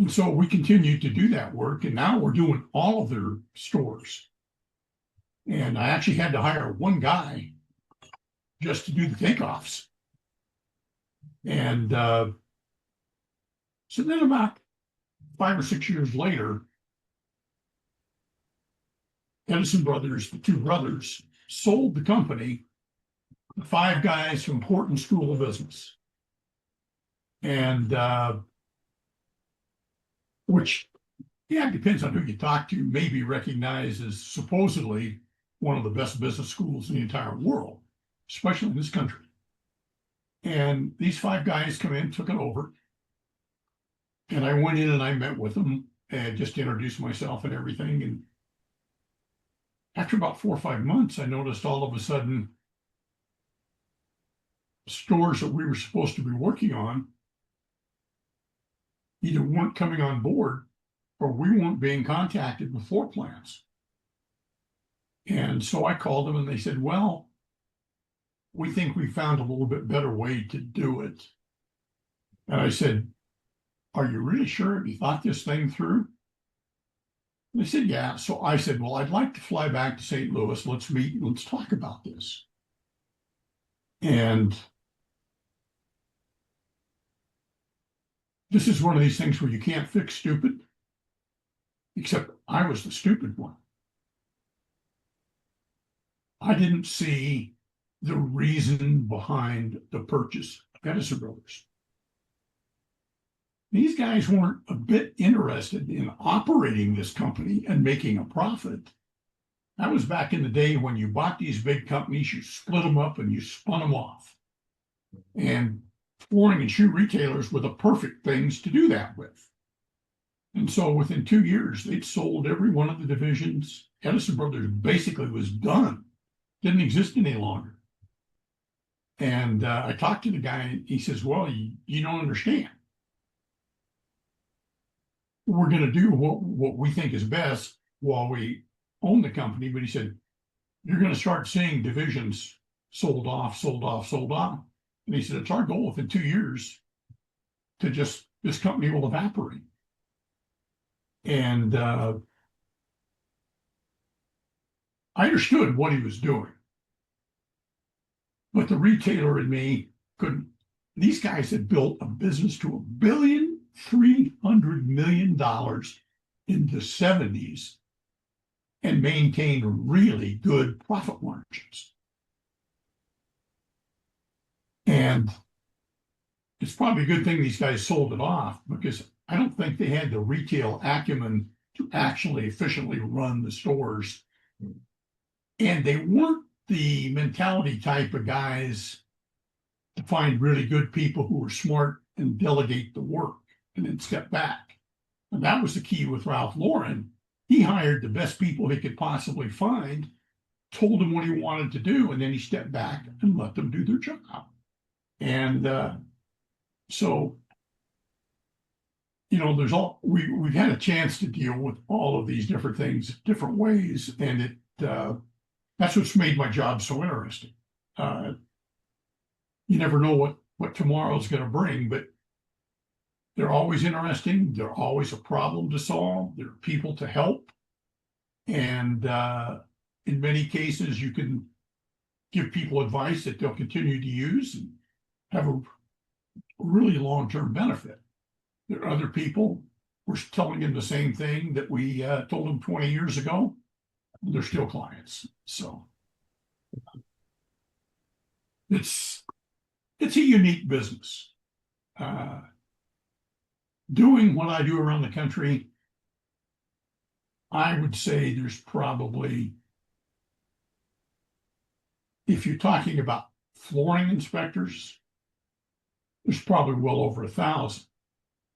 so we continued to do that work, and now we're doing all of their stores. And I actually had to hire one guy just to do the takeoffs. And so then about 5 or 6 years later, Edison Brothers, the two brothers, sold the company to 5 guys from Horton School of Business. And which, yeah, it depends on who you talk to, may be recognized as supposedly one of the best business schools in the entire world, especially in this country. And these 5 guys come in, took it over. And I went in and I met with them and just introduced myself and everything. And after about 4 or 5 months, I noticed all of a sudden stores that we were supposed to be working on either weren't coming on board or we weren't being contacted with floor plans. And so I called them and they said, well, we think we found a little bit better way to do it. And I said, are you really sure? Have you thought this thing through? And they said, yeah. So I said, well, I'd like to fly back to St. Louis. Let's meet and let's talk about this. And this is one of these things where you can't fix stupid, except I was the stupid one. I didn't see the reason behind the purchase of Edison Brothers. These guys weren't a bit interested in operating this company and making a profit. That was back in the day when you bought these big companies, you split them up and you spun them off. And flooring and shoe retailers were the perfect things to do that with. And so within 2 years, they'd sold every one of the divisions. Edison Brothers basically was done, didn't exist any longer. And I talked to the guy, he says, well, you don't understand. We're going to do what we think is best while we own the company. But he said, you're going to start seeing divisions sold off, sold off, sold off. And he said, it's our goal within 2 years to just this company will evaporate. And I understood what he was doing, but the retailer in me couldn't. These guys had built a business to $1,300,000,000 in the 70s and maintained really good profit margins. And it's probably a good thing these guys sold it off, because I don't think they had the retail acumen to actually efficiently run the stores. And they weren't the mentality type of guys to find really good people who were smart and delegate the work and then step back. And that was the key with Ralph Lauren. He hired the best people he could possibly find, told them what he wanted to do, and then he stepped back and let them do their job. And so, we've had a chance to deal with all of these different things different ways, and that's what's made my job so interesting. You never know what tomorrow's going to bring, but they're always interesting. They're always a problem to solve. There are people to help. And in many cases, you can give people advice that they'll continue to use and have a really long-term benefit. There are other people, we're telling them the same thing that we told them 20 years ago. They're still clients. So it's a unique business. Doing what I do around the country, I would say there's probably, if you're talking about flooring inspectors, there's probably well over 1,000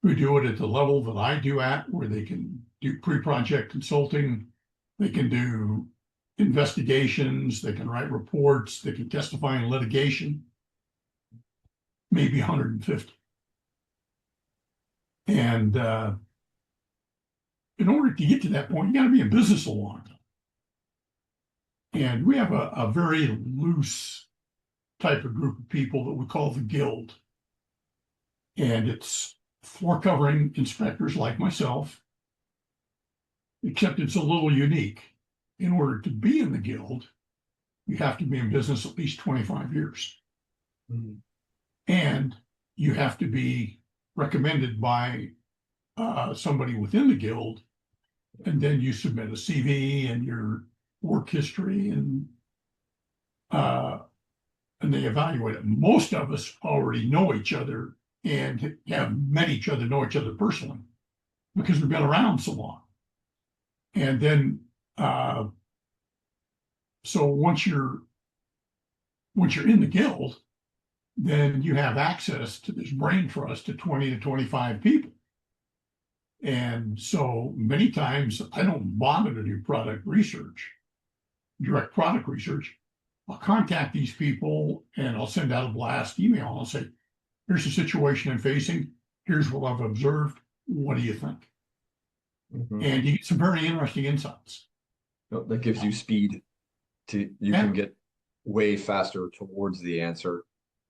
who do it at the level that I do at, where they can do pre-project consulting, they can do investigations, they can write reports, they can testify in litigation, maybe 150. And in order to get to that point, you got to be in business a long time. And we have a very loose type of group of people that we call the Guild. And it's floor covering inspectors like myself, except it's a little unique. In order to be in the Guild, you have to be in business at least 25 years. Mm-hmm. And you have to be recommended by somebody within the Guild, and then you submit a CV and your work history, and they evaluate it. Most of us already know each other and have met each other, know each other personally, because we've been around so long. And then, so once you're in the Guild, then you have access to this brain trust to 20 to 25 people. And so many times I don't bother to do direct product research. I'll contact these people and I'll send out a blast email. I'll say, here's the situation I'm facing. Here's what I've observed. What do you think? Mm-hmm. And you get some very interesting insights. That gives you speed you can get way faster towards the answer.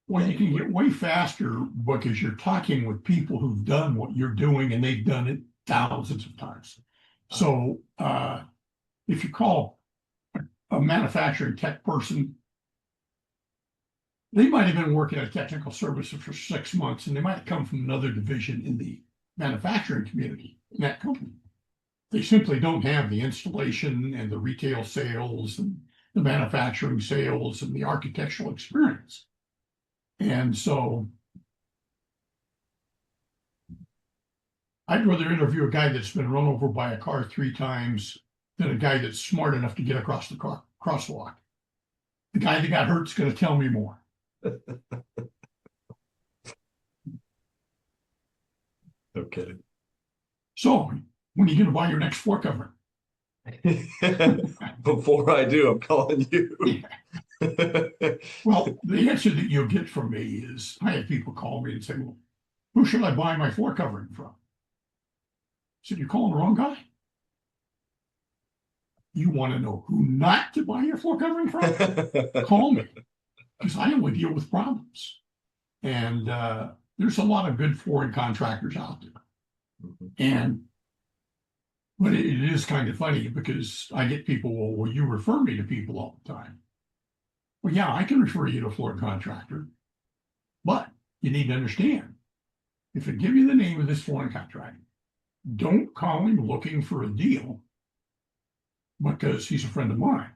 Well, you can get way faster because you're talking with people who've done what you're doing, and they've done it thousands of times. So if you call a manufacturing tech person, they might have been working at technical services for 6 months, and they might have come from another division in the manufacturing community in that company. They simply don't have the installation and the retail sales and the manufacturing sales and the architectural experience. And so I'd rather interview a guy that's been run over by a car 3 times than a guy that's smart enough to get across the crosswalk. The guy that got hurt is going to tell me more. Okay. So when are you going to buy your next floor covering? Before I do, I'm calling you. Well, the answer that you'll get from me is, I have people call me and say, well, who should I buy my floor covering from? I said, you're calling the wrong guy. You want to know who not to buy your floor covering from? Call me, because I only deal with problems. And there's a lot of good flooring contractors out there. Mhm. But it is kind of funny because I get people, well, will you refer me to people all the time? Well, yeah, I can refer you to a floor contractor, but you need to understand, if I give you the name of this flooring contractor, don't call him looking for a deal because he's a friend of mine.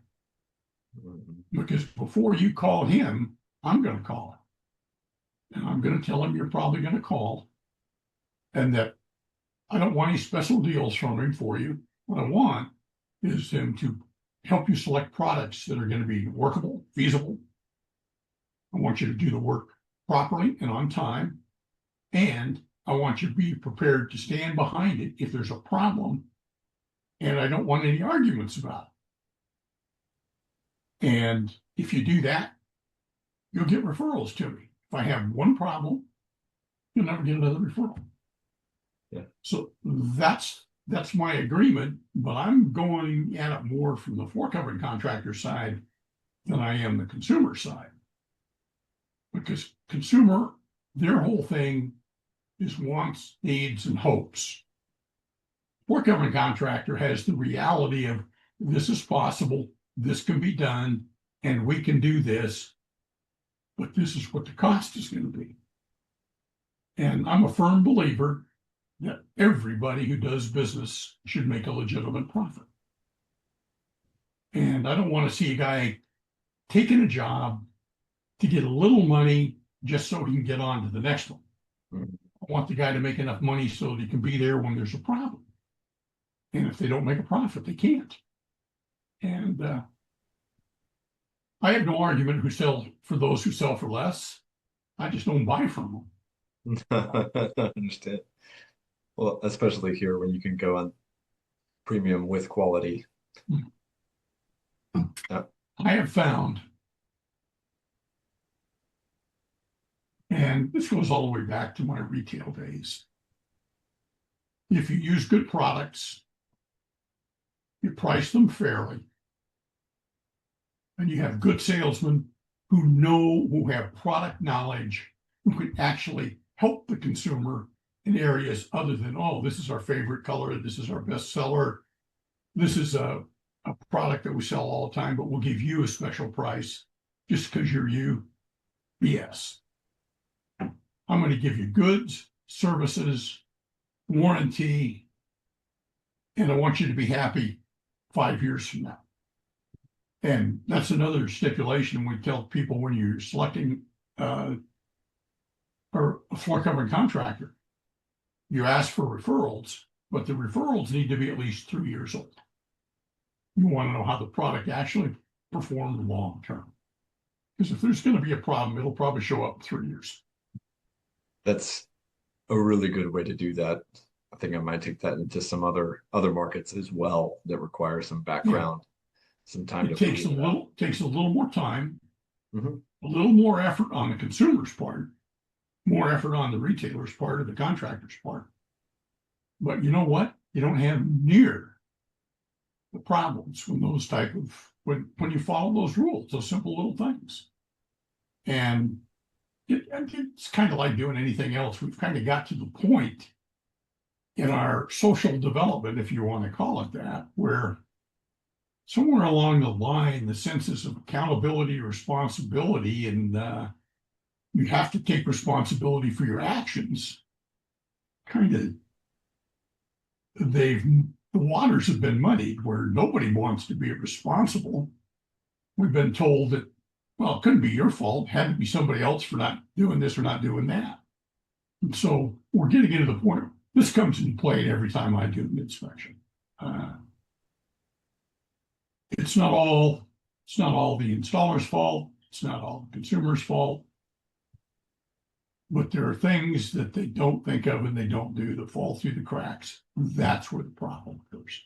Mhm. Because before you call him, I'm going to call him. And I'm going to tell him you're probably going to call and that I don't want any special deals from him for you. What I want is him to help you select products that are going to be workable, feasible. I want you to do the work properly and on time. And I want you to be prepared to stand behind it if there's a problem. And I don't want any arguments about it. And if you do that, you'll get referrals to me. If I have one problem, you'll never get another referral. Yeah. So that's my agreement, but I'm going at it more from the floor covering contractor side than I am the consumer side. Because consumer, their whole thing is wants, needs, and hopes. Floor covering contractor has the reality of this is possible, this can be done, and we can do this, but this is what the cost is going to be. And I'm a firm believer that everybody who does business should make a legitimate profit. And I don't want to see a guy taking a job to get a little money just so he can get on to the next one. Mhm. I want the guy to make enough money so that he can be there when there's a problem. And if they don't make a profit, they can't. And I have no argument for those who sell for less. I just don't buy from I understand. Well, especially here when you can go on premium with quality. them. Yeah. I have found, and this goes all the way back to my retail days, if you use good products, you price them fairly, and you have good salesmen who have product knowledge, who can actually help the consumer in areas other than, oh, this is our favorite color, this is our best seller, this is a product that we sell all the time, but we'll give you a special price just because you're you. BS. I'm going to give you goods, services, warranty, and I want you to be happy 5 years from now. And that's another stipulation we tell people when you're selecting or a floor covering contractor. You ask for referrals, but the referrals need to be at least 3 years old. You want to know how the product actually performed long term. Because if there's going to be a problem, it'll probably show up in 3 years. That's a really good way to do that. I think I might take that into some other markets as well that require some Yeah, background, some time to it figure it out. takes a little more time, Mhm. a little more effort on the consumer's part, more effort on the retailer's part or the contractor's part. But you know what? You don't have near the problems when when you follow those rules, those simple little things. And it's kind of like doing anything else. We've kind of got to the point in our social development, if you want to call it that, where somewhere along the line, the senses of accountability, responsibility, and you have to take responsibility for your actions. Kind of, the waters have been muddied where nobody wants to be responsible. We've been told that, well, it couldn't be your fault. It had to be somebody else for not doing this or not doing that. And so we're getting into the point. This comes into play every time I do an inspection. Uh, it's not all the installer's fault. It's not all the consumer's fault. But there are things that they don't think of and they don't do that fall through the cracks. That's where the problem occurs.